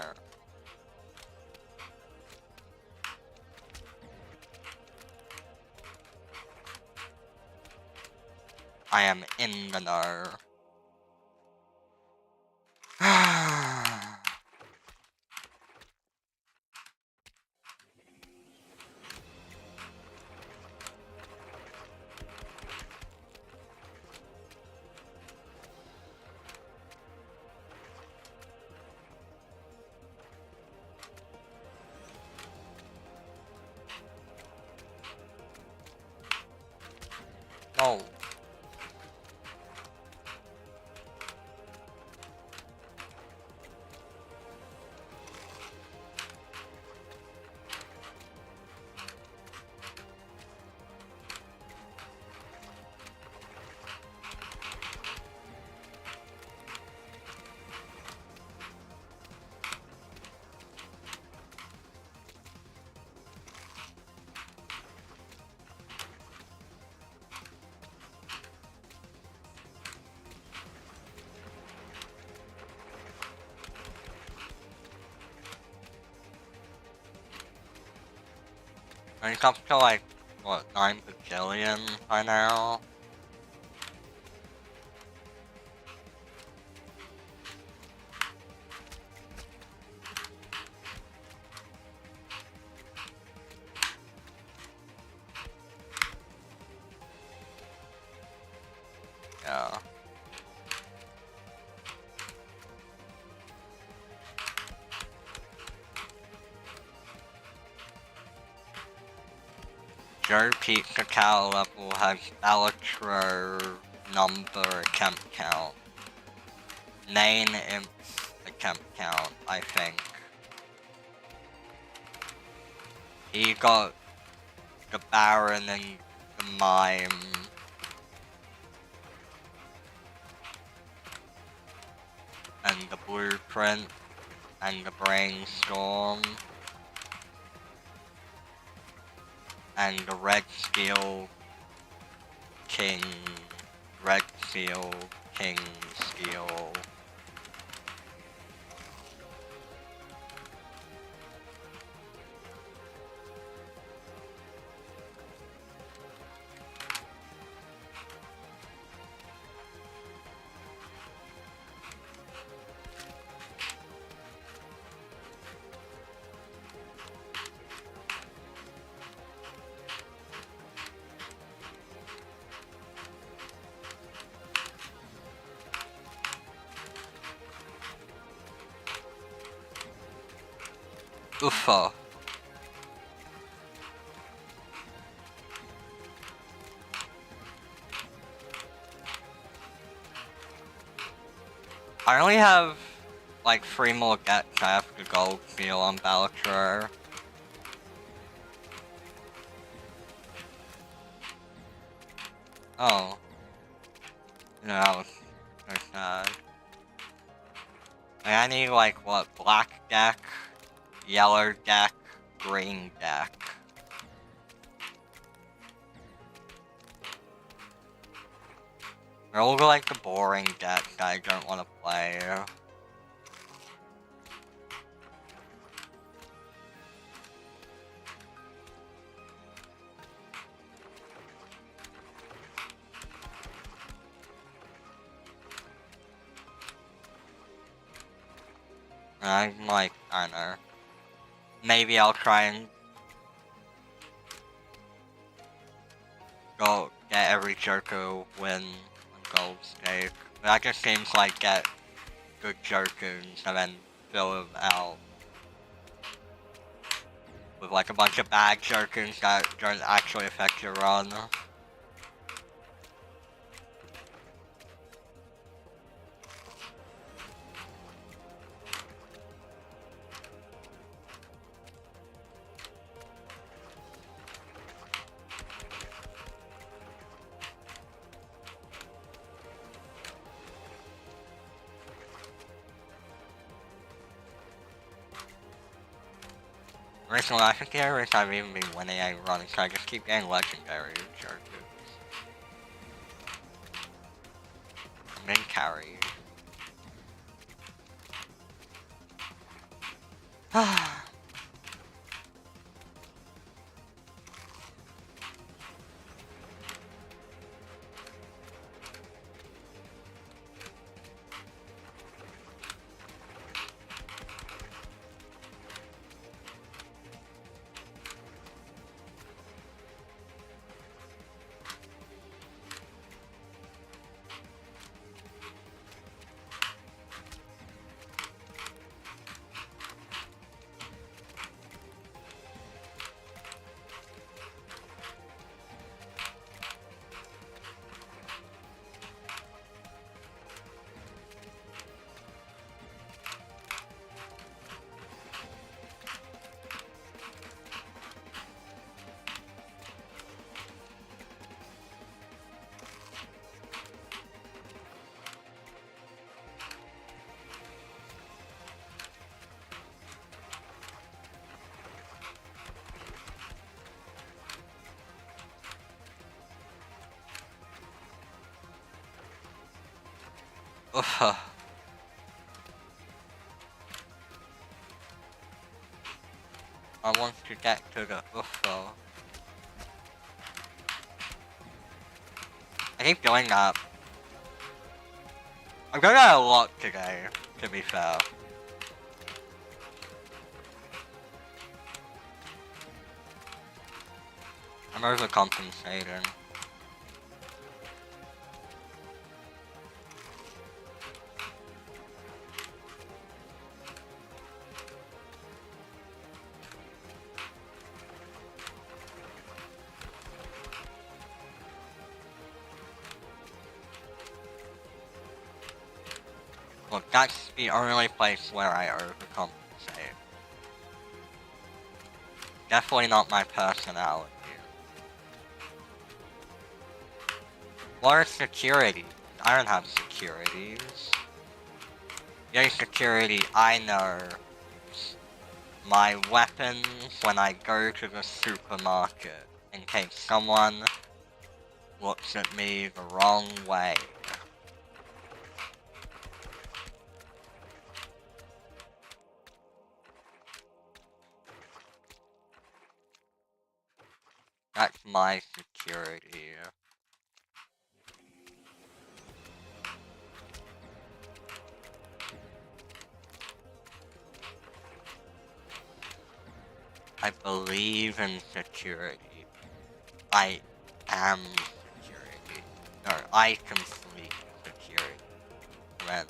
I am in the know. Oh. And it's up to like, what, 9 bajillion by now? Yeah. Your peak cacao level has Elytra number attempt count. Main imps attempt count, I think. He got the Baron and the Mime. And the Blueprint. And the Brainstorm. And the Red Steel King. Red Steel King Steel. Uffa. I only have like 3 more gets I have to go feel on Balatrar. Oh. No, that was so sad. I need like what, black deck, yellow deck, green deck. They're all like the boring decks that I don't want to play. I'm like, I don't know. Maybe I'll try and go get every Joker win on Gold Stake. That just seems like get good Jokers and then fill them out with like a bunch of bad Jokers that don't actually affect your run. Recently, I think the areas I've even been winning a run, so I just keep getting legendary Jokers. I'm being carried. Ugh. I want to get to the UFO. keep doing that. I'm gonna get a lot today, to be fair. I'm overcompensating. Look, that's the only place where I overcompensate. Definitely not my personality. What are security? I don't have securities. The only security I know is my weapons when I go to the supermarket in case someone looks at me the wrong way. That's my security. I believe in security. I am security. No, I complete security. Then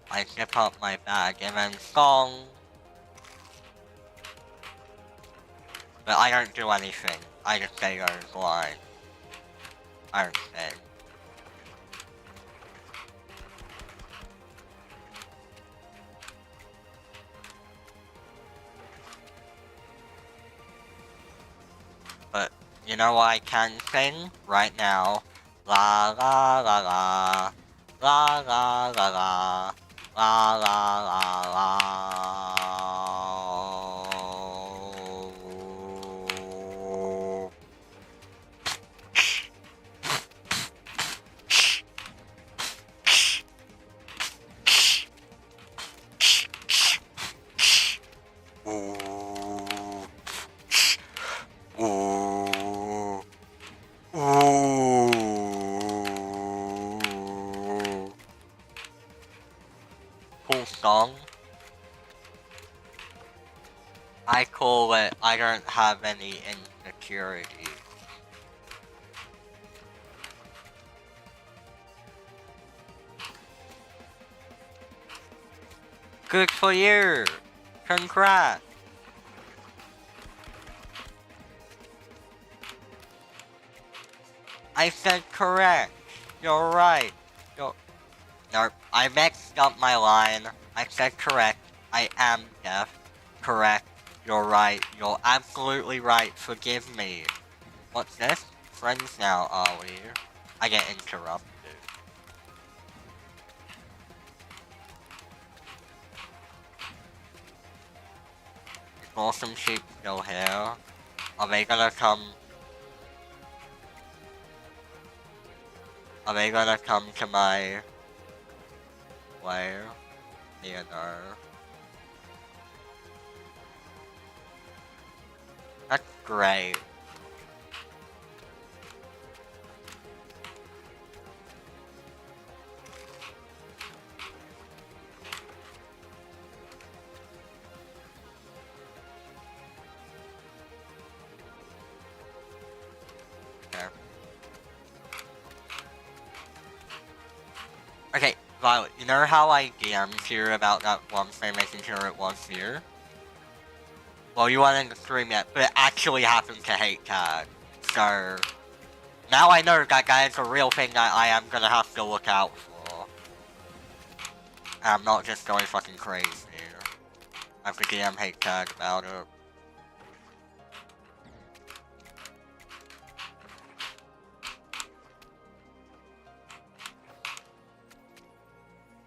I zip up my bag and then song. But I don't do anything. I just say those lines. I don't say. But you know what I can sing right now? La la la la. La la la la. La la la la. Ooh. Ooh. Cool song. I call it I don't have any insecurity. Good for you! Congrats! I said correct! You're right! Nope, I mixed up my line. I said correct. I am deaf. Correct. You're right. You're absolutely right. Forgive me. What's this? Friends now, are we? I get interrupted. Is Awesome Sheep still here? Are they gonna come? Are they gonna come to my lair? Theodore. That's great. Okay, Violet, you know how I DM'd you about that one thing making sure it was here? Well, you weren't in the stream yet, but it actually happened to hate tag. So, now I know that is a real thing that I am gonna have to look out for. And I'm not just going fucking crazy. I have to DM hate tag about it.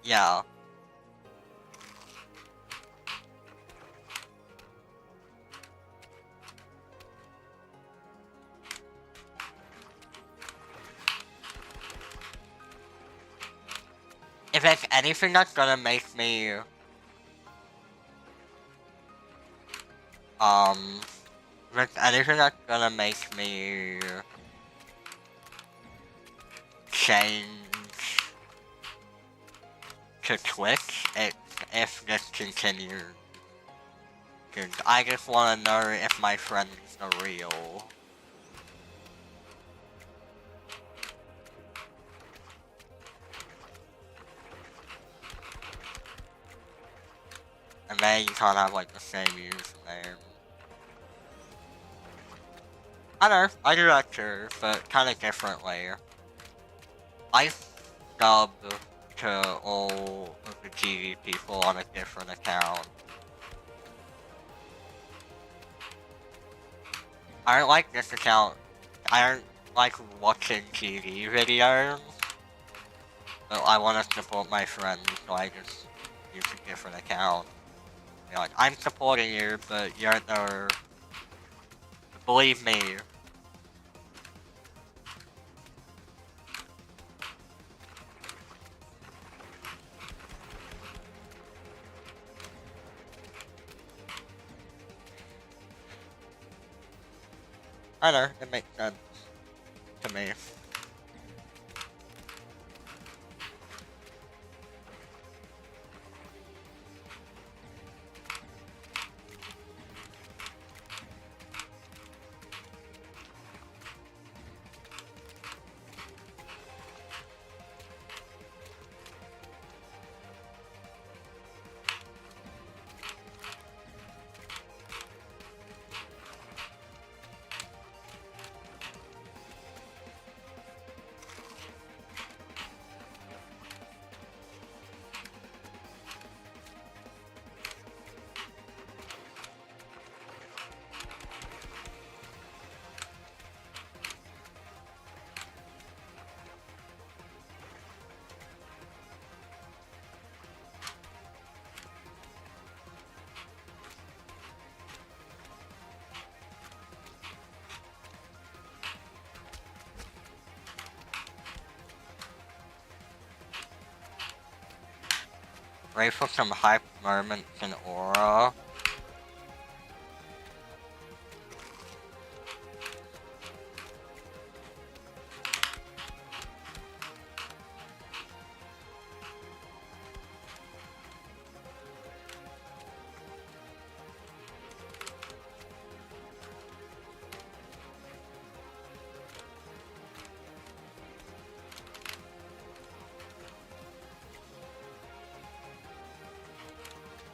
Yeah. If there's anything that's gonna make me... if there's anything that's gonna make me... change to Twitch if this continues. Cause I just wanna know if my friends are real. And then you can't have like the same username. I know, I do that too, but kinda differently. I sub to all of the TV people on a different account. I don't like this account. I don't like watching TV videos. But I want to support my friends, so I just use a different account. You're like, I'm supporting you, but you don't know. Believe me. I know, it makes sense to me. Ready for some hype moments in Aura?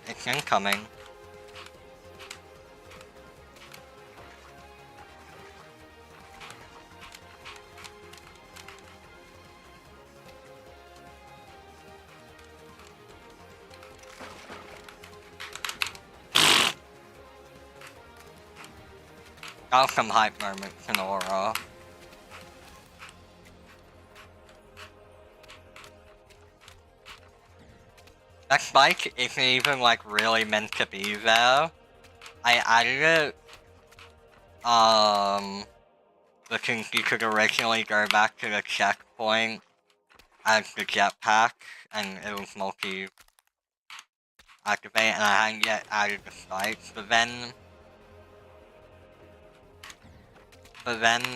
It's incoming. That was some hype moments in Aura. That spike isn't even like really meant to be there. I added it, because you could originally go back to the checkpoint as the jetpack, and it was multi-activate, and I hadn't yet added the spikes, but then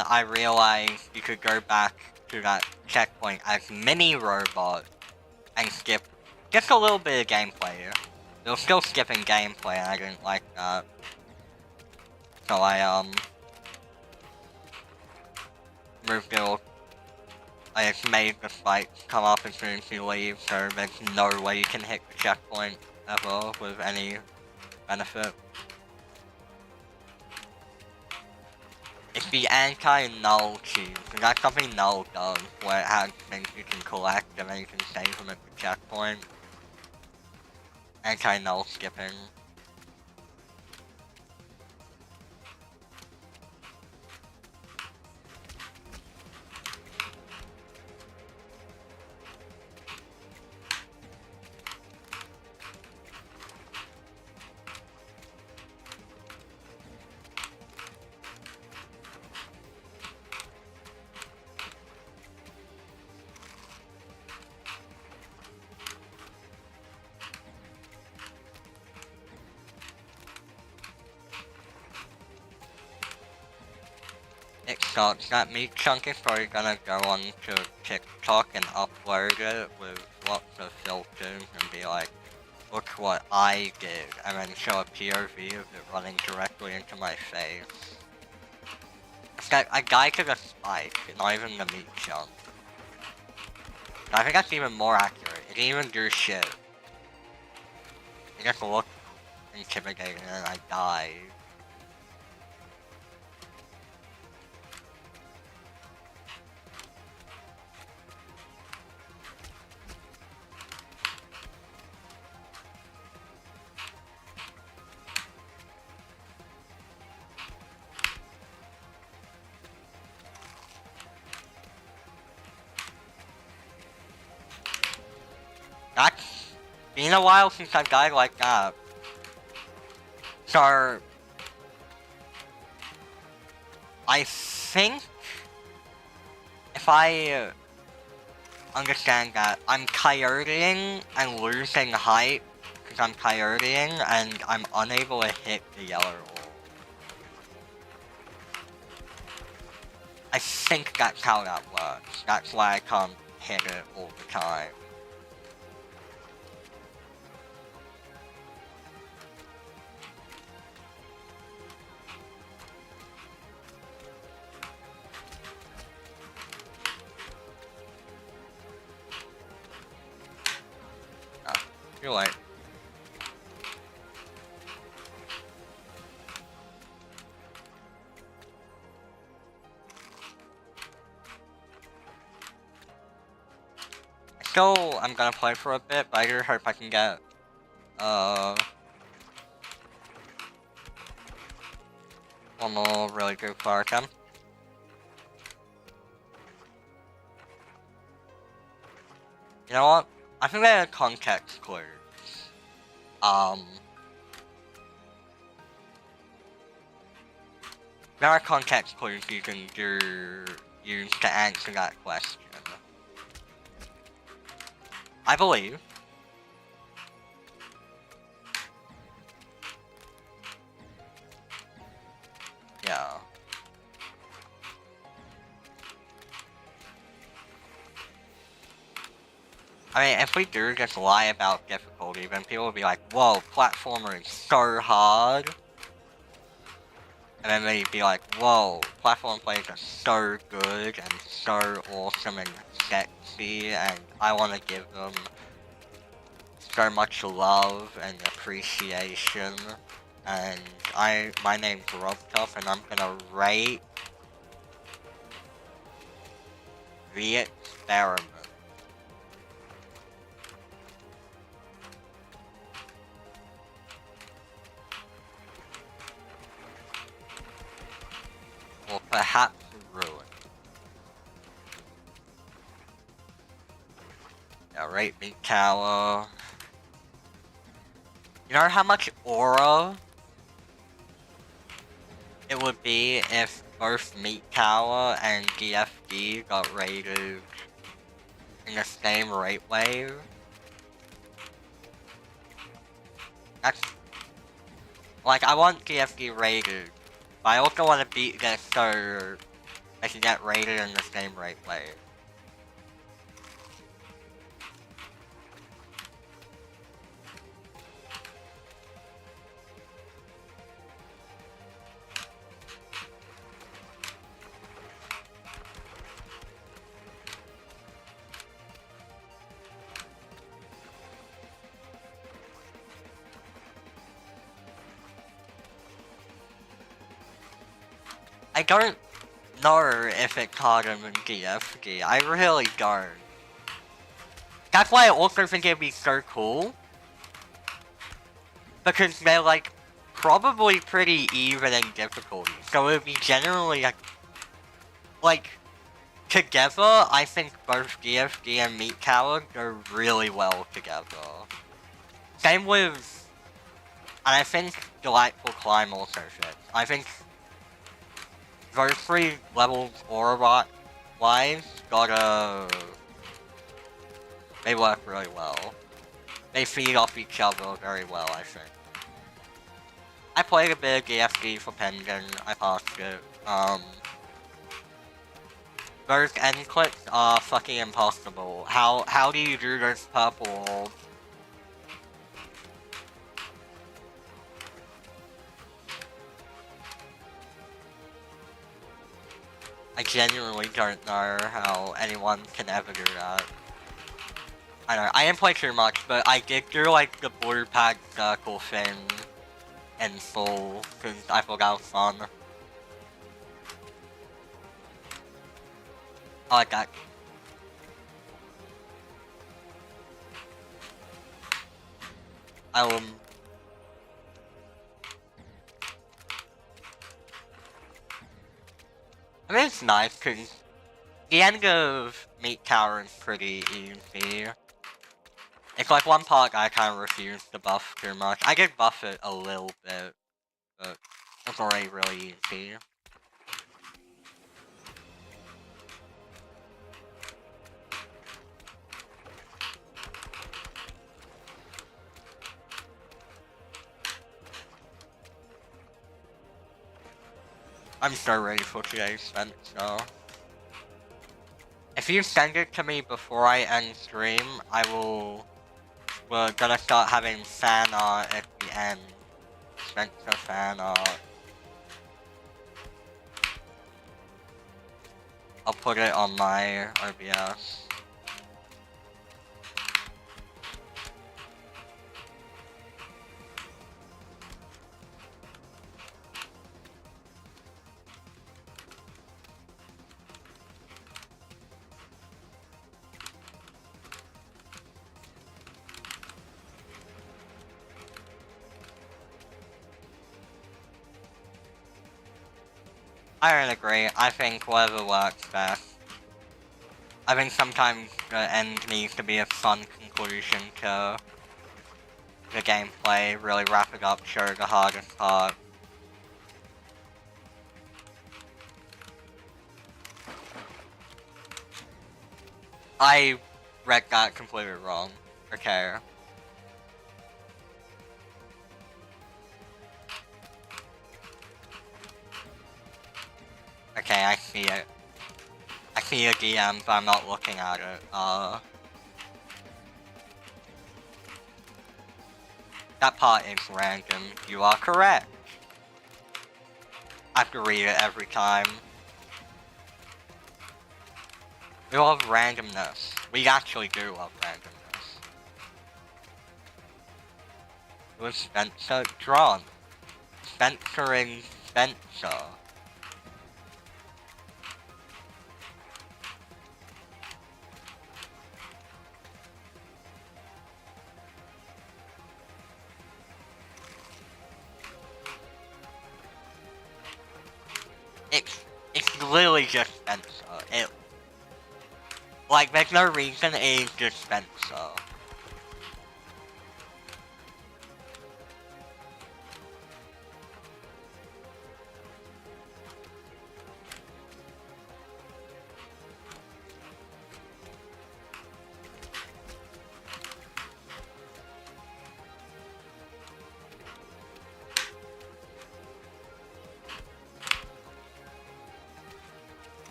I realized you could go back to that checkpoint as mini robot and skip just a little bit of gameplay. It was still skipping gameplay, and I didn't like that. So I moved it. I just made the spikes come up as soon as you leave, so there's no way you can hit the checkpoint ever with any benefit. It's the anti-null cheese, and that's something null does, where it has things you can collect and then you can save them at the checkpoint. Anti-null skipping. So that meat chunk is probably gonna go on to TikTok and upload it with lots of filters and be like, look what I did, and then show a POV of it running directly into my face. It's like a guy took a spike, not even the meat chunk. I think that's even more accurate. It didn't even do shit. It just looked intimidating and I died. That's been a while since I've died like that. So I think if I understand that, I'm coyoteing and losing height because I'm coyoteing and I'm unable to hit the yellow wall. I think that's how that works. That's why I can't hit it all the time. You're right. Still, I'm gonna play for a bit, but I really hope I can get, one more really good fire attempt. You know what? I think there are context clues. There are context clues you can use to answer that question. I believe. Yeah. I mean, if we do just lie about difficulty, then people will be like, whoa, platformer is so hard. And then they'd be like, whoa, platform players are so good and so awesome and sexy, and I want to give them so much love and appreciation. And my name's RobTuff, and I'm gonna rate the experiment. Or perhaps ruin. Yeah, rate Meat Tower. You know how much aura it would be if both Meat Tower and DFD got rated in the same rate wave? That's... like, I want DFD rated, but I also want to beat this so I can get rated in the same rate wave. I don't know if it caught him in DFD. I really don't. That's why I also think it'd be so cool. Because they're like probably pretty even in difficulty. So it'd be generally like together, I think both DFD and Meat Tower go really well together. Same with, and I think Delightful Climb also fits. I think those three levels aura-wise they work really well. They feed off each other very well, I think. I played a bit of DFD for Pendant, I passed it. Those end clicks are fucking impossible. How do you do this purple hold? I genuinely don't know how anyone can ever do that. I don't know, I didn't play too much, but I did do like the blue pad circle thing in Soul, because I thought that was fun. I like that. I mean, it's nice, because the end of Meat Tower is pretty easy. It's like one part I kind of refuse to buff too much. I did buff it a little bit, but it's already really easy. I'm so ready for today's event, so... If you send it to me before I end stream, we're gonna start having fan art at the end. Spencer fan art. I'll put it on my OBS. I don't agree. I think whatever works best. I think sometimes the end needs to be a fun conclusion to the gameplay, really wrap it up, show the hardest part. I read that completely wrong. Okay. Okay, I see it. I see a DM, but I'm not looking at it. That part is random. You are correct. I have to read it every time. We love randomness. We actually do love randomness. It was Spencer Dron. Spencer and Spencer. It's literally just Spencer. Like, there's no reason it is just Spencer.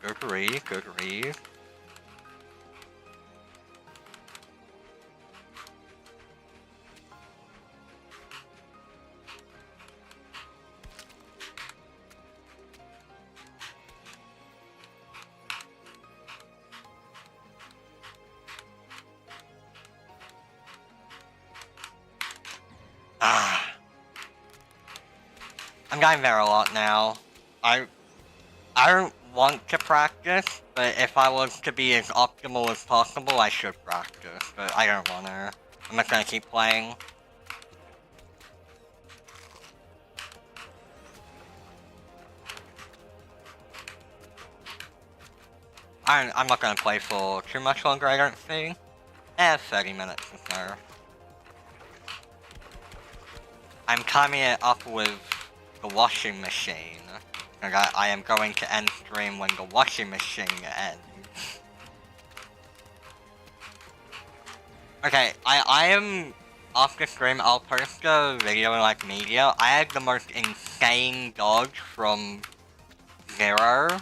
Good read, good read. I'm getting there a lot now. I don't want to practice, But if I was to be as optimal as possible, I should practice, but I don't wanna. I'm just gonna keep playing. I'm not gonna play for too much longer, I don't think. 30 minutes or so. I'm timing it up with the washing machine. I am going to end stream when the washing machine ends. Okay, I am off the stream. I'll post the video in like media. I had the most insane dodge from Crerro,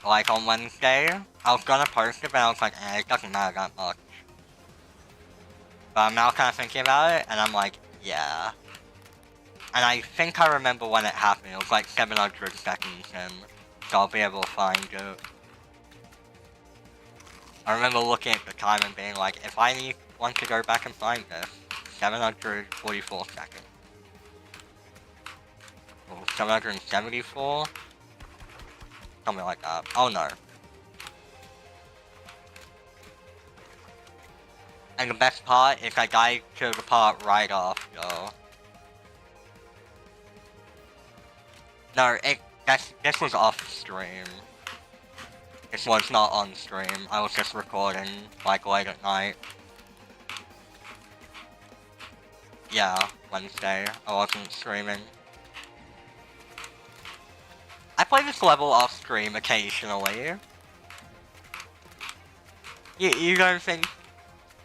like on Wednesday. I was gonna post it, but I was like, it doesn't matter that much. But I'm now kind of thinking about it, and I'm like, yeah. And I think I remember when it happened. It was like 700 seconds in, so I'll be able to find it. I remember looking at the time and being like, if I want to go back and find this, 744 seconds. Or 774? Something like that. Oh no. And the best part is I died to the part right off, though. No, this was off stream. This was not on stream. I was just recording, like, late at night. Yeah, Wednesday. I wasn't streaming. I play this level off stream occasionally. You don't think...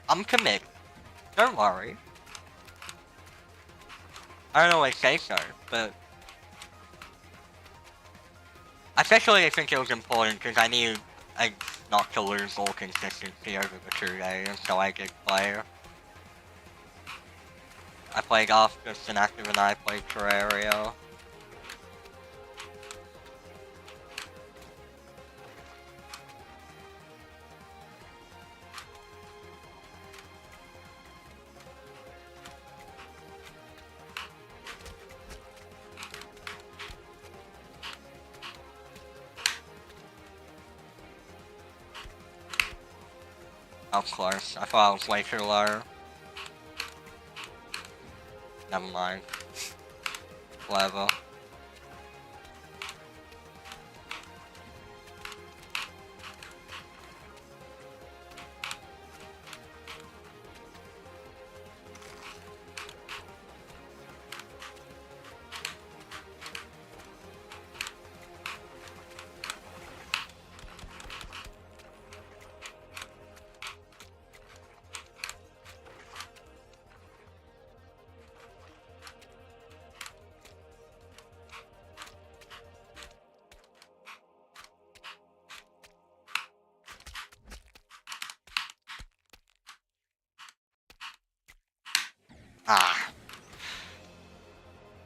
I'm committed. Don't worry. I don't always say so, but... Especially I think it was important because I needed not to lose all consistency over the 2 days, so I did play. I played off just inactive and I played Crerro. Of course, I thought I was way too low. Never mind. Whatever.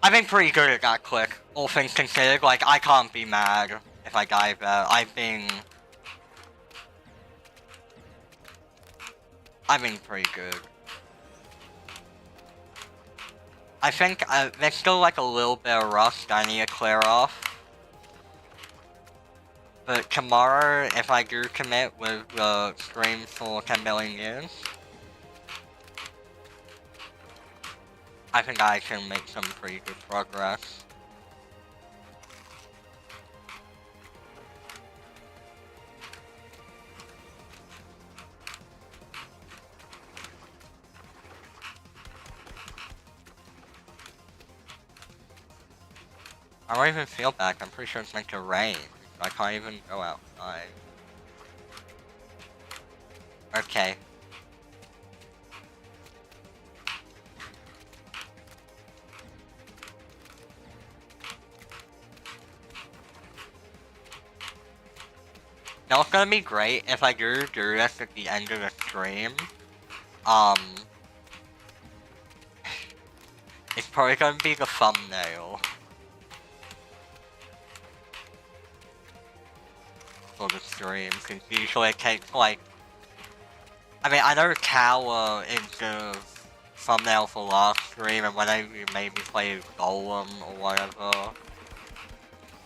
I've been pretty good at that click, all things considered. Like, I can't be mad if I die there. I've been pretty good. I think there's still like a little bit of rust I need to clear off. But tomorrow, if I do commit with the stream for 10 million years, I think I can make some pretty good progress. I don't even feel back. I'm pretty sure it's meant to rain. I can't even go outside. Okay. Now it's gonna be great if I do this at the end of the stream. It's probably gonna be the thumbnail for the stream, because usually it takes like... I mean, I know Tower is the thumbnail for last stream, and whenever you made me play Golem or whatever,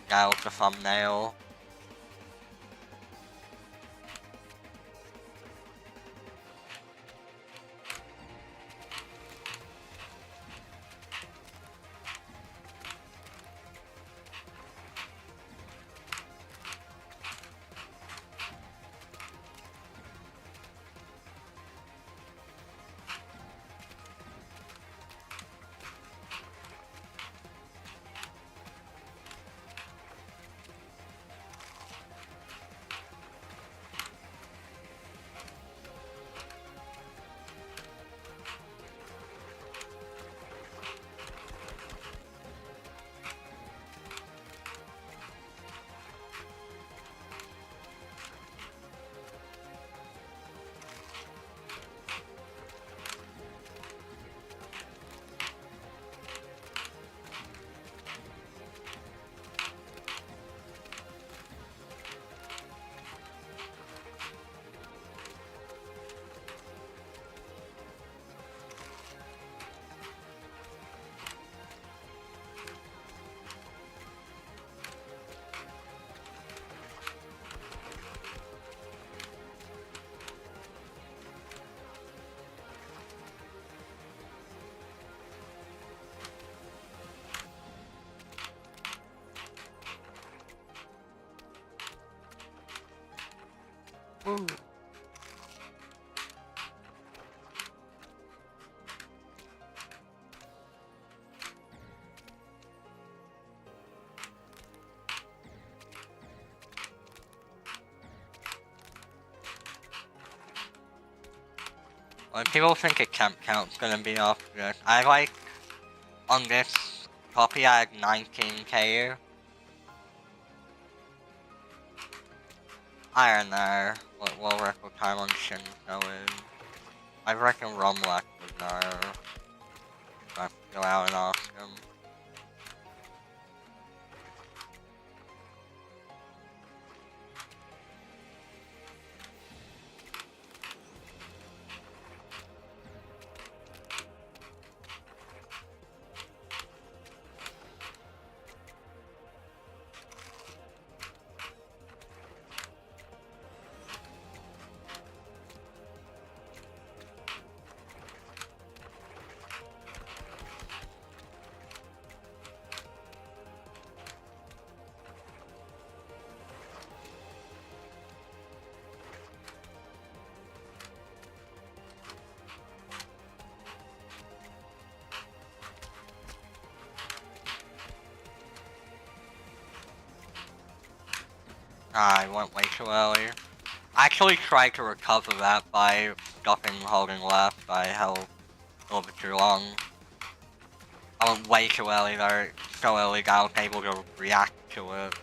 that was the thumbnail. When people think a temp count's gonna be off this, I like, on this copy I had 19k. I don't know what record time on Shin going. I reckon Romlek would know. I have to go out and ask him. I went way too early. I actually tried to recover that by stopping holding left. I held a little bit too long. I went way too early though, so early that I was able to react to it.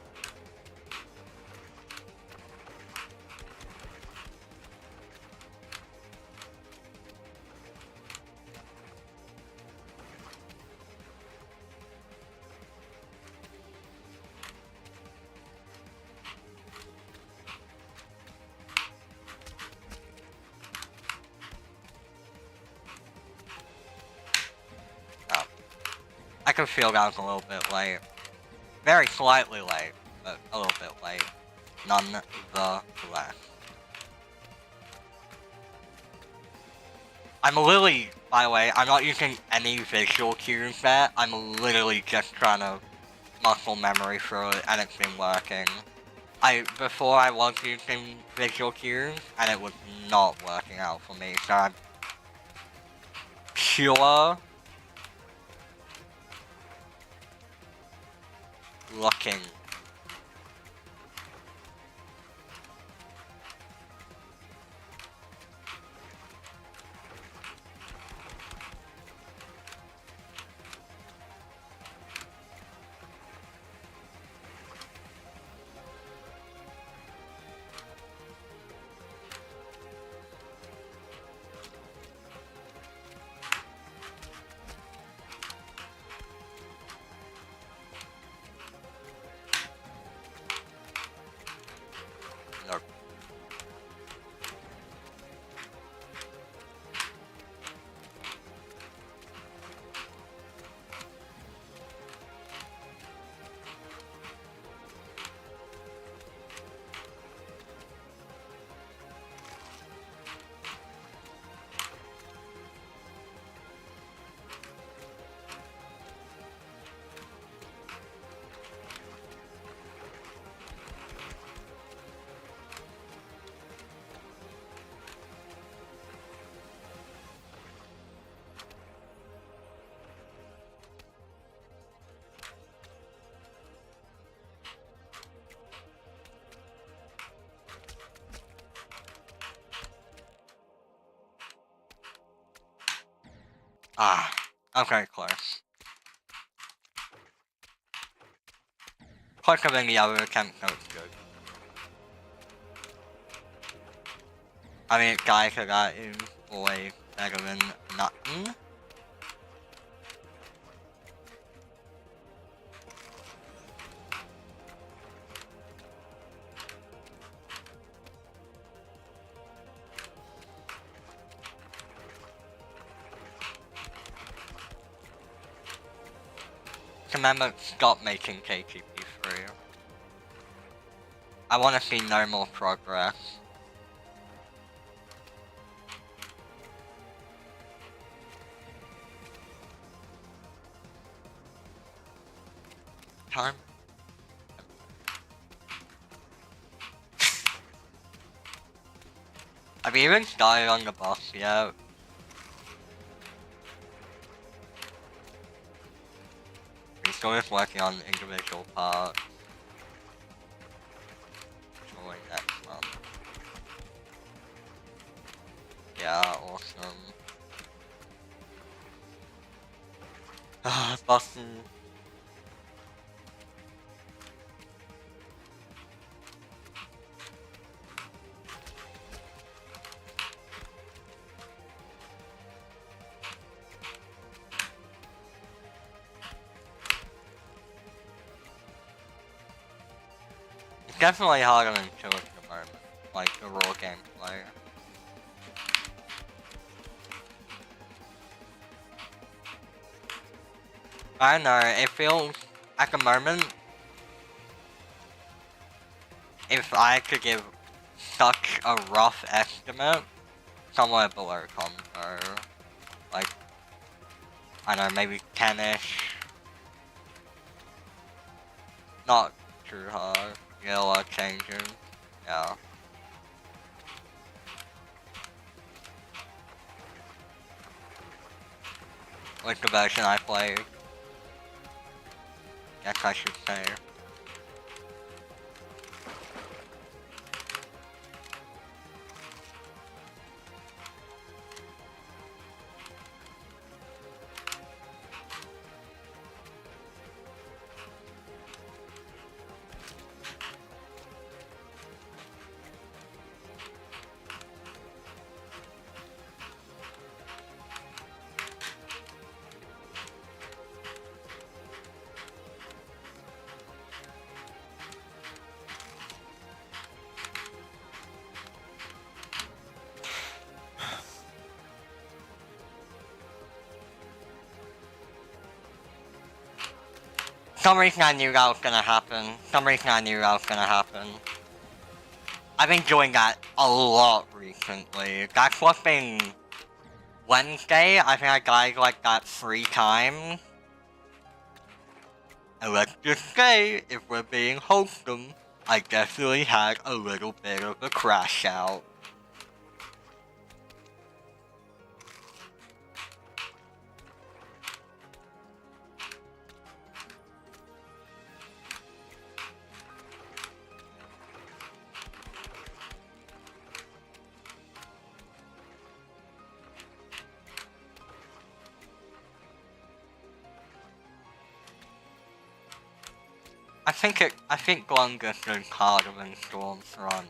I can feel that I was a little bit late. Very slightly late, but a little bit late. Nonetheless. I'm literally, by the way, I'm not using any visual cues there. I'm literally just trying to muscle memory through it, and it's been working. Before I was using visual cues, and it was not working out for me, so I'm pure looking. Nope. Okay, close. Quicker than the other attempt, so it's good. I mean, guys, that is way better than nothing. Remember, stop making KTP3. I want to see no more progress. Time? Have you even started on the boss yet? We're still just working on individual parts. Join next month. Yeah, awesome. Boston. It's definitely harder than 2 at the moment, like the raw gameplay. I don't know, it feels, at the moment, if I could give such a rough estimate, somewhere below combo. Like, I don't know, maybe 10-ish. Not too hard. Get a lot of changes. Yeah. Like the version I played. Guess I should say. Some reason I knew that was gonna happen. I've been doing that a lot recently. That's what's been Wednesday. I think I died like that 3 times. And let's just say, if we're being wholesome, I definitely had a little bit of a crash out. I think Glungus is harder than Stormfront.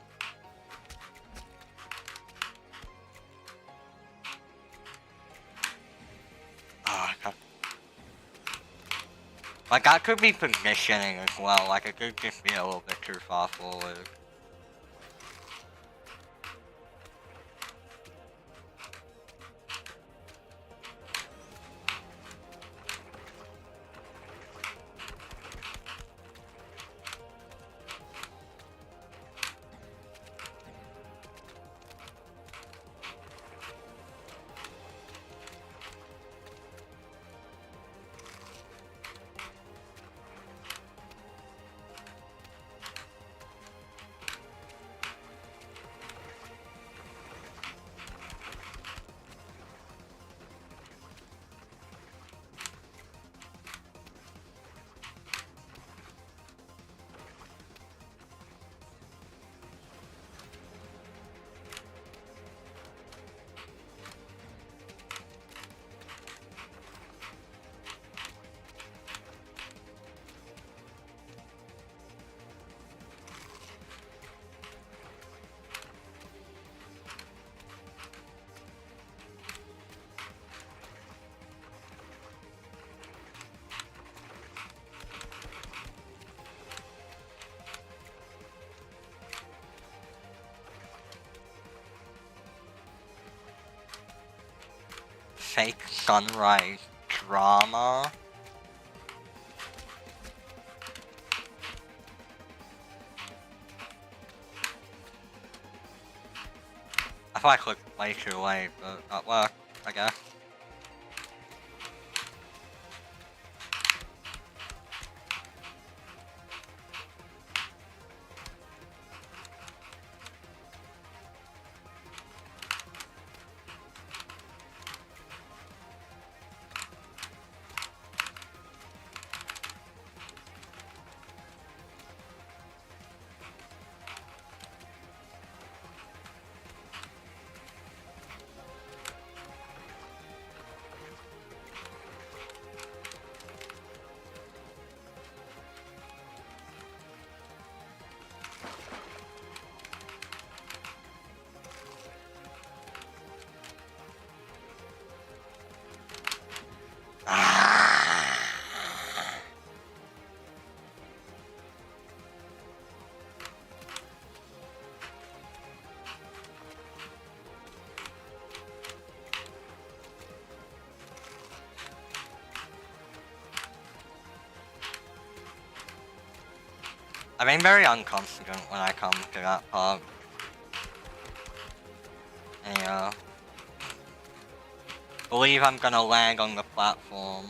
Like, that could be positioning as well, like it could just be a little bit too far forward. Fake sunrise drama. I thought I clicked way too late, but that worked, I guess. I'm being very unconfident when I come to that part. And, believe I'm gonna land on the platform.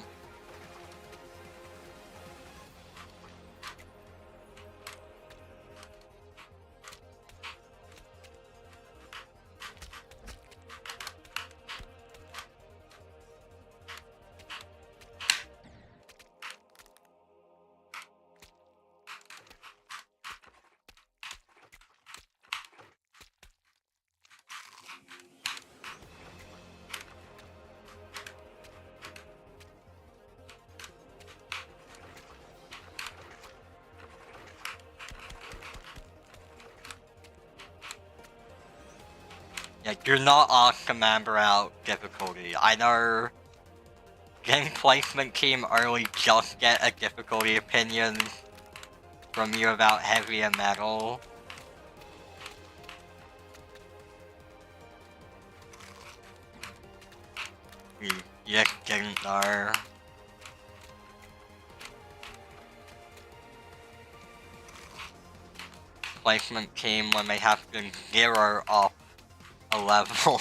Yeah, do not ask a member out difficulty. I know game placement team early just get a difficulty opinion from you about heavy and metal. You just didn't know. Placement team when they have to zero up a level.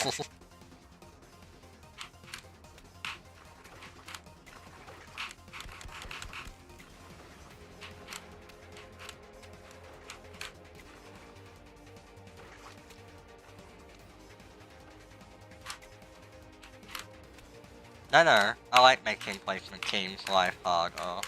No, I like making placement teams life harder.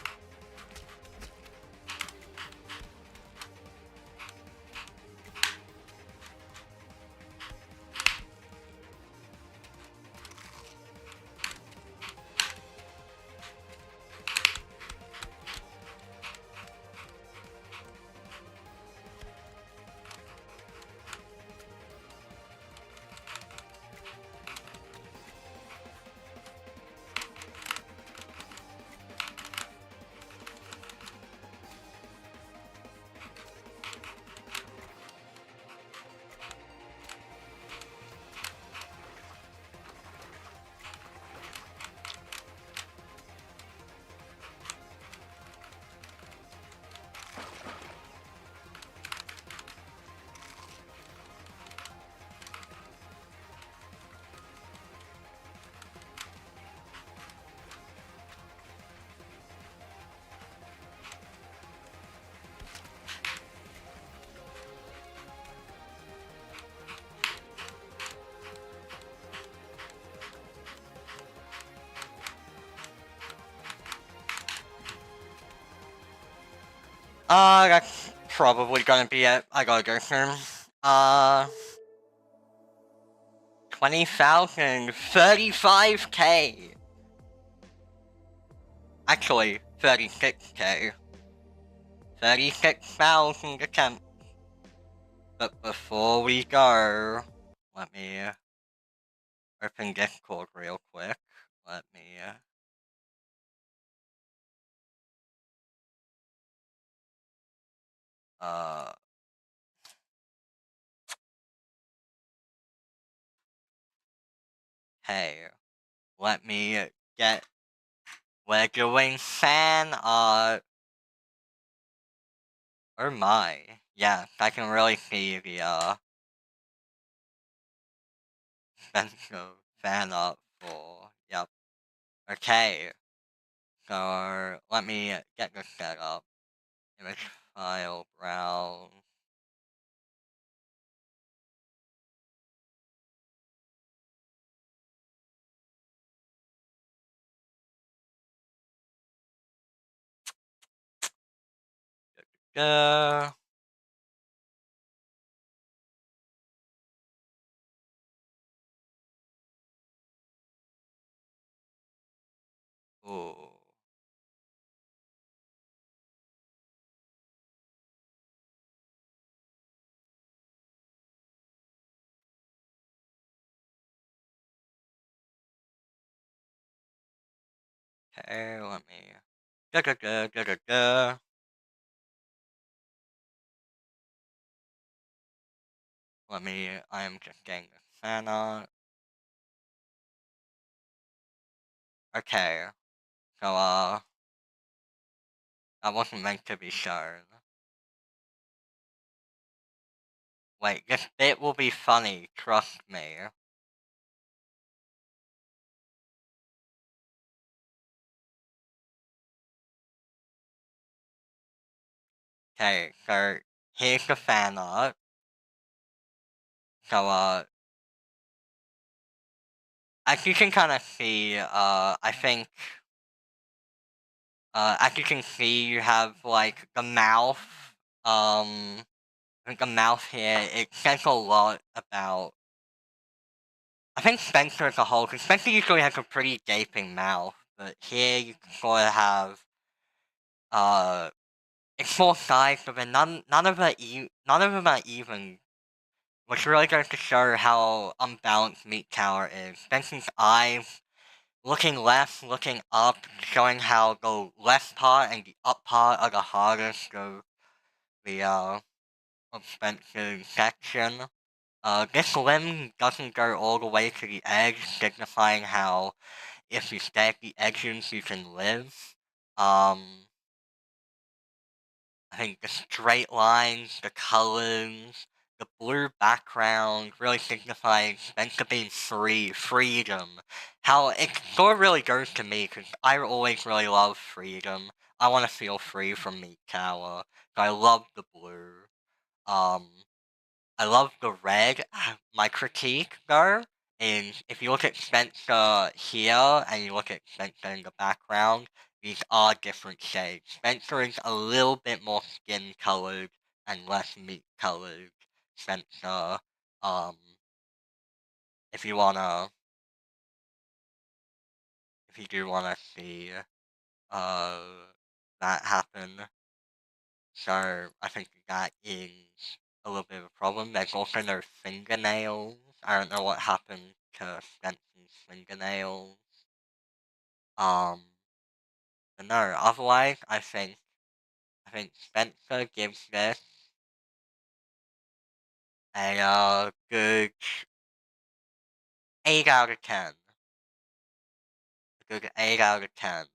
That's probably gonna be it. I gotta go soon. 20,000, 35k. Actually, 36k. 36,000 attempts. But before we go, let me open Discord real quick. Let me hey, let me get, we're doing fan art. Oh my, yes, I can really see the expensive fan art for, yep. Okay, so let me get this set up. Image file, browse. Go. Ooh. Okay, let me go. I am just getting the fan art. Okay, so that wasn't meant to be shown. Wait, this bit will be funny, trust me. Okay, so here's the fan art. So, as you can kind of see, I think, as you can see, you have, like, the mouth, I think the mouth here, it says a lot about, I think Spencer as a whole, because Spencer usually has a pretty gaping mouth, but here you can sort of have, it's full size, but then none of them are even, which really goes to show how unbalanced Meat Tower is. Spencer's eyes, looking left, looking up, showing how the left part and the up part are the hardest of the, of Spencer's section. This limb doesn't go all the way to the edge, signifying how if you stay at the edges, you can live. I think the straight lines, the colors, the blue background really signifying Spencer being free, freedom. How it sort of really goes to me, because I always really love freedom. I want to feel free from Meat Tower, so I love the blue. Um, I love the red. My critique, though, is if you look at Spencer here and you look at Spencer in the background, these are different shades. Spencer is a little bit more skin colored and less meat colored. Spencer, um, if you wanna, if you do wanna see, uh, that happen. So I think that is a little bit of a problem. There's also no fingernails. I don't know what happened to Spencer's fingernails. Um, but no, otherwise I think Spencer gives this a good 8 out of 10. A good 8 out of 10.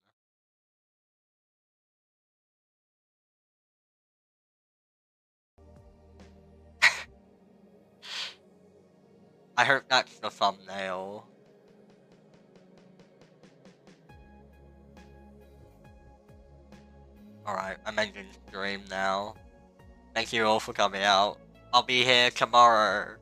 I hope that's the thumbnail. Alright, I'm ending the stream now. Thank you all for coming out. I'll be here tomorrow.